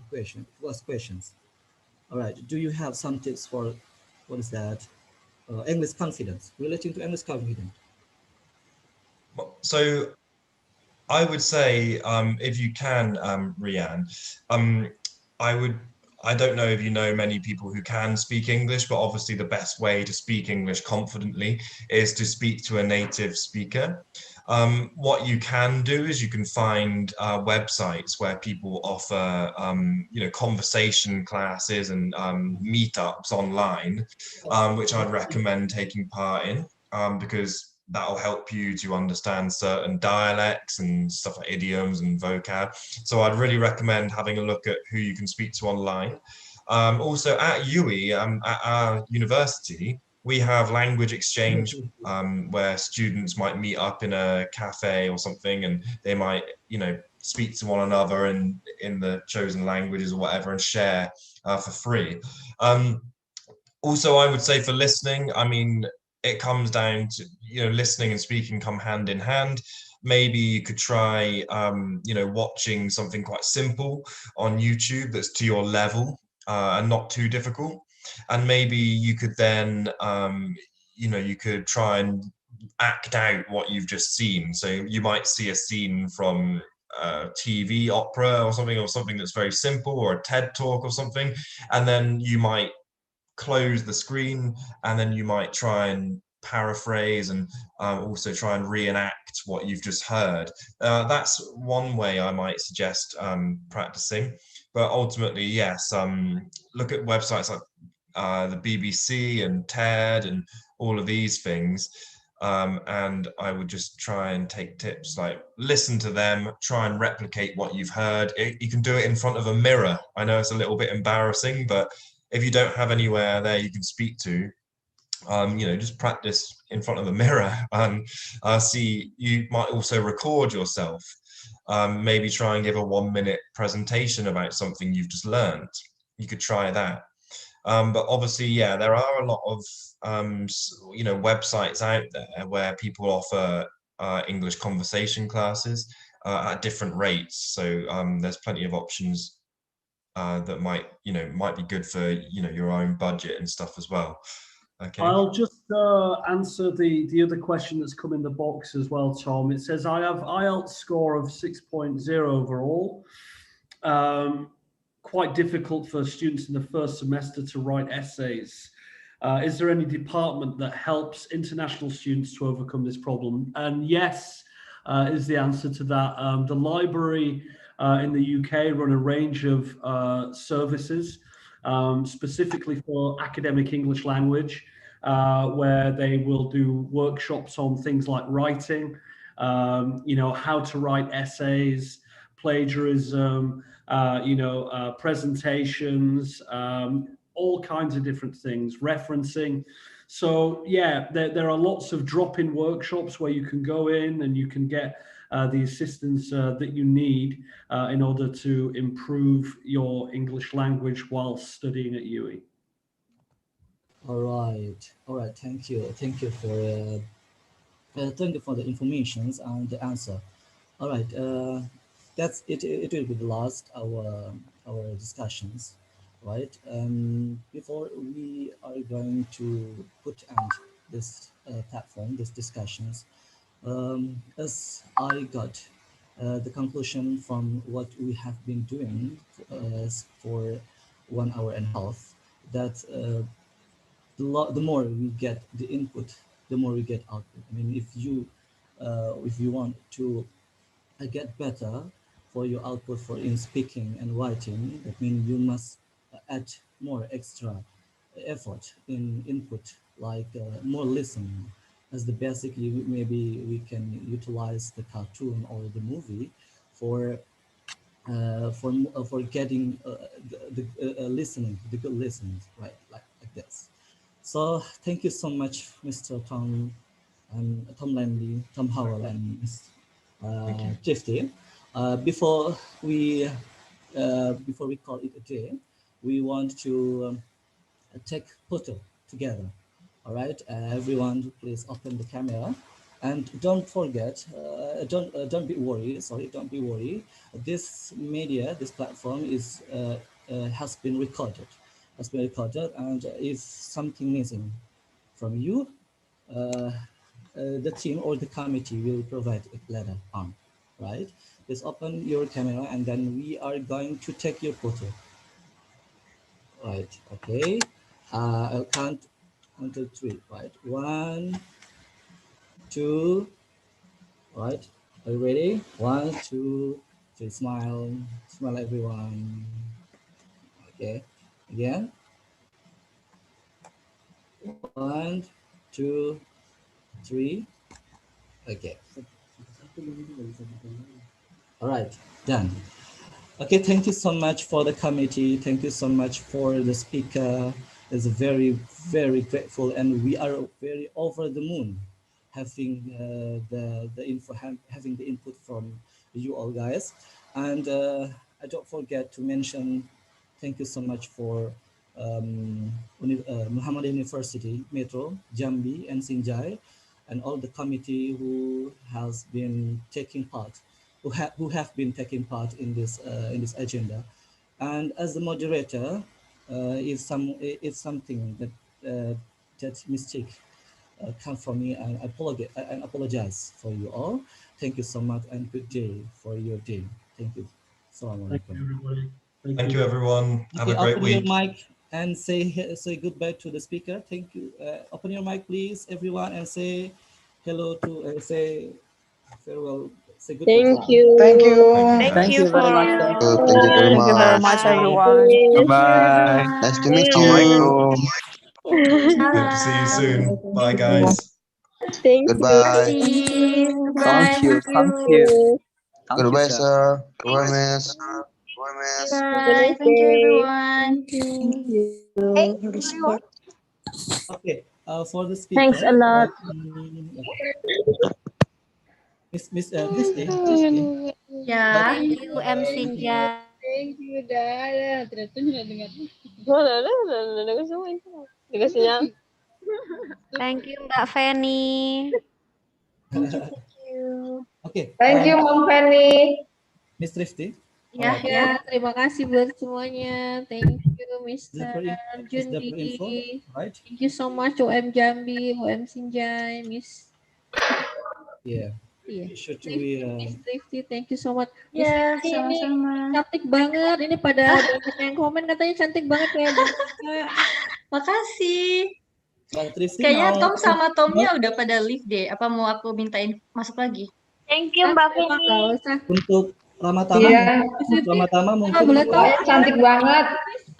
question. Last questions. All right. Do you have some tips for what is that? English confidence, relating to English confidence. So I would say, if you can, Rian, I would. I don't know if you know many people who can speak English, but obviously the best way to speak English confidently is to speak to a native speaker. What you can do is you can find websites where people offer, conversation classes and meetups online, which I'd recommend taking part in, because that'll help you to understand certain dialects and stuff like idioms and vocab. So I'd really recommend having a look at who you can speak to online. Also at UWI, at our university, we have language exchange where students might meet up in a cafe or something, and they might, speak to one another in the chosen languages or whatever and share for free. Also, I would say for listening, I mean, it comes down to, listening and speaking come hand in hand. Maybe you could try, watching something quite simple on YouTube that's to your level and not too difficult. And maybe you could then, you could try and act out what you've just seen. So you might see a scene from TV opera or something that's very simple, or a TED talk or something, and then you might close the screen, and then you might try and paraphrase and also try and reenact what you've just heard. That's one way I might suggest practicing. But ultimately, yes, look at websites like the BBC and TED and all of these things. And I would just try and take tips, like listen to them, try and replicate what you've heard. You can do it in front of a mirror. I know it's a little bit embarrassing, but if you don't have anywhere there you can speak to, just practice in front of the mirror and see. You might also record yourself. Maybe try and give a 1-minute presentation about something you've just learned. You could try that. But obviously, yeah, there are a lot of, websites out there where people offer English conversation classes at different rates. So there's plenty of options that might be good for, your own budget and stuff as well. Okay. I'll just answer the other question that's come in the box as well, Tom. It says, I have IELTS score of 6.0 overall. Quite difficult for students in the first semester to write essays. Is there any department that helps international students to overcome this problem? And yes, is the answer to that. The library in the UK run a range of services specifically for academic English language, where they will do workshops on things like writing, how to write essays, plagiarism, presentations, all kinds of different things, referencing. So yeah, there are lots of drop-in workshops where you can go in and you can get the assistance that you need in order to improve your English language while studying at UWI. All right. Thank you for the information and the answer. All right, that's it. It will be the last our discussions, right? Before we are going to put end this platform, these discussions, as I got the conclusion from what we have been doing for 1 hour and a half, that the more we get the input, the more we get output. I mean, if you want to get better for your output for in speaking and writing, that means you must add more extra effort in input, like more listening. As the basic, maybe we can utilize the cartoon or the movie for getting the listening, the good listening, right, like this. So thank you so much, Mr. Tom and Tom Lamley, Tom Howell, and Ms. Trifty. Before we call it a day, we want to take photo together. All right, everyone, please open the camera And don't forget, don't be worried. Sorry, don't be worried. This media, this platform has been recorded. And if something missing from you, the team or the committee will provide it later on, right? Just open your camera and then we are going to take your photo. Right, okay. I'll count until 3, right? 1, 2, right? Are you ready? 1, 2, 3, smile. Smile everyone. Okay, again. 1, 2, 3. Okay. All right, done. Okay, thank you so much for the committee. Thank you so much for the speaker. It's very, very grateful, and we are very over the moon having the info, having the input from you all guys. And I don't forget to mention, thank you so much for Muhammad University, Metro, Jambi, and Sinjai, and all the committee who has been taking part, who have been taking part in this agenda. And as the moderator, if something that mistake come from me, and apologize for you all. Thank you so much and good day for your day. Thank you. Thank you, everybody. Thank you, everyone. Have Okay, a great open week. your mic and say goodbye to the speaker. Thank you. Open your mic, please, everyone, and say hello to say farewell. Say goodbye. Thank you. Thank you. Thank Thank you you very for much. your Thank you very time. Thank you very much. much, Bye. everyone. Bye-bye. Nice to meet you. Hope to see you soon. Bye, guys. Thank you. Goodbye. Thank you. Thank Bye. you. Thank you. Goodbye, sir. Goodbye, miss. Have a Bye. nice Thank you, day. everyone. Thank you. Hey, everyone. Okay, for the Thanks a speaker, lot. Christy, Ya. Thank you, M. Sinja. Thank you, Dada. Ternyata tidak dengar. Dengar semua itu. Dengar sinyal. Thank you, Mbak Feni. Thank you. Thank you. Okay. Thank you, Mom Fanny. Miss Trifty. Ya, Alright. ya, terima kasih buat semuanya. Thank you, Mr. Is that the info? Jundi. Right? Thank you so much, UM Jambi, UM Sinjai, Miss. Yeah. Iya. Sure to be. Miss Trifty, thank you so much. Ya, Miss Trifty, ini sama-sama. cantik banget. Ini pada banyak yang komen katanya cantik banget kayak Bunga. Makasih. Trifty Kayaknya mau Tom sama Tomnya udah pada leave deh. Apa mau aku mintain masuk lagi? Thank you, Mbak Nggak Feni. usah. untuk Ramatama. Iya. Ramatama mungkin. boleh tahu? Cantik banget.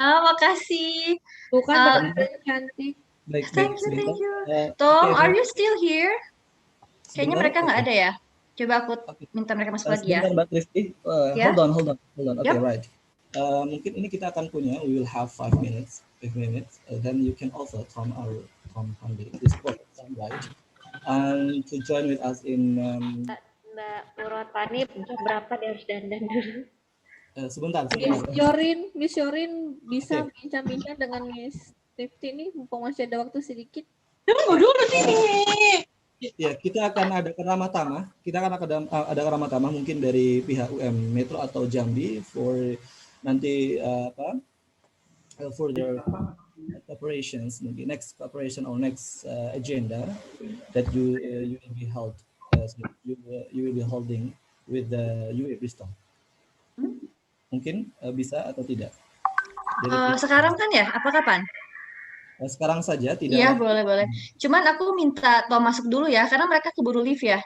Makasih. Tuh kan cantik. Baik, Thank you, sebentar. thank you. Oke, Tom, are you still here? Kayaknya Sebentar, mereka nggak oke. ada ya. Coba aku minta mereka masuk lagi ya. Sebentar, Mbak Trifty. Ya. Hold on. Okay, Yep. right. Mungkin ini kita akan punya. We will have 5 minutes. 5 minutes. Then you can also Tom Pandi this program, right? And to join with us in. Mbak Purwatani, berapa dia harus dandan dulu? Sebentar. Miss Yorin bisa bincang-bincang dengan Miss Trifty ini, mumpung masih ada waktu sedikit. Tunggu dulu sini. Ya, kita akan adakan Ramatama. Kita akan ada Ramatama mungkin dari pihak UM Metro atau Jambi for nanti further operations, maybe next operation or next agenda that you will be held. You will be holding with the UA Bristol. Mungkin bisa atau tidak? Sekarang kan ya? Apa kapan? Sekarang saja, tidak. Iya, boleh. Cuman aku minta Tom masuk dulu ya, karena mereka keburu leave ya.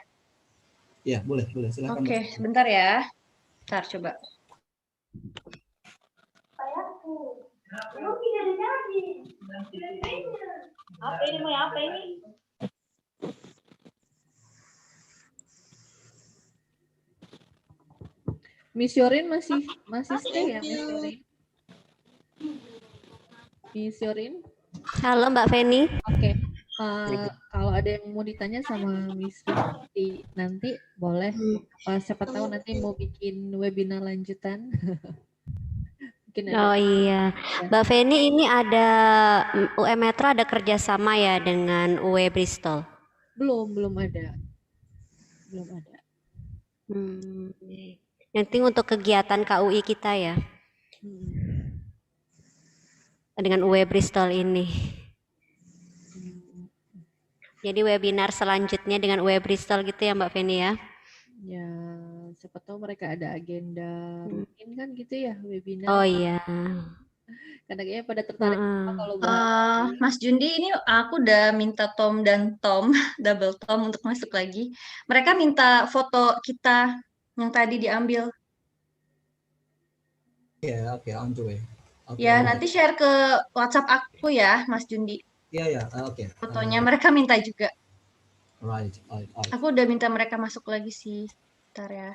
Iya, boleh. Silakan. Oke, sebentar ya. Ntar coba. Apa ini? Mau apa ini? Miss Yorin masih stay ya, Miss Yorin? Miss Yorin? Halo Mbak Feni. Oke. Kalau ada yang mau ditanya sama Miss Fitri nanti boleh. Siapa tahu nanti mau bikin webinar lanjutan. Oh iya, Mbak Feni, ini ada UM Metro ada kerjasama ya dengan UE Bristol? Belum ada. Belum ada. Yang penting untuk kegiatan KUI kita ya. Dengan UE Bristol ini. Jadi webinar selanjutnya dengan UE Bristol gitu ya Mbak Feni ya? Ya, siapa tahu mereka ada agenda rutin kan gitu ya webinar. Oh iya. Karena kayaknya pada tertarik kalau bahas. Mas Jundi, ini aku udah minta Tom dan Tom, double Tom untuk masuk lagi. Mereka minta foto kita yang tadi diambil. Oke, on the way. Ya, nanti share ke WhatsApp aku ya, Mas Jundi. Iya, oke. Fotonya mereka minta juga. Right. Aku udah minta mereka masuk lagi sih. Bentar ya.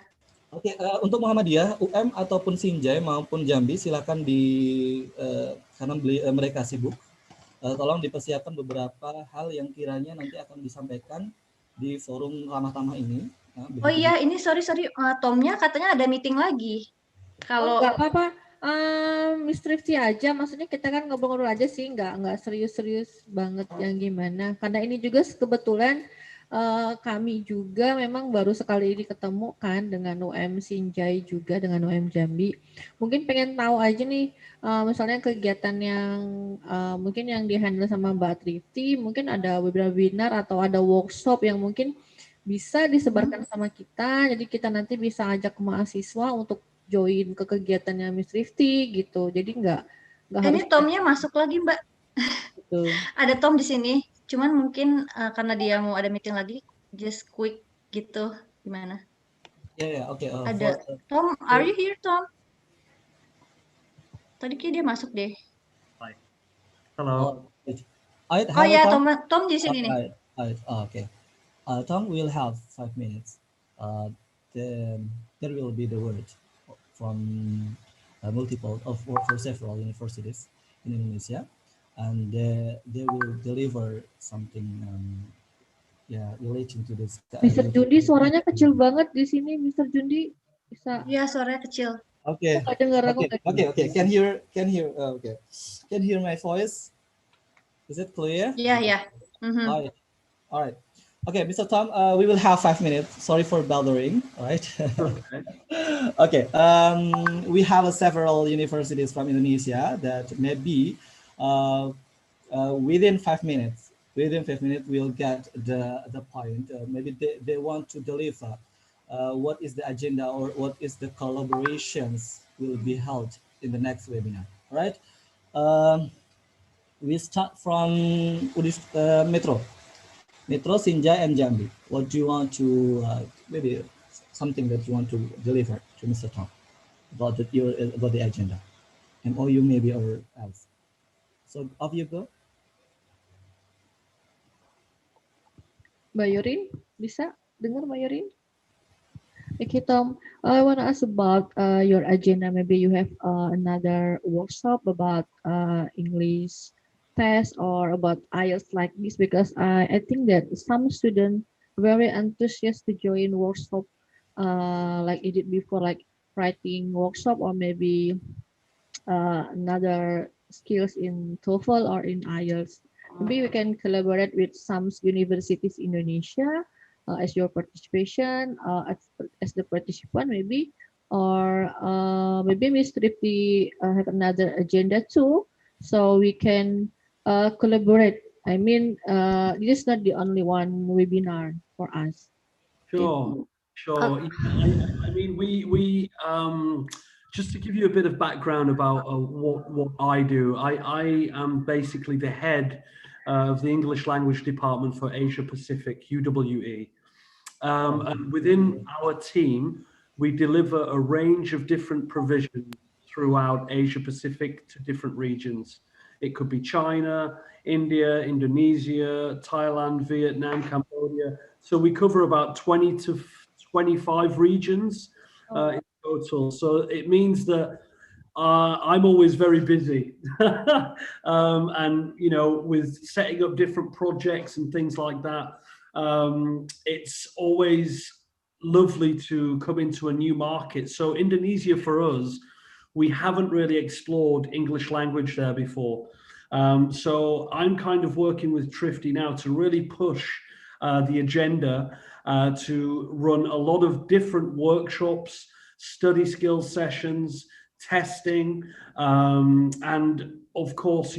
Oke, untuk Muhammadiyah, UM ataupun Sinjai maupun Jambi silakan karena mereka sibuk. Tolong dipersiapkan beberapa hal yang kiranya nanti akan disampaikan di forum ramah tamah ini. Oh iya, ini sorry, Tomnya katanya ada meeting lagi. Kalau nggak apa-apa, Miss Trifty aja, maksudnya kita kan ngobrol-ngobrol aja sih, nggak serius-serius banget yang gimana. Karena ini juga kebetulan kami juga memang baru sekali ini ketemu kan dengan UM Sinjai juga dengan UM Jambi. Mungkin pengen tahu aja nih, misalnya kegiatan yang mungkin yang dihandle sama Mbak Trifty, mungkin ada webinar atau ada workshop yang mungkin bisa disebarkan sama kita, jadi kita nanti bisa ajak mahasiswa untuk join ke kegiatannya Miss Trifty gitu. Jadi nggak harus. Ini Tomnya masuk lagi Mbak. Betul. Ada Tom di sini. Cuman mungkin karena dia mau ada meeting lagi, just quick gitu. Gimana? Ya, oke. Ada Tom, are you here Tom? Tadi kayak dia masuk deh. Hello. Oh ya, Tom di sini nih. Okay. Tom will have 5 minutes. Then there will be the word from for several universities in Indonesia, and they will deliver something relating to this. Mr. Jundi suaranya kecil banget di sini, Mr. Jundi bisa. Iya, suaranya kecil. Okay. Okay. Can hear. Okay. Can hear my voice? Is it clear? Yeah. All right. Okay, Mr. Tom, we will have 5 minutes. Sorry for bothering. All right. Okay. We have several universities from Indonesia that maybe within 5 minutes, we'll get the point. Maybe they want to deliver what is the agenda or what is the collaborations will be held in the next webinar. All right. We start from Metro, Sinjai, and Jambi. What do you want to maybe something that you want to deliver to Mr. Tom about the agenda, MoU maybe or else? So off you go. Mbak Yorin, bisa dengar Mbak Yorin? Okay, Tom, I want to ask about your agenda. Maybe you have another workshop about English test or about IELTS like this, because I think that some students very enthusiastic to join workshop like it did before, like writing workshop or maybe another skills in TOEFL or in IELTS. Maybe we can collaborate with some universities in Indonesia as your participation as the participant maybe, or maybe Ms. Trifty have another agenda too, so we can collaborate. I mean, this is not the only one webinar for us. Sure. I mean, we just to give you a bit of background about what I do. I am basically the head of the English language department for Asia Pacific, UWE. And within our team, we deliver a range of different provisions throughout Asia Pacific to different regions. It could be China, India, Indonesia, Thailand, Vietnam, Cambodia. So we cover about 20 to 25 regions in total. So it means that I'm always very busy. And, you know, with setting up different projects and things like that, it's always lovely to come into a new market. So Indonesia for us, we haven't really explored English language there before. So I'm kind of working with Trifty now to really push the agenda to run a lot of different workshops, study skills sessions, testing, and of course,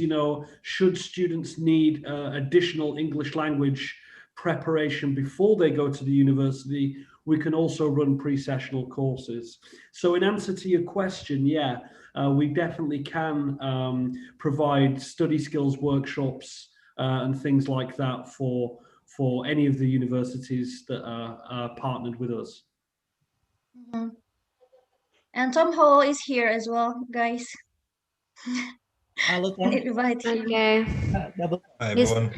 should students need additional English language preparation before they go to the university, we can also run pre-sessional courses. So in answer to your question, yeah, we definitely can provide study skills workshops and things like that for any of the universities that are partnered with us. Mm-hmm. And Tom Hall is here as well, guys. Hello, Tom. Invite him. Okay. Hi, everyone.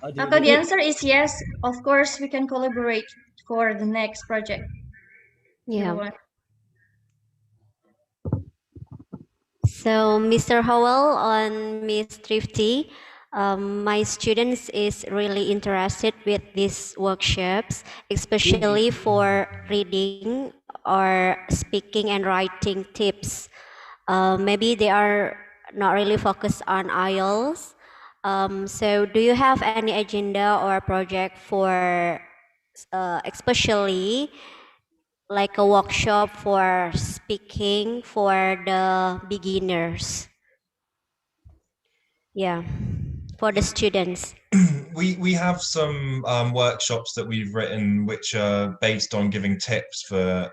Okay, the answer is yes. Of course, we can collaborate for the next project. Yeah. So, Mr. Howell on Miss Thrifty, my students is really interested with these workshops, especially for reading or speaking and writing tips. Maybe they are not really focused on IELTS. So do you have any agenda or project for especially like a workshop for speaking for the beginners? Yeah, for the students. We have some workshops that we've written which are based on giving tips for,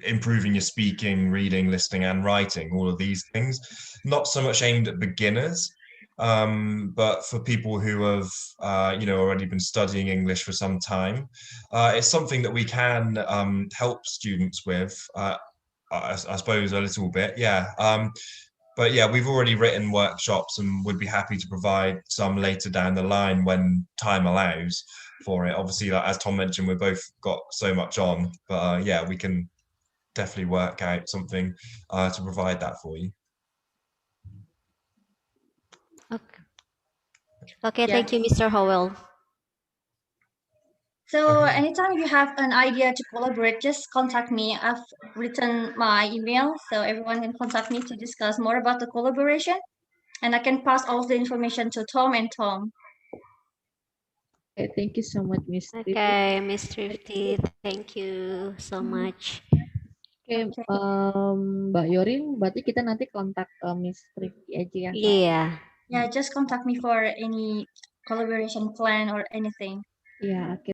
improving your speaking, reading, listening, and writing, all of these things. Not so much aimed at beginners, but for people who have, already been studying English for some time. It's something that we can help students with, I suppose, a little bit, yeah. But yeah, we've already written workshops and would be happy to provide some later down the line when time allows for it. Obviously, like, as Tom mentioned, we've both got so much on, but yeah, we can definitely work out something to provide that for you. Okay. Okay, Yeah. thank you, Mr. Howell. So anytime you have an idea to collaborate, just contact me. I've written my email, so everyone can contact me to discuss more about the collaboration, and I can pass all of the information to Tom and Tom. Okay, thank you so much, Miss Thrifty. Okay, Miss Thrifty, thank you so much. Oke, Mbak Yorin, berarti kita nanti kontak Miss Thrifty aja ya. Iya. Yeah, just contact me for any collaboration plan or anything. Iya, oke.